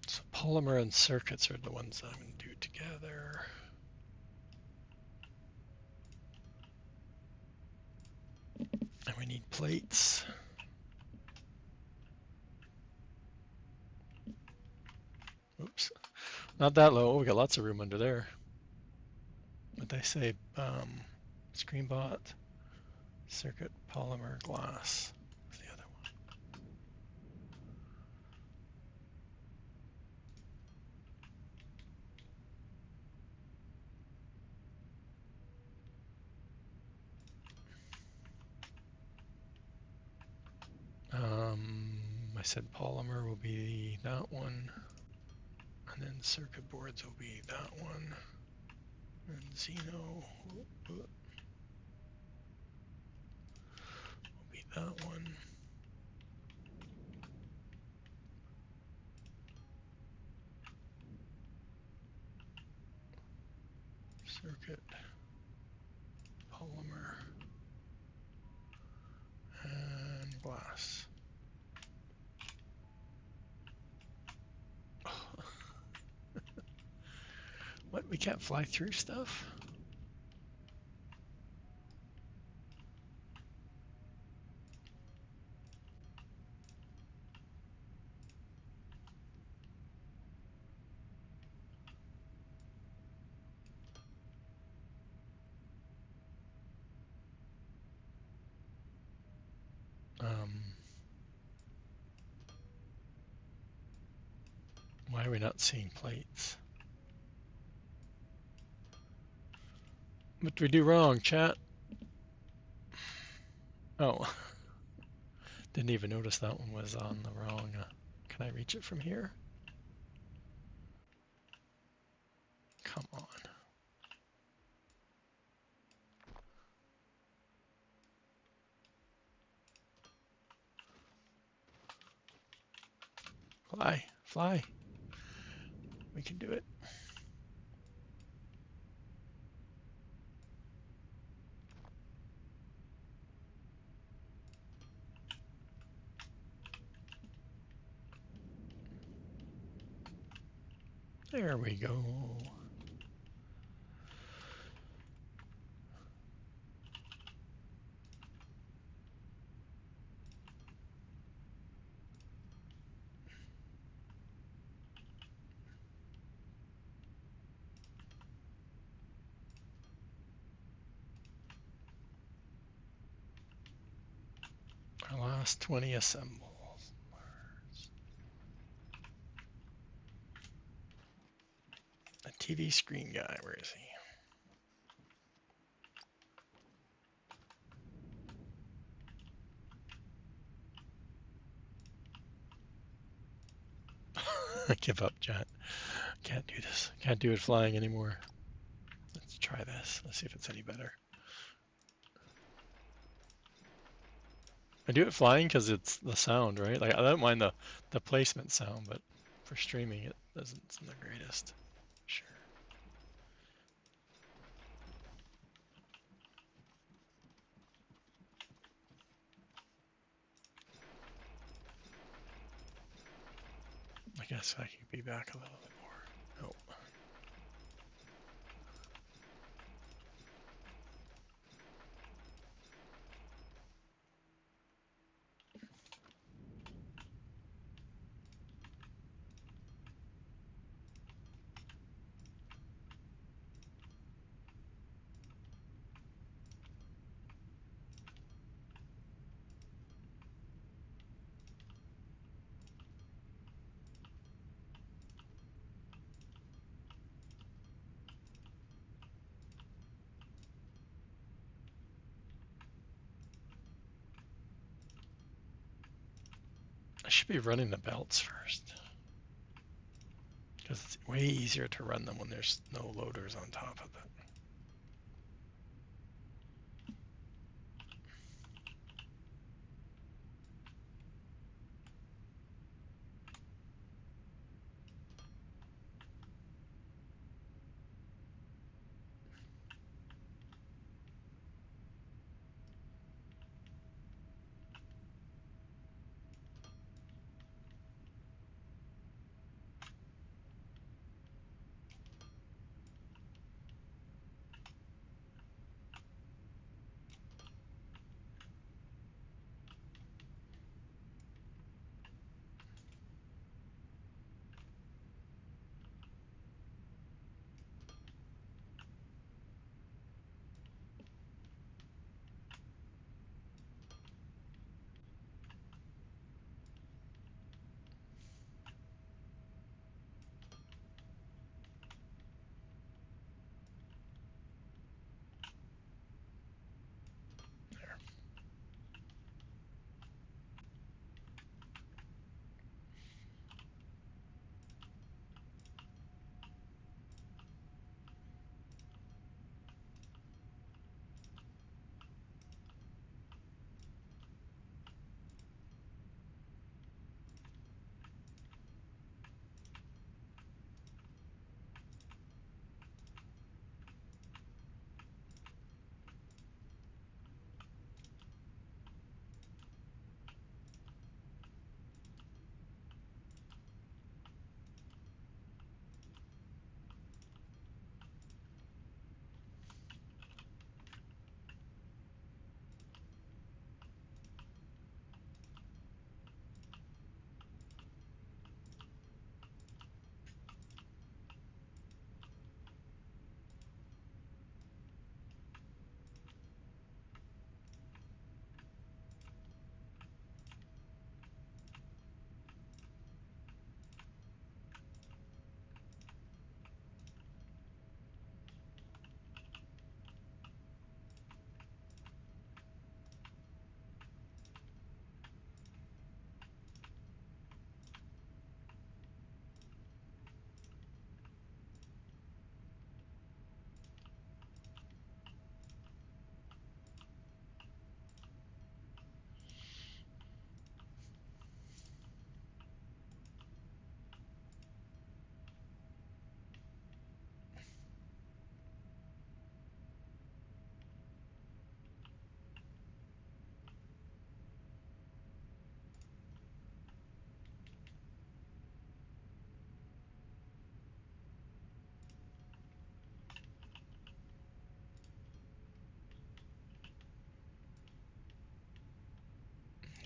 So polymer and circuits are the ones I'm going to do together. And we need plates. Oops, not that low. We got lots of room under there. But they say screen bot, circuit, polymer, glass. What's the other one? I said polymer will be that one. And then circuit boards will be that one. And Xeno will be that one. Circuit, polymer, and glass. What? We can't fly through stuff? Why are we not seeing plates? What did we do wrong, chat? Oh, didn't even notice that one was on the wrong. Can I reach it from here? Come on. Fly, fly. We can do it. There we go. Our last 20 assembles. A TV screen guy, where is he? I give up, chat. Can't do this. Can't do it flying anymore. Let's try this. Let's see if it's any better. I do it flying because it's the sound, right? Like I don't mind the placement sound, but for streaming it doesn't sound the greatest. Sure. I guess I could be back a little bit more. Oh. I should be running the belts first, because it's way easier to run them when there's no loaders on top of it.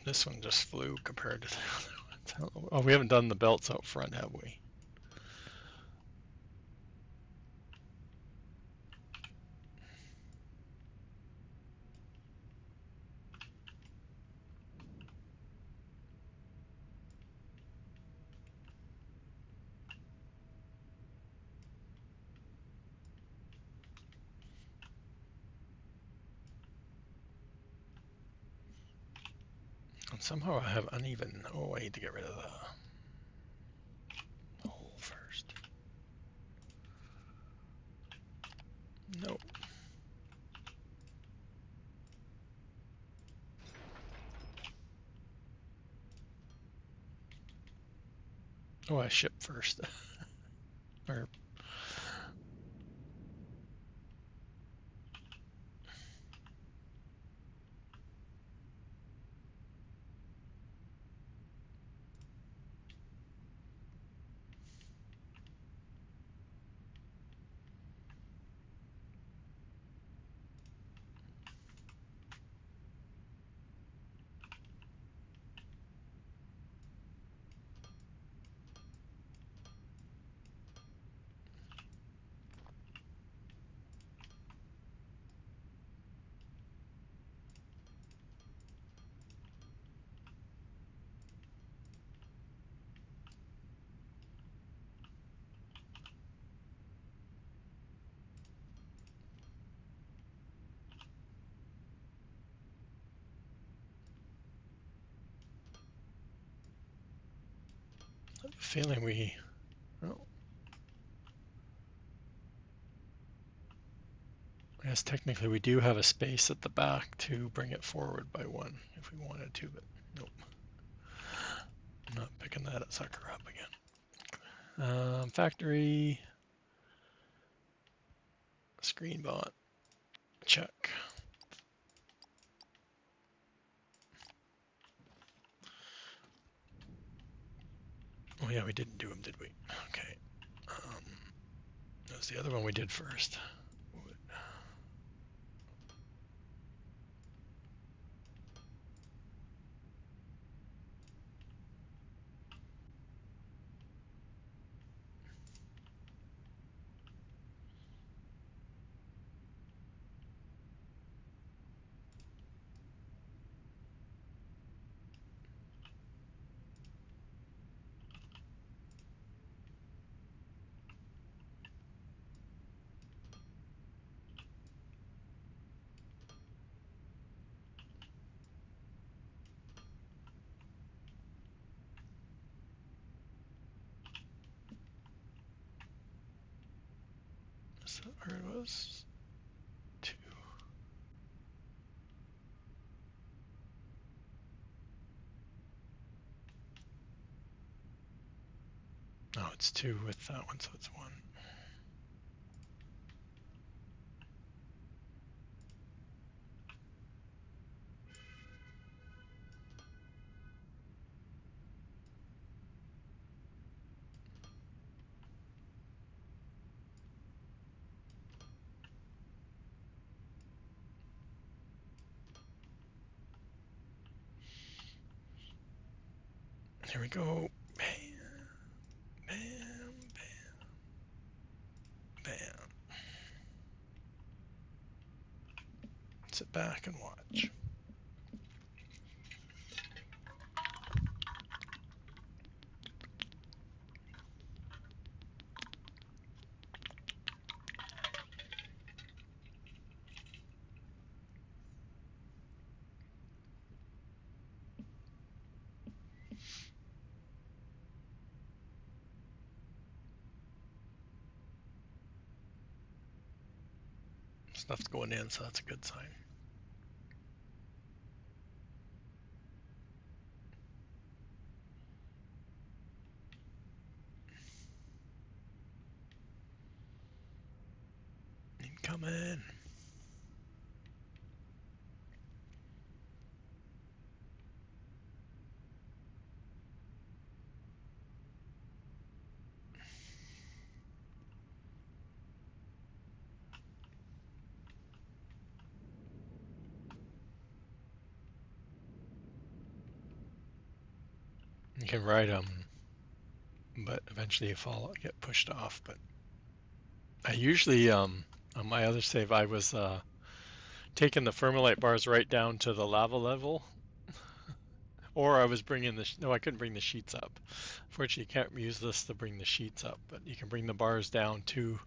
This one just flew compared to the other ones. Oh, we haven't done the belts out front, have we? And somehow I have uneven. Oh, I need to get rid of the hole first. Nope. Oh, I ship first. Or I have a feeling we. Oh, I guess technically we do have a space at the back to bring it forward by one if we wanted to, but nope. I'm not picking that sucker up again. Factory. Screen bot. Check. Oh yeah, we didn't do them, did we? Okay. That was the other one we did first. Is that where it was? 2. Oh, it's 2 with that one, so it's 1. Here we go. Bam, bam, bam, bam. Sit back and watch. Stuff's going in, so that's a good sign. Incoming. You can ride them, but eventually you fall, get pushed off. But I usually, on my other save, I was taking the Fermilite bars right down to the lava level, or I was bringing the, no, I couldn't bring the sheets up. Fortunately, you can't use this to bring the sheets up, but you can bring the bars down too.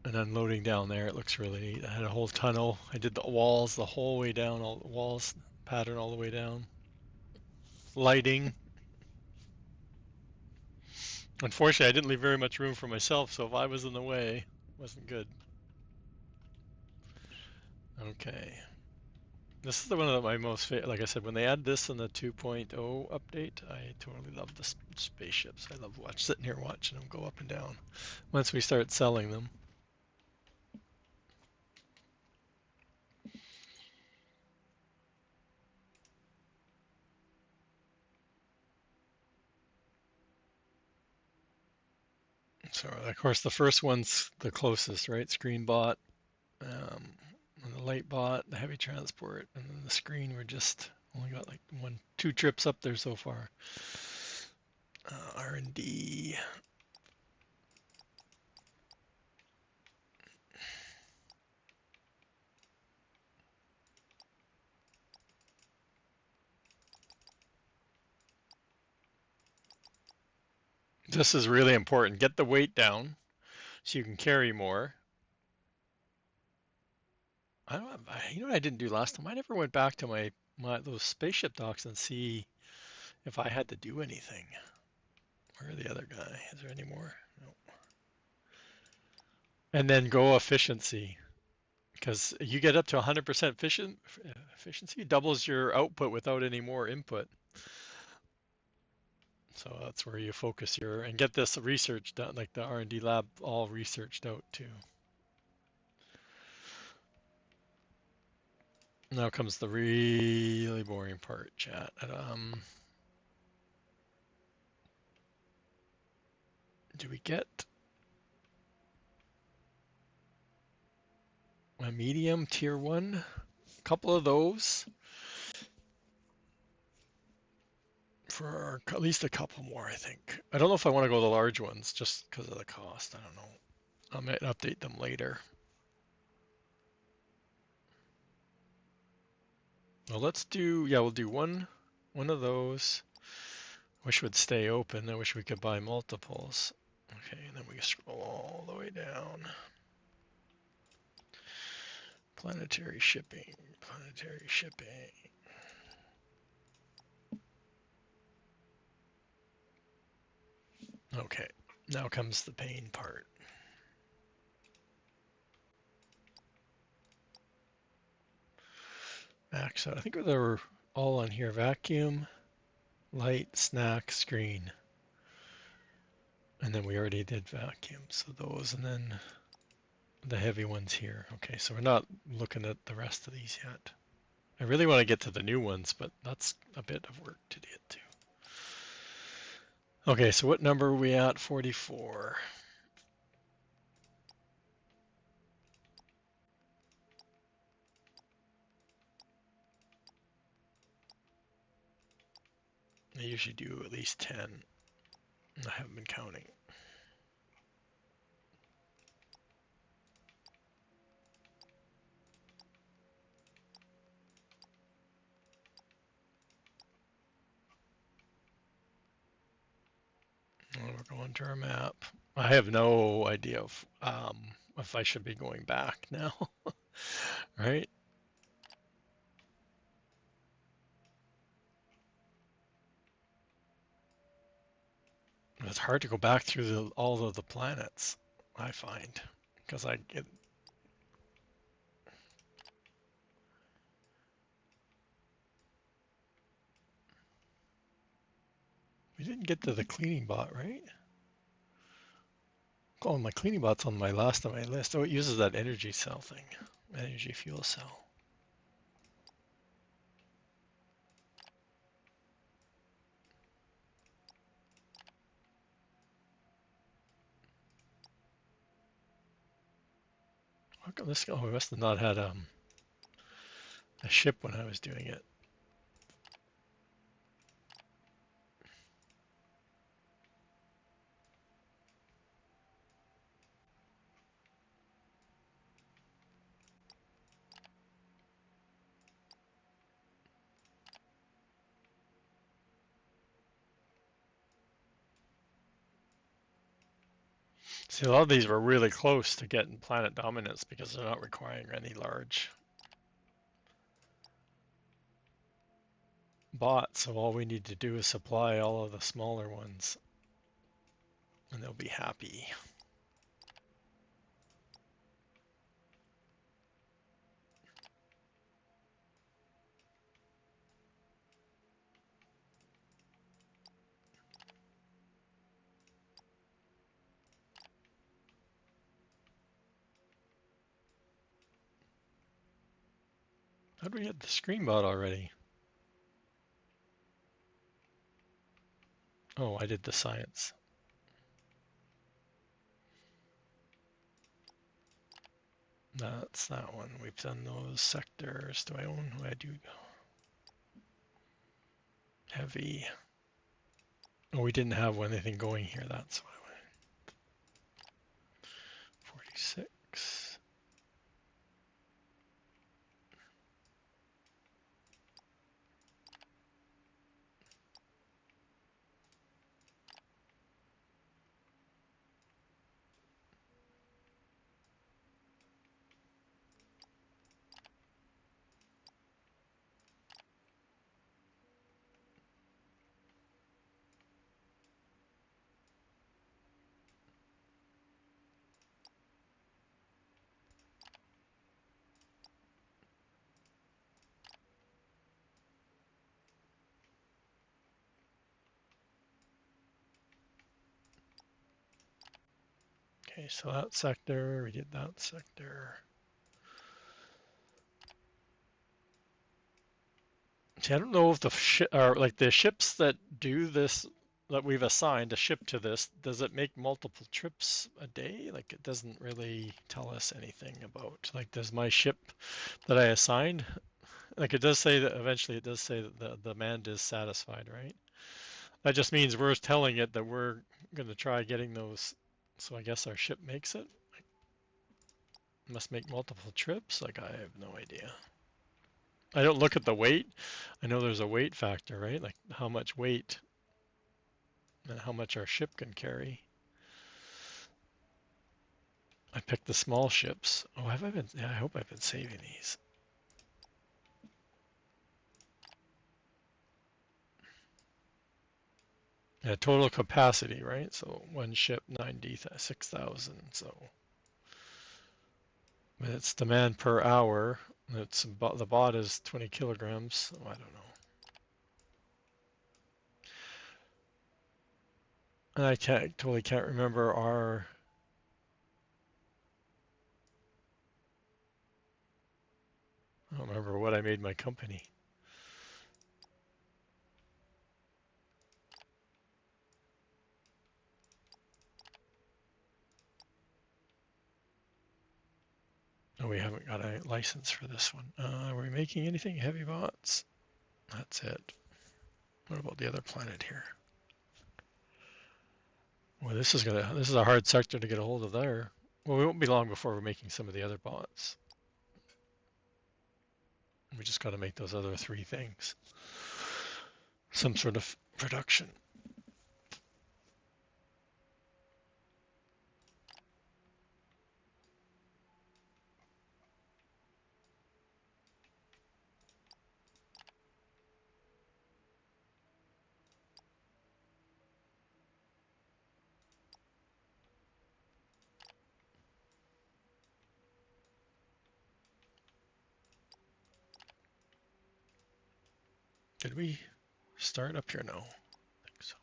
And unloading down there, it looks really neat. I had a whole tunnel. I did the walls the whole way down, all the walls pattern all the way down. Lighting. Unfortunately, I didn't leave very much room for myself, so if I was in the way, it wasn't good. Okay. This is the one of my most favorite. Like I said, when they add this in the 2.0 update, I totally love the spaceships. I love sitting here watching them go up and down. Once we start selling them. So, of course, the first one's the closest, right? Screen bot, and the light bot, the heavy transport, and then the screen. We're just only got like two trips up there so far. R&D. This is really important. Get the weight down so you can carry more. I don't. You know what I didn't do last time? I never went back to my those spaceship docks and see if I had to do anything. Where are the other guy? Is there any more? No. And then go efficiency, because you get up to 100% efficiency, doubles your output without any more input. So that's where you focus your and get this research done, like the R&D lab all researched out too. Now comes the really boring part, chat. Do we get a medium tier 1? A couple of those for at least a couple more, I think. I don't know if I want to go the large ones just because of the cost. I don't know. I might update them later. Well, let's do, yeah, we'll do one of those. Wish would stay open. I wish we could buy multiples. Okay, and then we scroll all the way down. Planetary shipping, planetary shipping. Okay, now comes the pain part. Max out. I think they were all on here. Vacuum, light, snack, screen. And then we already did vacuum, so those, and then the heavy ones here. Okay, so we're not looking at the rest of these yet. I really want to get to the new ones, but that's a bit of work to get to. Okay, so what number are we at? 44. I usually do at least 10. I haven't been counting. Well, we're going to our map. I have no idea if I should be going back now, right? It's hard to go back through all of the planets, I find, because I get. We didn't get to the cleaning bot, right? Oh, my cleaning bot's on my last on my list. Oh, it uses that energy cell thing, energy fuel cell. How come this? Oh, we must have not had a ship when I was doing it. See, a lot of these were really close to getting planet dominance because they're not requiring any large bots. So all we need to do is supply all of the smaller ones, and they'll be happy. How did we get the screen bot already? Oh, I did the science. That's that one. We've done those sectors. Do I own? I do. Heavy. Oh, we didn't have anything going here. That's why. 46. Okay, so that sector, we did that sector. See, I don't know if the or like the ships that do this that we've assigned a ship to this, does it make multiple trips a day? Like it doesn't really tell us anything about. Like does my ship that I assigned, like it does say that eventually it does say that the demand is satisfied, right? That just means we're telling it that we're going to try getting those. So I guess our ship makes it. Must make multiple trips. Like I have no idea. I don't look at the weight. I know there's a weight factor, right? Like how much weight and how much our ship can carry. I picked the small ships. Oh, have I been? Yeah, I hope I've been saving these. Yeah, total capacity, right? So one ship, 96,000. So it's demand per hour. It's the bot is 20 kilograms. So I don't know. And I totally can't remember our. I don't remember what I made my company. Oh, we haven't got a license for this one. Are we making anything heavy bots? That's it. What about the other planet here? Well, this is a hard sector to get a hold of there. Well, we won't be long before we're making some of the other bots. We just got to make those other three things. Some sort of production. Did we start up here? No, I think so.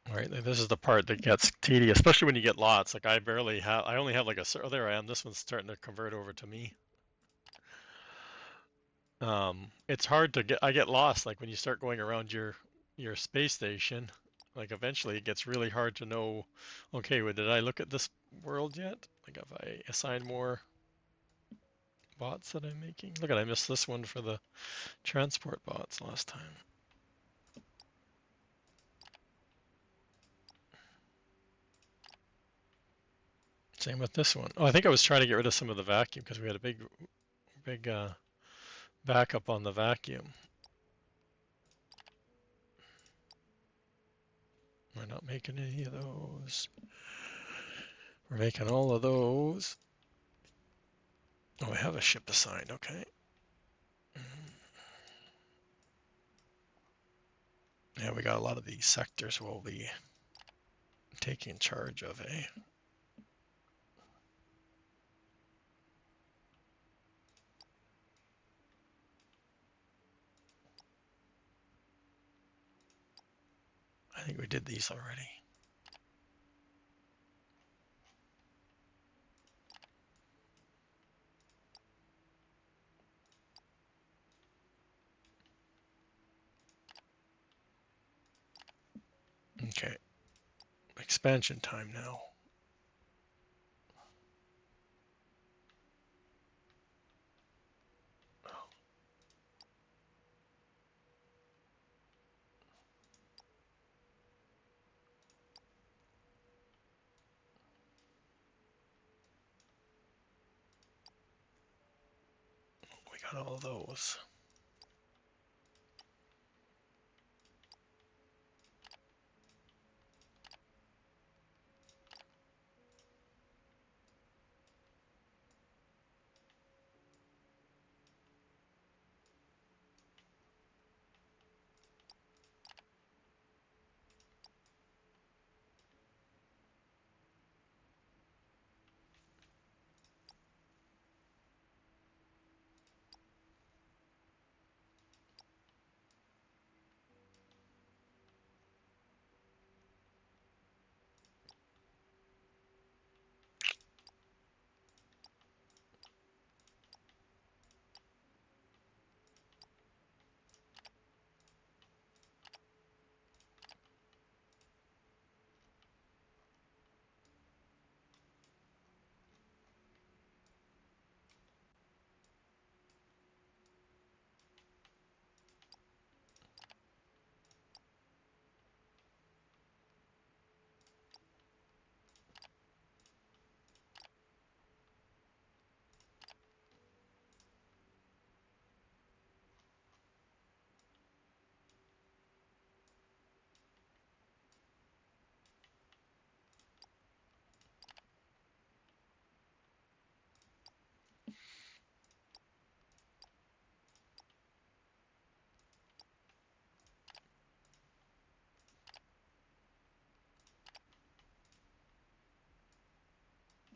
All right, this is the part that gets tedious, especially when you get lots. Like I barely have, I only have like a, oh, there I am. This one's starting to convert over to me. It's hard to get, I get lost. Like when you start going around your space station, like eventually it gets really hard to know, okay, well, did I look at this world yet? Like if I assign more bots that I'm making. Look at, I missed this one for the transport bots last time. Same with this one. Oh, I think I was trying to get rid of some of the vacuum because we had a big backup on the vacuum. We're not making any of those. We're making all of those. Oh, I have a ship assigned, okay. Yeah, we got a lot of these sectors we'll be taking charge of, eh? I think we did these already. Okay, expansion time now. We got all those.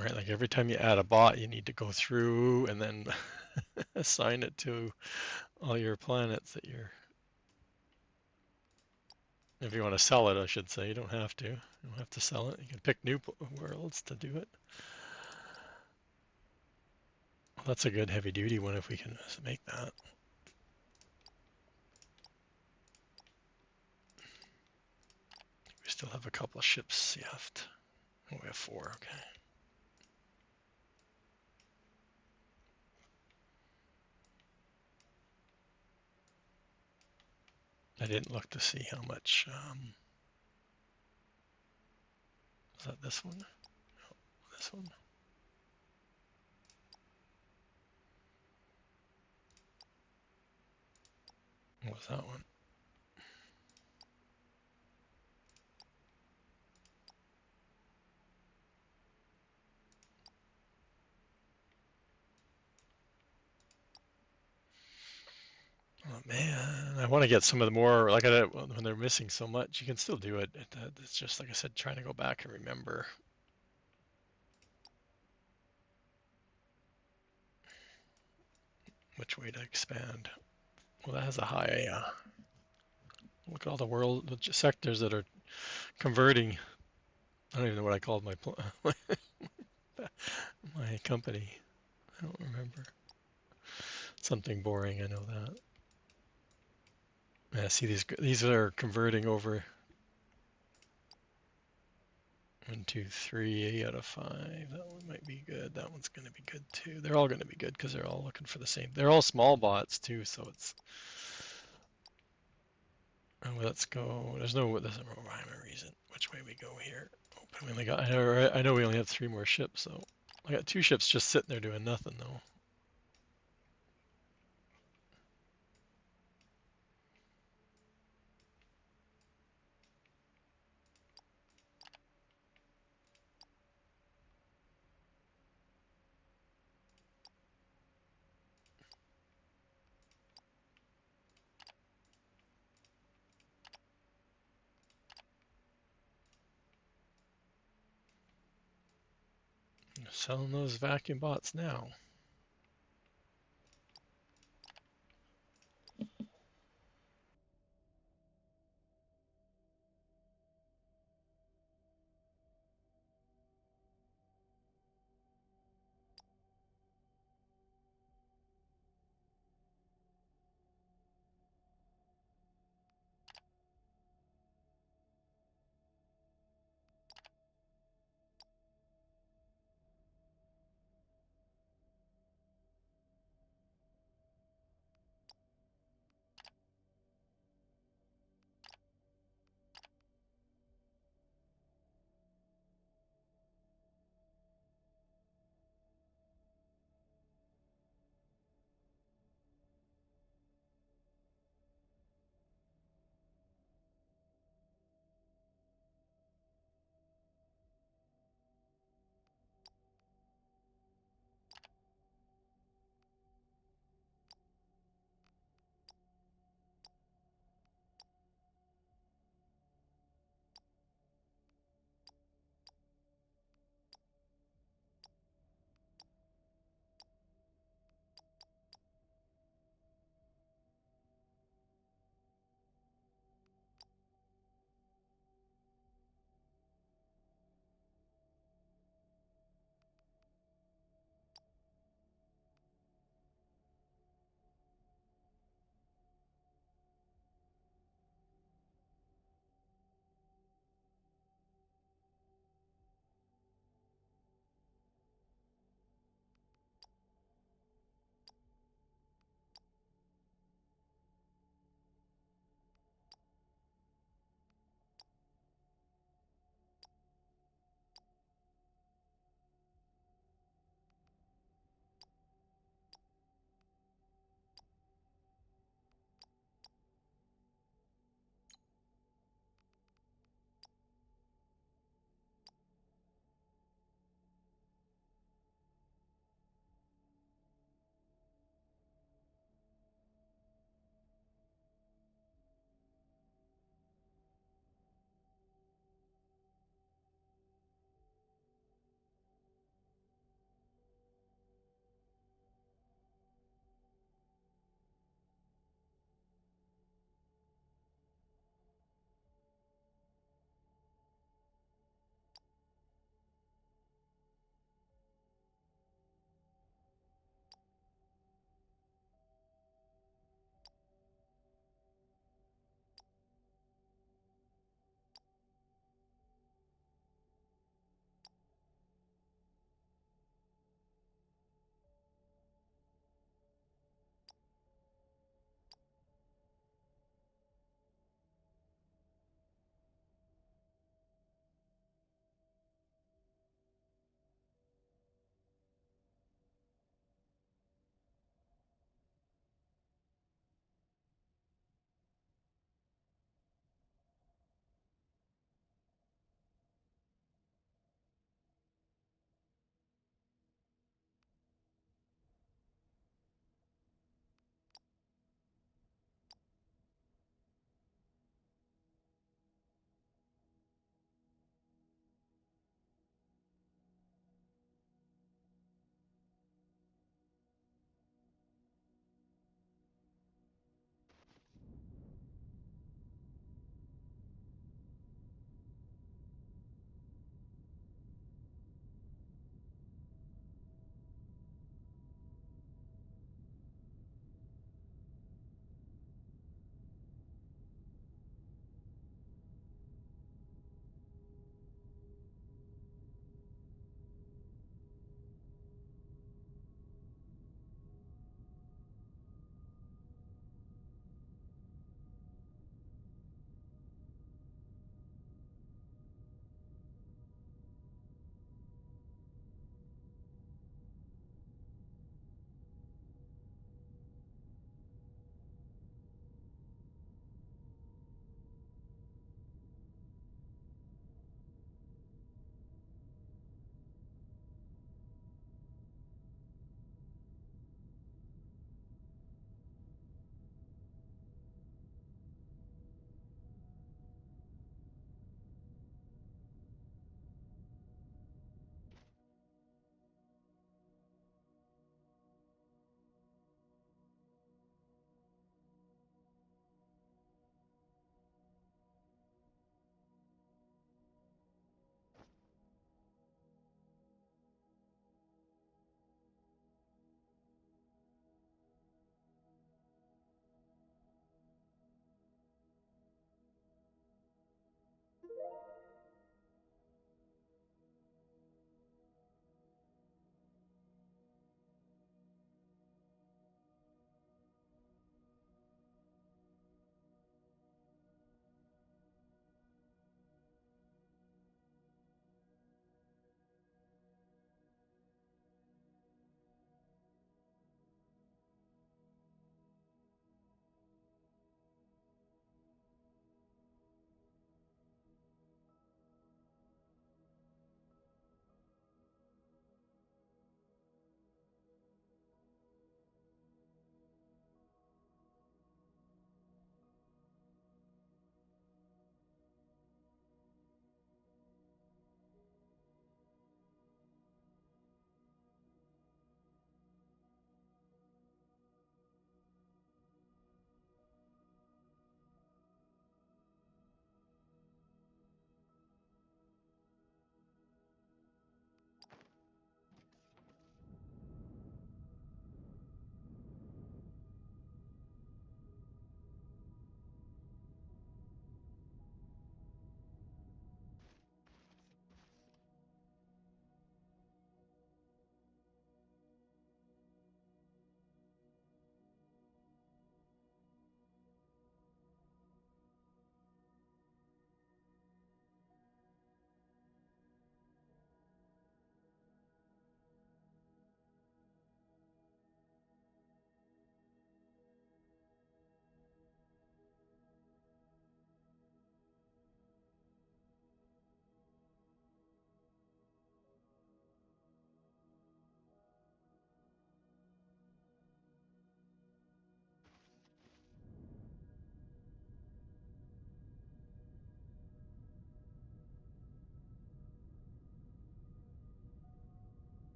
Right, like every time you add a bot, you need to go through and then assign it to all your planets that you're, if you want to sell it, I should say. You don't have to. You don't have to sell it. You can pick new worlds to do it. Well, that's a good heavy duty one if we can make that. We still have a couple of ships left. Oh, we have 4, okay. I didn't look to see how much, is that this one? No, this one? What was that one? Oh man, I want to get some of the more, like when they're missing so much, you can still do it. It's just, like I said, trying to go back and remember which way to expand. Well, that has a high, look at all the world the sectors that are converting. I don't even know what I called my my company. I don't remember. Something boring, I know that. Yeah, see these are converting over 1, 2, 3 out of 5. That one might be good. That one's going to be good too. They're all going to be good because they're all looking for the same. They're all small bots too, so it's. Oh, let's go. There's no rhyme or reason which way we go here. Open. We only got. I know we only have 3 more ships, so I got 2 ships just sitting there doing nothing though. Selling those vacuum bots now.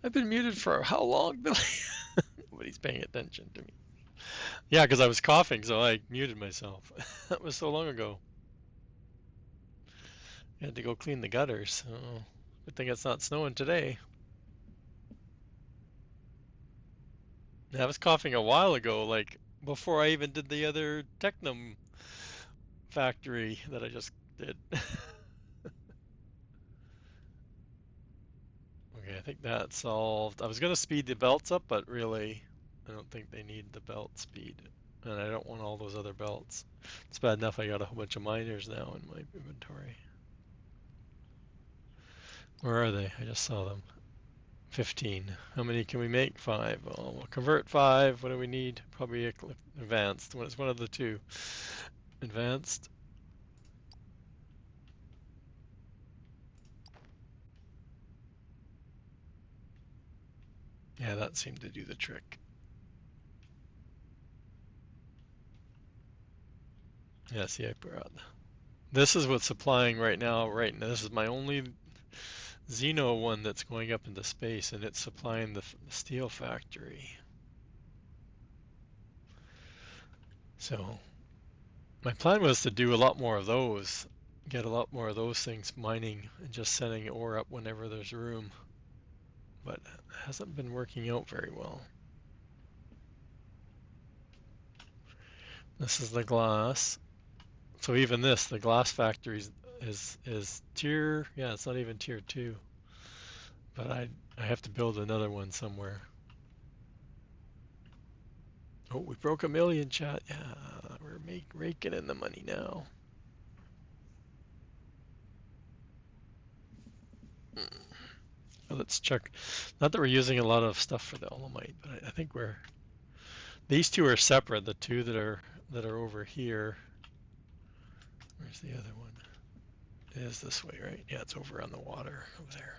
I've been muted for how long, Billy? Nobody's paying attention to me. Yeah, because I was coughing, so I muted myself. That was so long ago. I had to go clean the gutters. So good thing it's not snowing today. I was coughing a while ago, like before I even did the other Technum factory that I just did. Okay, I think that's solved. I was gonna speed the belts up, but really, I don't think they need the belt speed. And I don't want all those other belts. It's bad enough I got a whole bunch of miners now in my inventory. Where are they? I just saw them. 15. How many can we make? 5. Well, we'll convert 5. What do we need? Probably advanced. When it's one of the two. Advanced. Yeah, that seemed to do the trick. Yeah, see, I brought. This is what's supplying right now. Right now, this is my only Xeno one that's going up into space, and it's supplying the steel factory. So my plan was to do a lot more of those, get a lot more of those things mining and just sending ore up whenever there's room. But it hasn't been working out very well. This is the glass. So even this, the glass factory is tier, yeah, it's not even tier 2. But I have to build another one somewhere. Oh, we broke 1 million, chat. Yeah, we're raking in the money now. Well, let's check. Not that we're using a lot of stuff for the Olamite, but I think these two are separate. The two that are over here. Where's the other one? It is this way, right? Yeah, it's over on the water over there.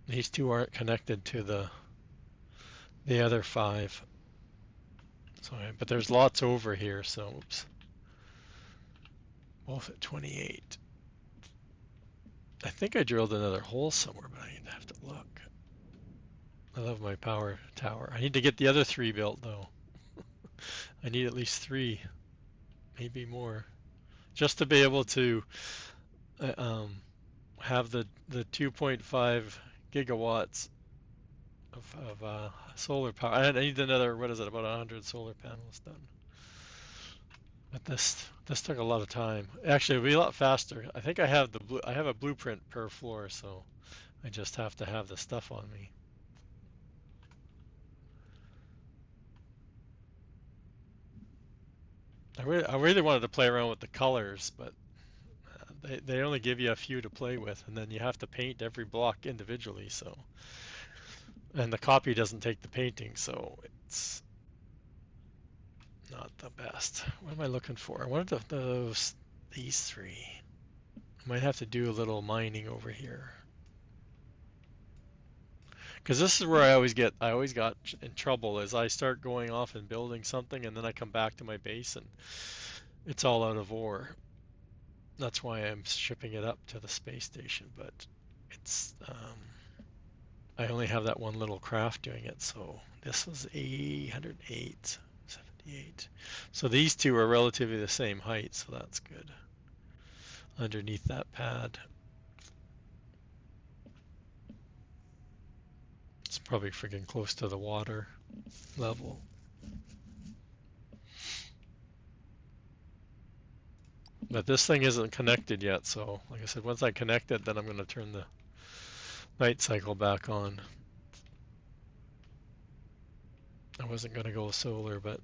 These two aren't connected to the other 5. So, but there's lots over here. So, oops. Both at 28. I think I drilled another hole somewhere, but I have to look. I love my power tower. I need to get the other 3 built though. I need at least 3, maybe more, just to be able to uh, um, have the 2.5 gigawatts of solar power. I need another, what is it, about 100 solar panels done. But this took a lot of time. Actually, it'll be a lot faster. I think I have a blueprint per floor, so I just have to have the stuff on me. I really wanted to play around with the colors, but they only give you a few to play with, and then you have to paint every block individually. So, and the copy doesn't take the painting, so it's not the best. What am I looking for? I wanted these 3. I might have to do a little mining over here. Because this is where I always got in trouble is I start going off and building something and then I come back to my base and it's all out of ore. That's why I'm shipping it up to the space station, but it's I only have that one little craft doing it. So this was 808, 78. So these two are relatively the same height, so that's good. Underneath that pad. It's probably freaking close to the water level. But this thing isn't connected yet, so like I said, once I connect it, then I'm going to turn the night cycle back on. I wasn't going to go solar, but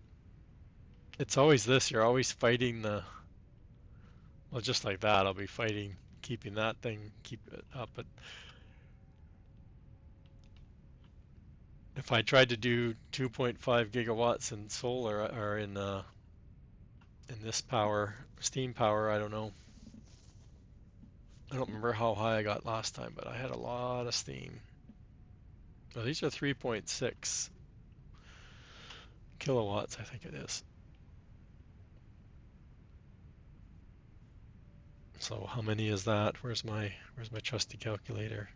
it's always this. You're always fighting well, just like that, I'll be fighting, keeping that thing, keep it up. But if I tried to do 2.5 gigawatts in solar or in And this power, steam power, I don't know. I don't remember how high I got last time, but I had a lot of steam. Well, these are 3.6 kilowatts, I think it is. So how many is that? Where's my trusty calculator?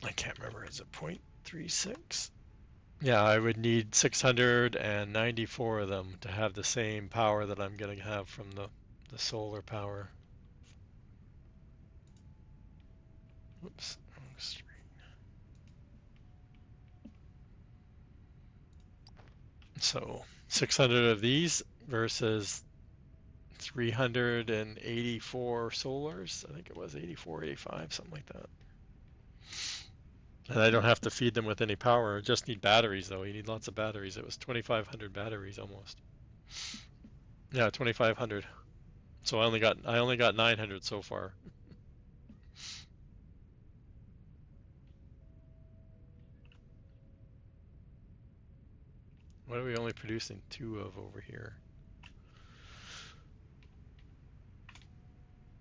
I can't remember. Is it 0.36? Yeah, I would need 694 of them to have the same power that I'm going to have from the solar power. Oops, wrong screen. So 600 of these versus 384 solars. I think it was 84, 85, something like that. And I don't have to feed them with any power. I just need batteries, though. You need lots of batteries. It was 2,500 batteries almost. Yeah, 2,500. So I only got 900 so far. What are we only producing two of over here?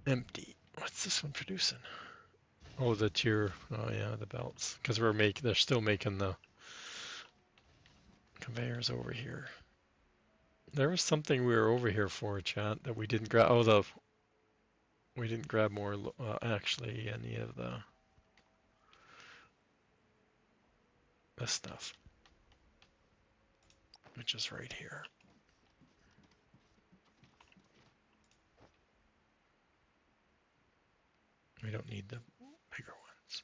Empty. What's this one producing? Oh, the tier. Oh yeah, the belts. Because they're still making the conveyors over here. There was something we were over here for, chat, that we didn't grab. Oh, we didn't grab more. Actually, any of this stuff, which is right here. We don't need the bigger ones.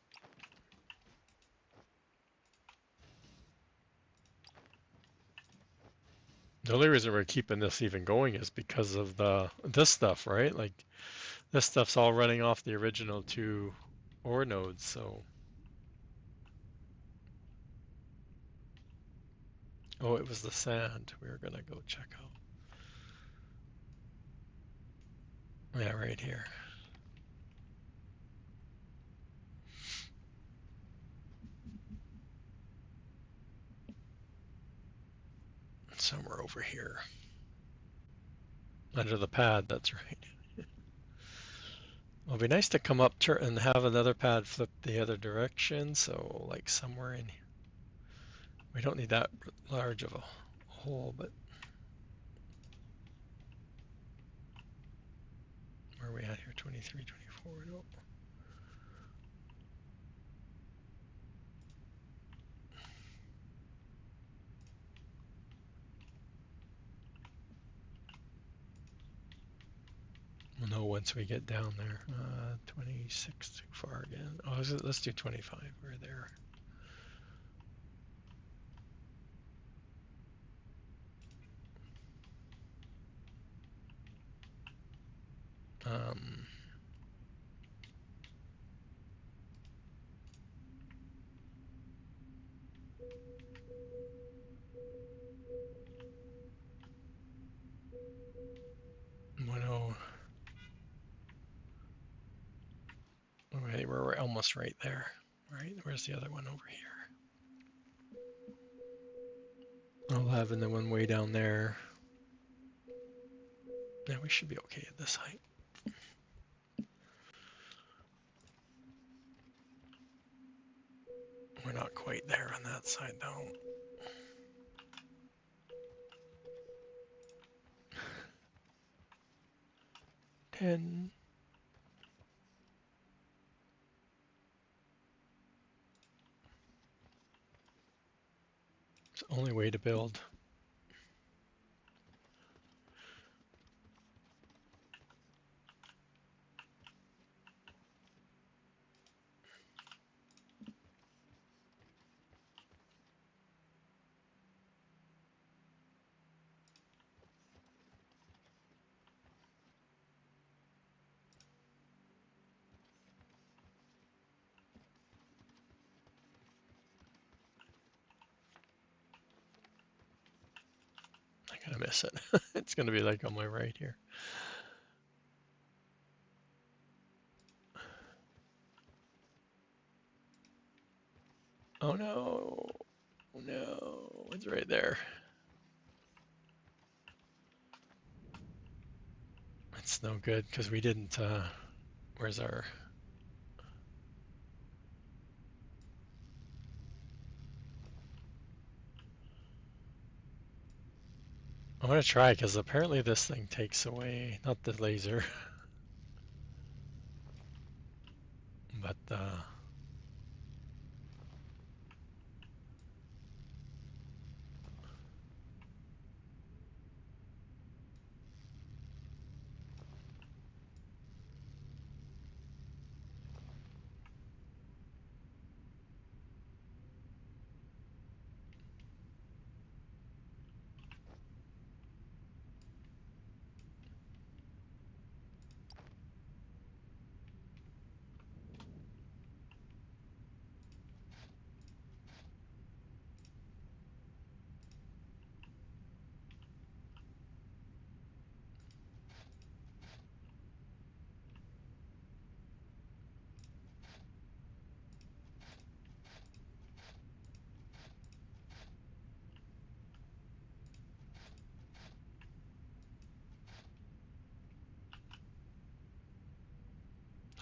The only reason we're keeping this even going is because of this stuff, right? Like this stuff's all running off the original two ore nodes, so. Oh, it was the sand we were gonna go check out. Yeah, right here. Somewhere over here. Under the pad, that's right. It'll be nice to come up and have another pad flip the other direction, so like somewhere in here. We don't need that large of a hole, but where are we at here? 23, 24, no. We'll know once we get down there. 26 too far again. Oh, let's do 25. We're there. Um, oh, okay, we're almost right there. Right, where's the other one over here? 11, the one way down there. Yeah, we should be okay at this height. We're not quite there on that side though. 10. It's the only way to build. I'm gonna miss it. It's gonna be like on my right here. Oh no. Oh no. It's right there. It's no good because we didn't, where's our, I'm gonna try because apparently this thing takes away, not the laser, but I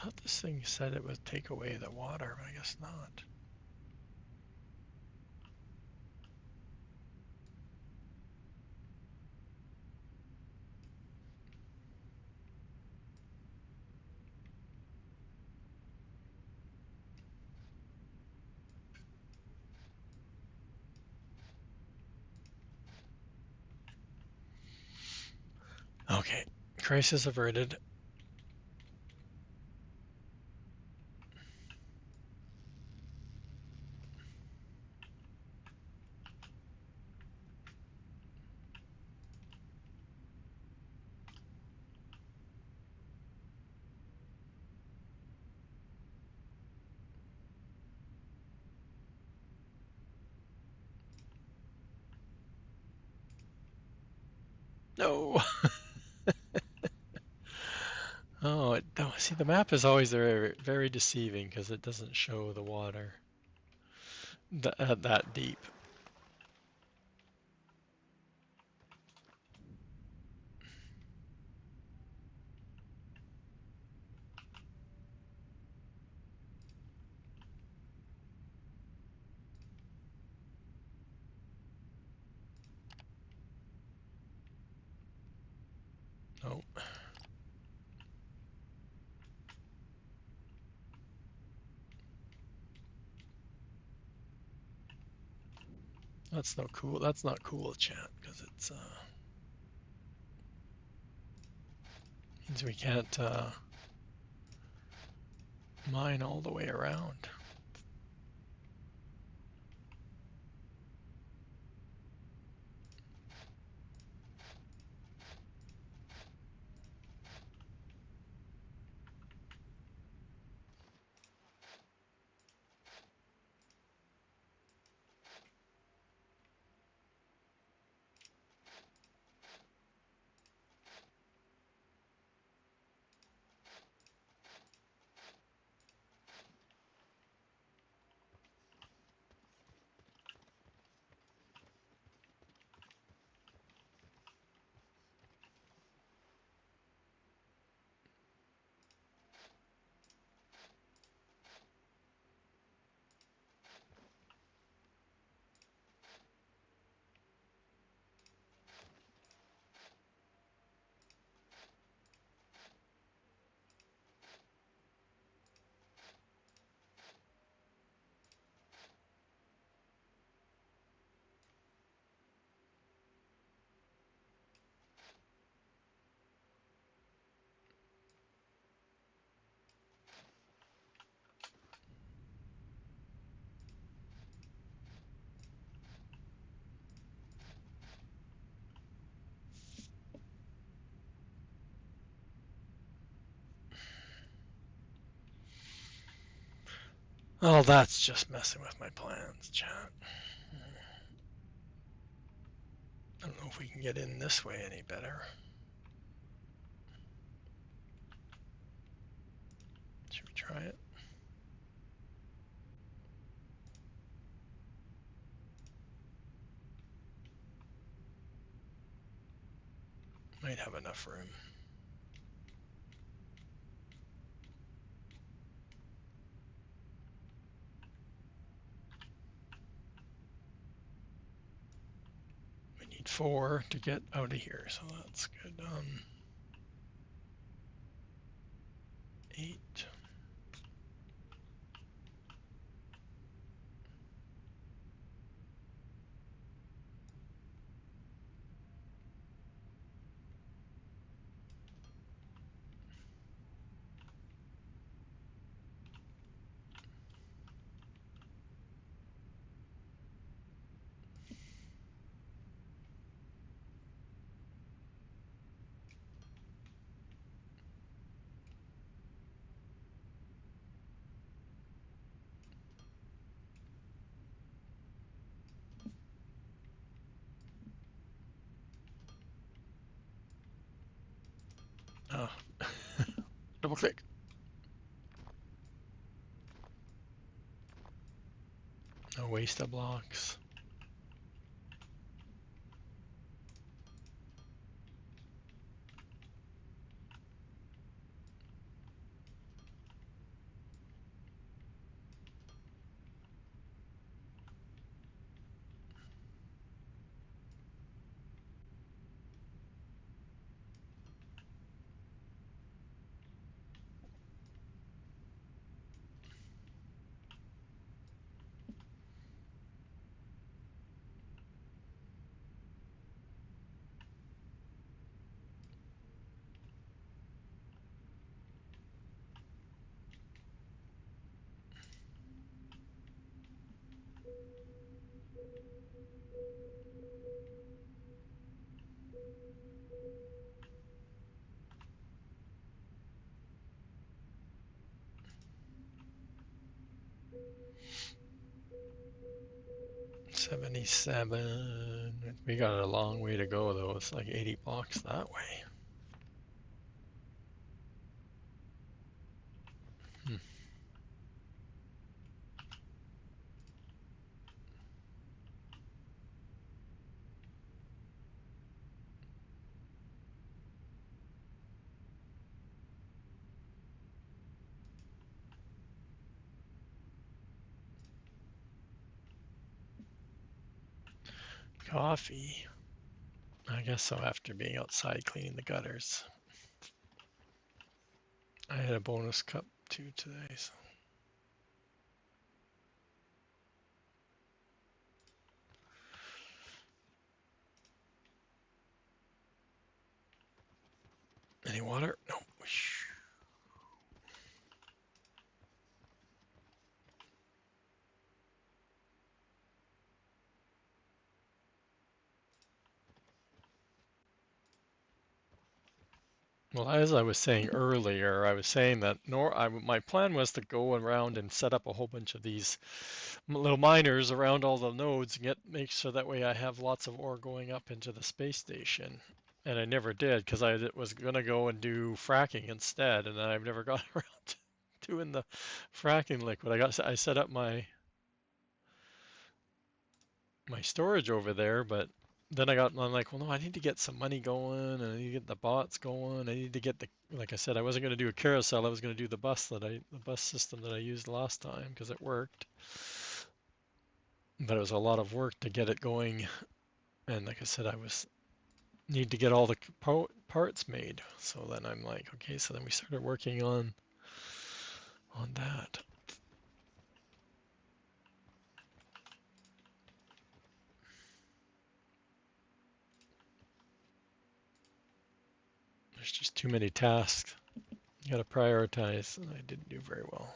thought this thing said it would take away the water, but I guess not. Okay, crisis averted. No. Oh, no. See, the map is always very, very deceiving because it doesn't show the water that deep. Oh, that's no cool. That's not cool, chat, because it's means we can't mine all the way around. Oh, that's just messing with my plans, chat. I don't know if we can get in this way any better. Should we try it? Might have enough room. We need 4 to get out of here, so that's good. 8. Oh, double click. No waste of blocks. $77. We got a long way to go though. It's like 80 blocks that way. Hmm. Coffee. I guess so after being outside cleaning the gutters. I had a bonus cup too today. So. Any water? No. Well, as I was saying earlier, I was saying that my plan was to go around and set up a whole bunch of these little miners around all the nodes and make sure that way I have lots of ore going up into the space station. And I never did because I was going to go and do fracking instead, and I've never got around to doing the fracking liquid. I set up my storage over there, but then I'm like, well, no, I need to get some money going, and I need to get the bots going. I need to get like I said, I wasn't going to do a carousel. I was going to do the bus system that I used last time because it worked. But it was a lot of work to get it going, and like I said, I was need to get all the parts made. So then I'm like, okay, so then we started working on that. There's just too many tasks. You got to prioritize, and I didn't do very well.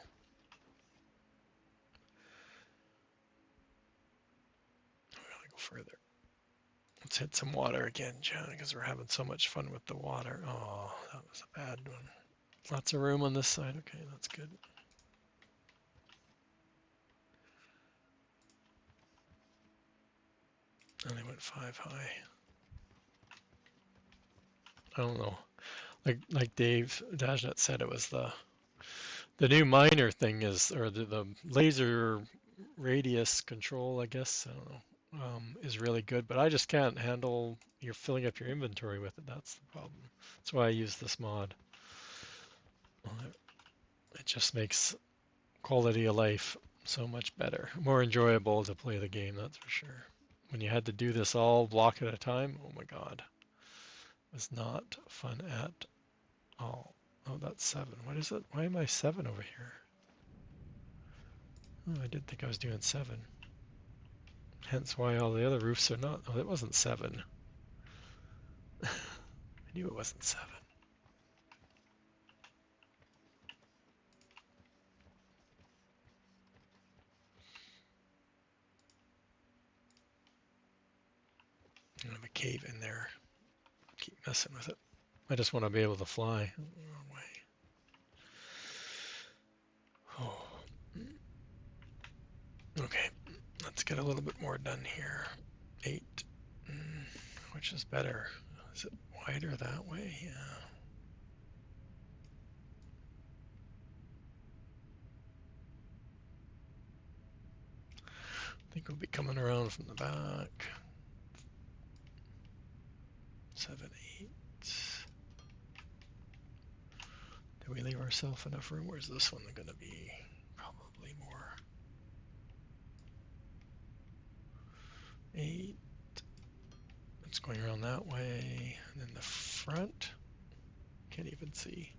We gotta go further. Let's hit some water again, John, because we're having so much fun with the water. Oh, that was a bad one. Lots of room on this side. Okay, that's good. And they went 5 high. I don't know. Like Dave Dashnet said, it was the new miner thing is, or the laser radius control, I guess. I don't know. is really good, but I just can't handle you're filling up your inventory with it. That's the problem. That's why I use this mod. It just makes quality of life so much better, more enjoyable to play the game, that's for sure. When you had to do this all block at a time, oh my god, it was not fun at all. Oh, that's 7. What is it? Why am I 7 over here? Oh, I did think I was doing 7. Hence why all the other roofs are not. Oh, it wasn't 7. I knew it wasn't 7. I have a cave in there. Keep messing with it. I just want to be able to fly. Wrong way. Oh. Okay, let's get a little bit more done here. 8. Which is better? Is it wider that way? Yeah. I think we'll be coming around from the back. 7, 8. Do we leave ourselves enough room? Where's this one going to be? Probably more. 8. It's going around that way. And then the front. Can't even see.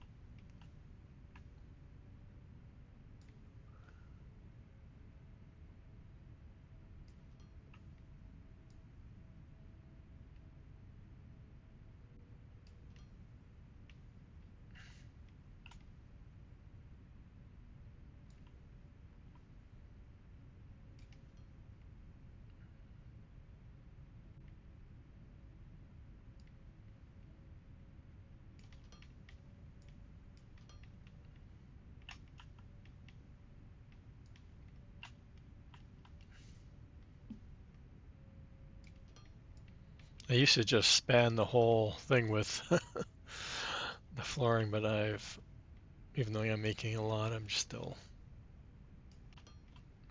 I used to just span the whole thing with the flooring, but even though I'm making a lot, I'm still,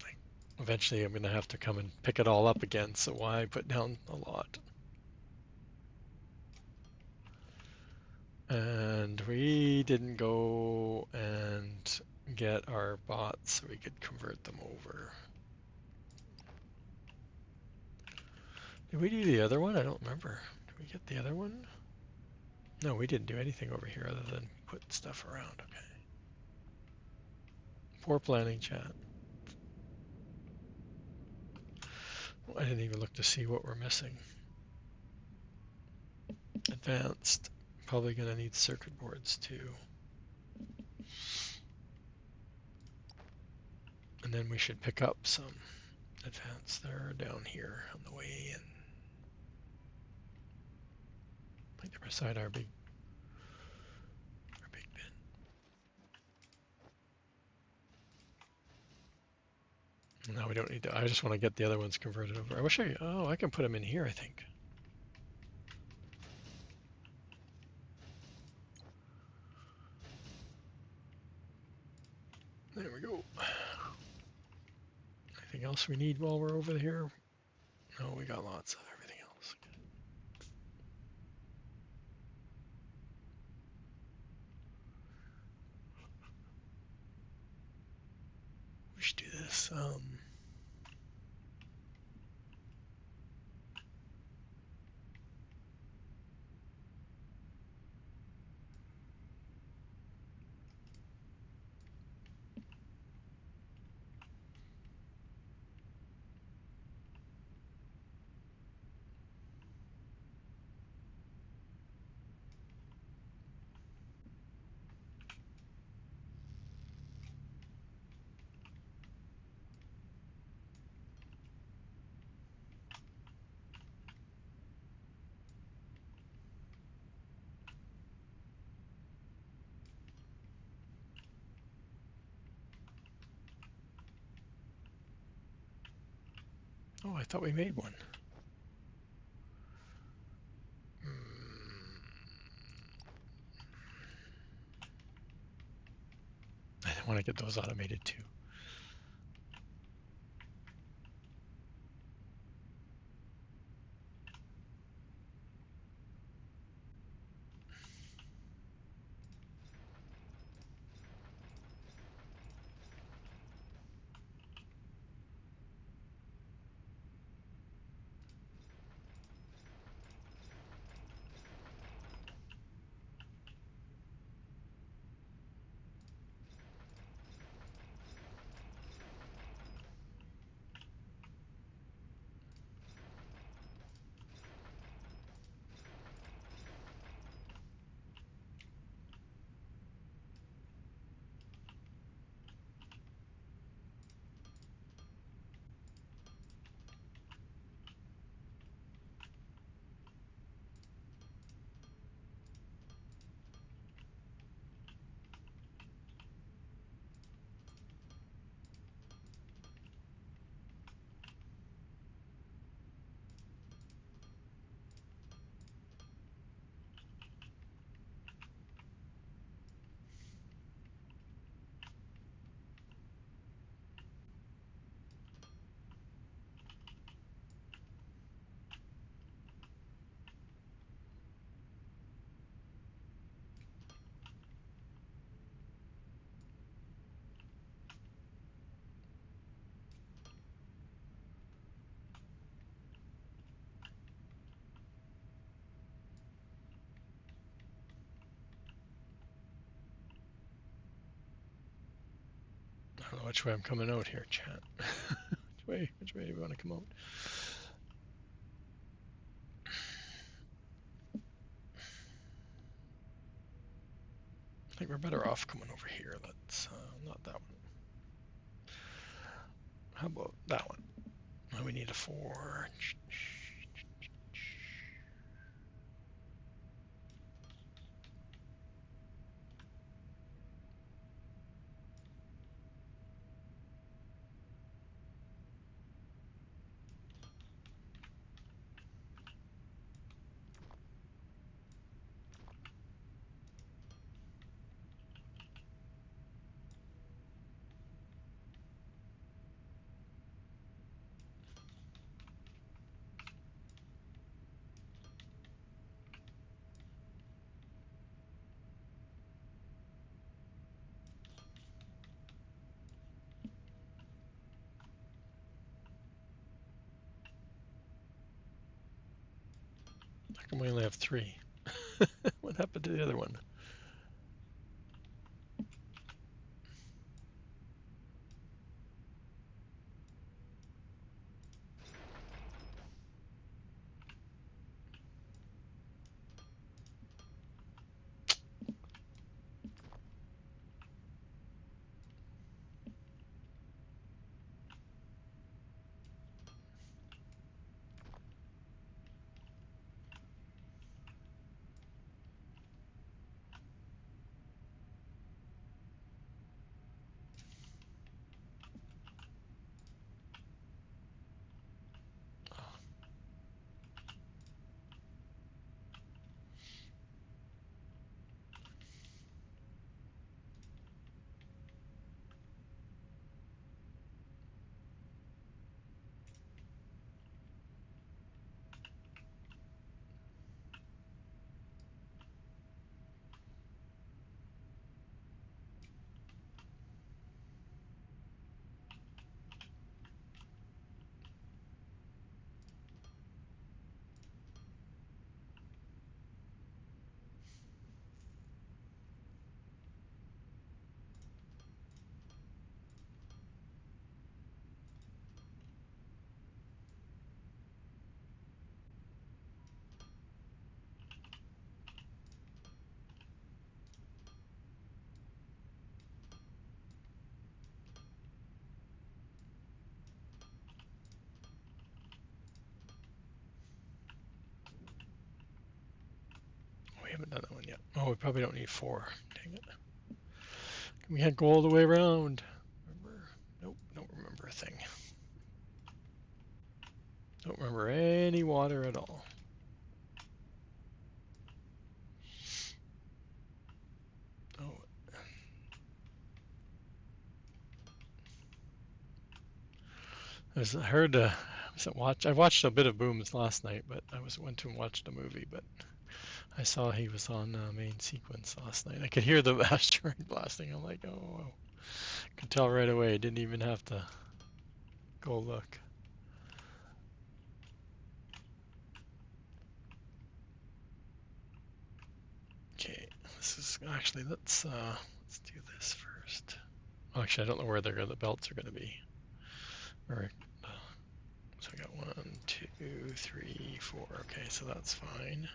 like, eventually I'm going to have to come and pick it all up again, so why put down a lot? And we didn't go and get our bots so we could convert them over. Did we do the other one? I don't remember. Did we get the other one? No, we didn't do anything over here other than put stuff around. Okay. Poor planning, chat. I didn't even look to see what we're missing. Advanced. Probably going to need circuit boards too. And then we should pick up some advanced. They're down here on the way in. Like they're beside our big bin. No, we don't need to. I just want to get the other ones converted over. I wish I can put them in here, I think. There we go. Anything else we need while we're over here? No, we got lots of everything else. We should do this. Oh, I thought we made one. I want to get those automated too. which way I'm coming out here, chat. Which way do we want to come out? I think we're better off coming over here. Let's, not that one. How about that one? Oh, we need a 4. How come we only have 3? What happened to the other one? We haven't done that one yet. Oh, we probably don't need 4. Dang it. We had go all the way around. Remember? Nope, don't remember a thing. Don't remember any water at all. Oh, I heard. I watched a bit of Booms last night, but went to and watched a movie. But I saw he was on main sequence last night. I could hear the asteroid blasting. I'm like, oh, could tell right away. Didn't even have to go look. Okay, this is actually let's do this first. Actually, I don't know where the belts are going to be. Or, so I got 1, 2, 3, 4. Okay, so that's fine.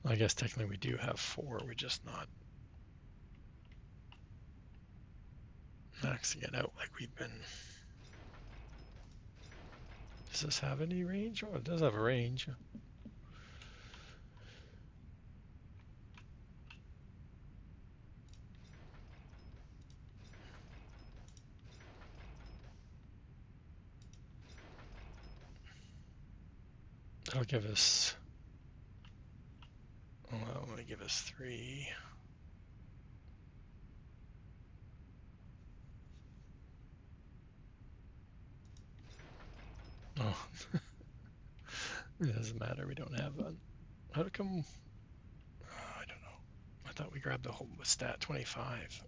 I guess technically we do have 4. We're just not maxing it out like we've been. Does this have any range? Oh, it does have a range. That'll give us. Well, that'll only give us 3. Oh, it doesn't matter. We don't have one. How come? I don't know. I thought we grabbed the whole stat 25.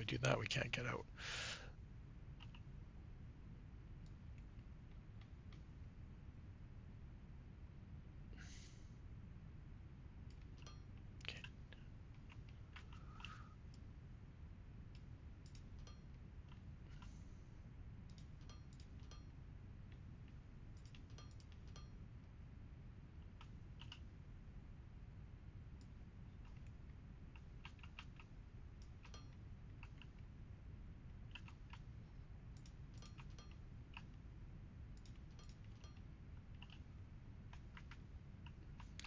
do that, we can't get out. Okay.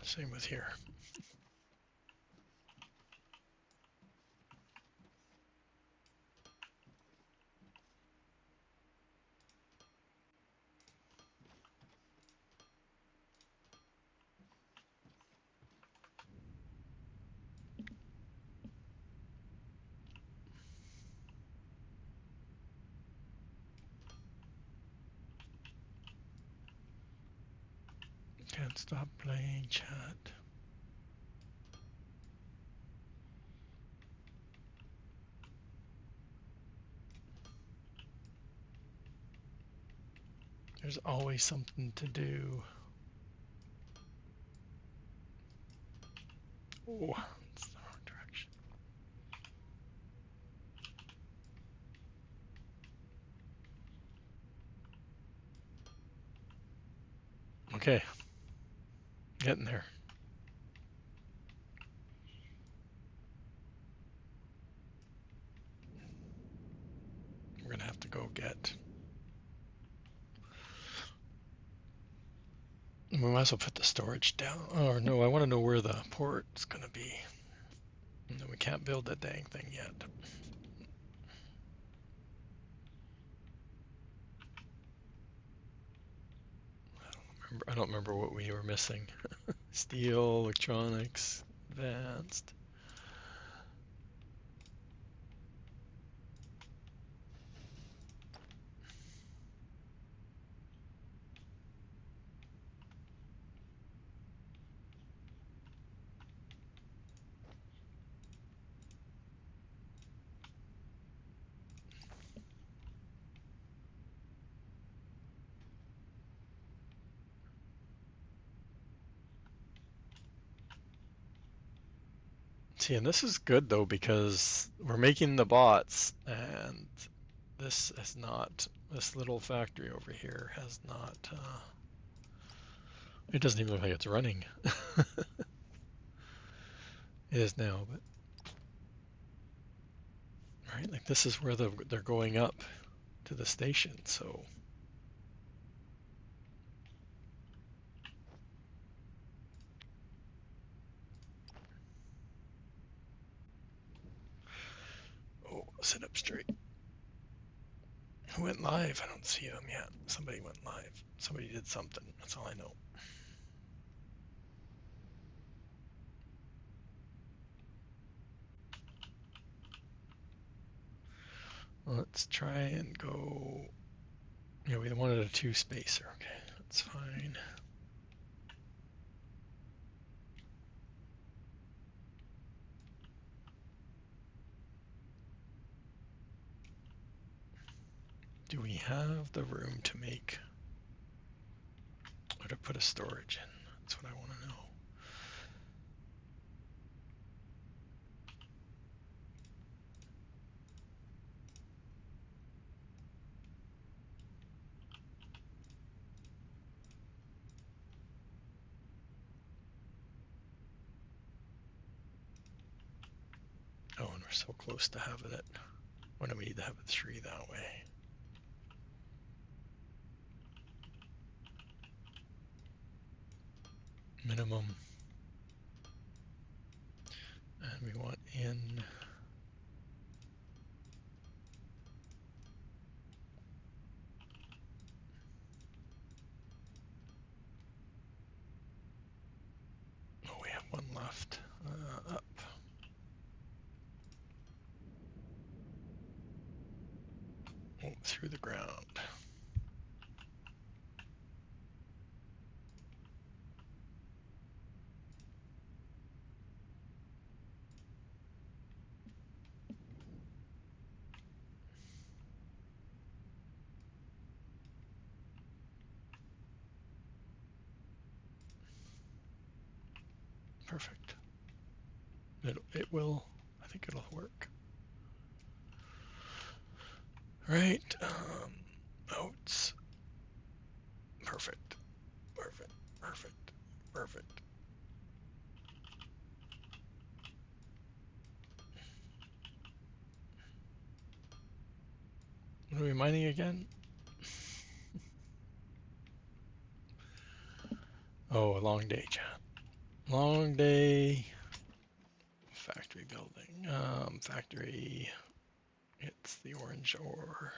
Same with here. Can't stop playing chat. There's always something to do. Oh, it's the wrong direction. Okay, getting there. We're gonna have to go get. We might as well put the storage down. Oh no, I want to know where the port's gonna be. No, we can't build that dang thing yet. I don't remember what we were missing. Steel, electronics, advanced. See, and this is good though because we're making the bots, and this is not. This little factory over here has not. It doesn't even look like it's running. It is now, but right, like this is where they're going up to the station. So oh, sit up straight. Who went live? I don't see them yet. Somebody went live. Somebody did something. That's all I know. Let's try and go. Yeah, we wanted a two spacer. Okay, that's fine. Do we have the room to make or to put a storage in? That's what I want to know. Oh, and we're so close to having it. When do we need to have it three that way? Minimum. And we want in. Oh, we have one left. Up. Oh, through the ground. Perfect. It will. I think it'll work. Right. Oats. Perfect. Perfect. Perfect. Perfect. What are we mining again? Oh, a long day, chat. Long day. Factory building. Factory. It's the orange ore.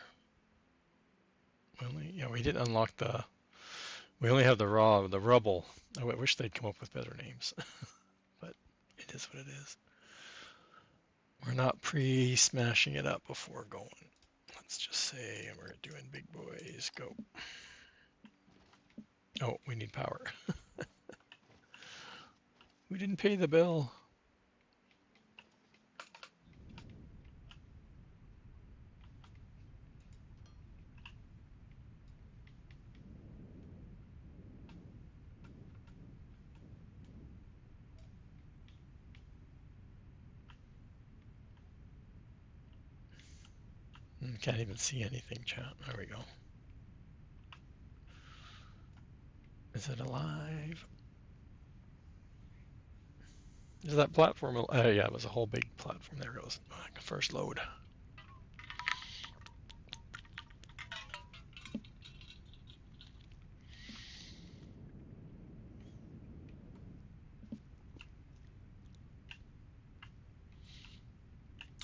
Yeah, we didn't unlock the. We only have the rubble. I wish they'd come up with better names, but it is what it is. We're not pre-smashing it up before going. Let's just say we're doing big boys. Go. Oh, we need power. We didn't pay the bill. Can't even see anything, chat. There we go. Is it alive? Is that platform? Oh, yeah, it was a whole big platform. There it goes. First load.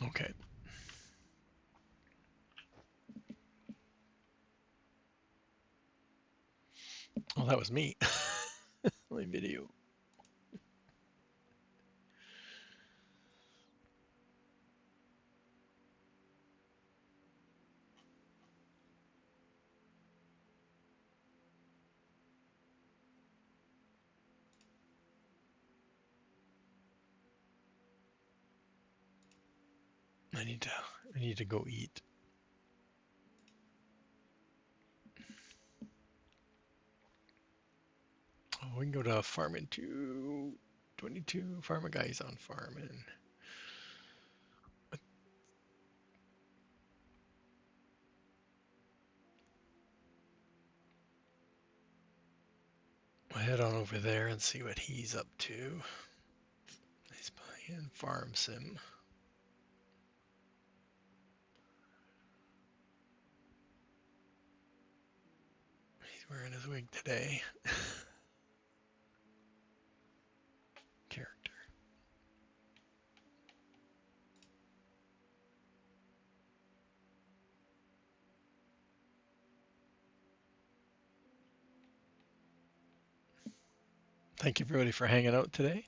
Okay. Well, that was me. My video. I need to go eat. Oh, we can go to farming 22 farmer guys on farming. We'll head on over there and see what he's up to. He's playing Farm Sim. He's wearing his wig today. Character. Thank you everybody for hanging out today.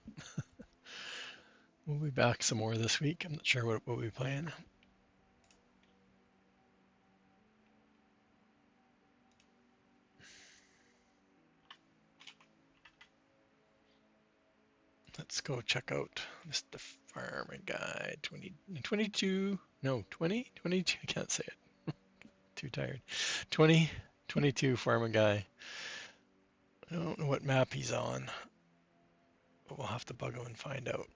We'll be back some more this week. I'm not sure what we'll be playing. Let's go check out Mr. Farming Guy 22, no, 20, 22, I can't say it. Too tired. 22 Farming Guy. I don't know what map he's on, but we'll have to bug him and find out.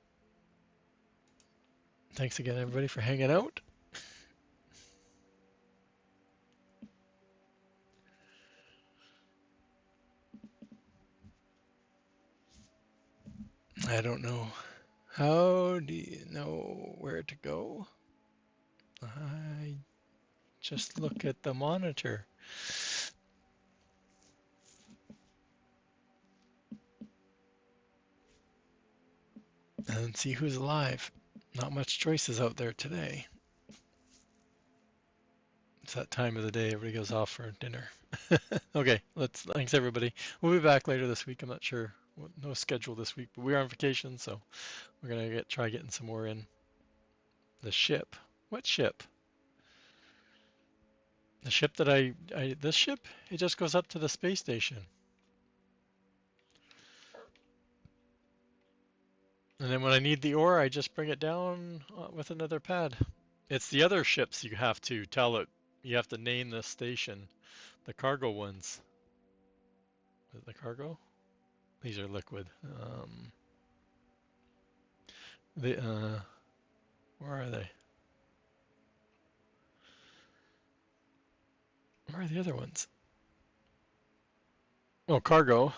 Thanks again, everybody, for hanging out. I don't know. How do you know where to go? I just look at the monitor and see who's alive. Not much choices out there today. It's that time of the day everybody goes off for dinner. Okay, thanks everybody. We'll be back later this week. I'm not sure, no schedule this week, but we're on vacation, so we're gonna try getting some more in. The ship. What ship? The ship that this ship? It just goes up to the space station. And then when I need the ore, I just bring it down with another pad. It's the other ships you have to tell it. You have to name the station. The cargo ones. Is it the cargo? These are liquid. The where are they? Where are the other ones? Oh, cargo.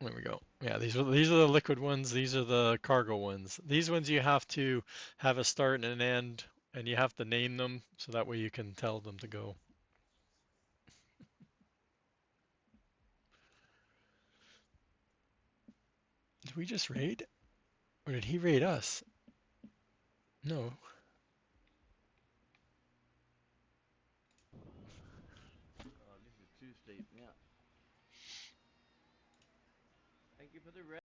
There we go. Yeah, these are the liquid ones. These are the cargo ones. These ones you have to have a start and an end, and you have to name them so that way you can tell them to go. Did we just raid? Or did he raid us? No. Oh, this is too steep now. Thank you for the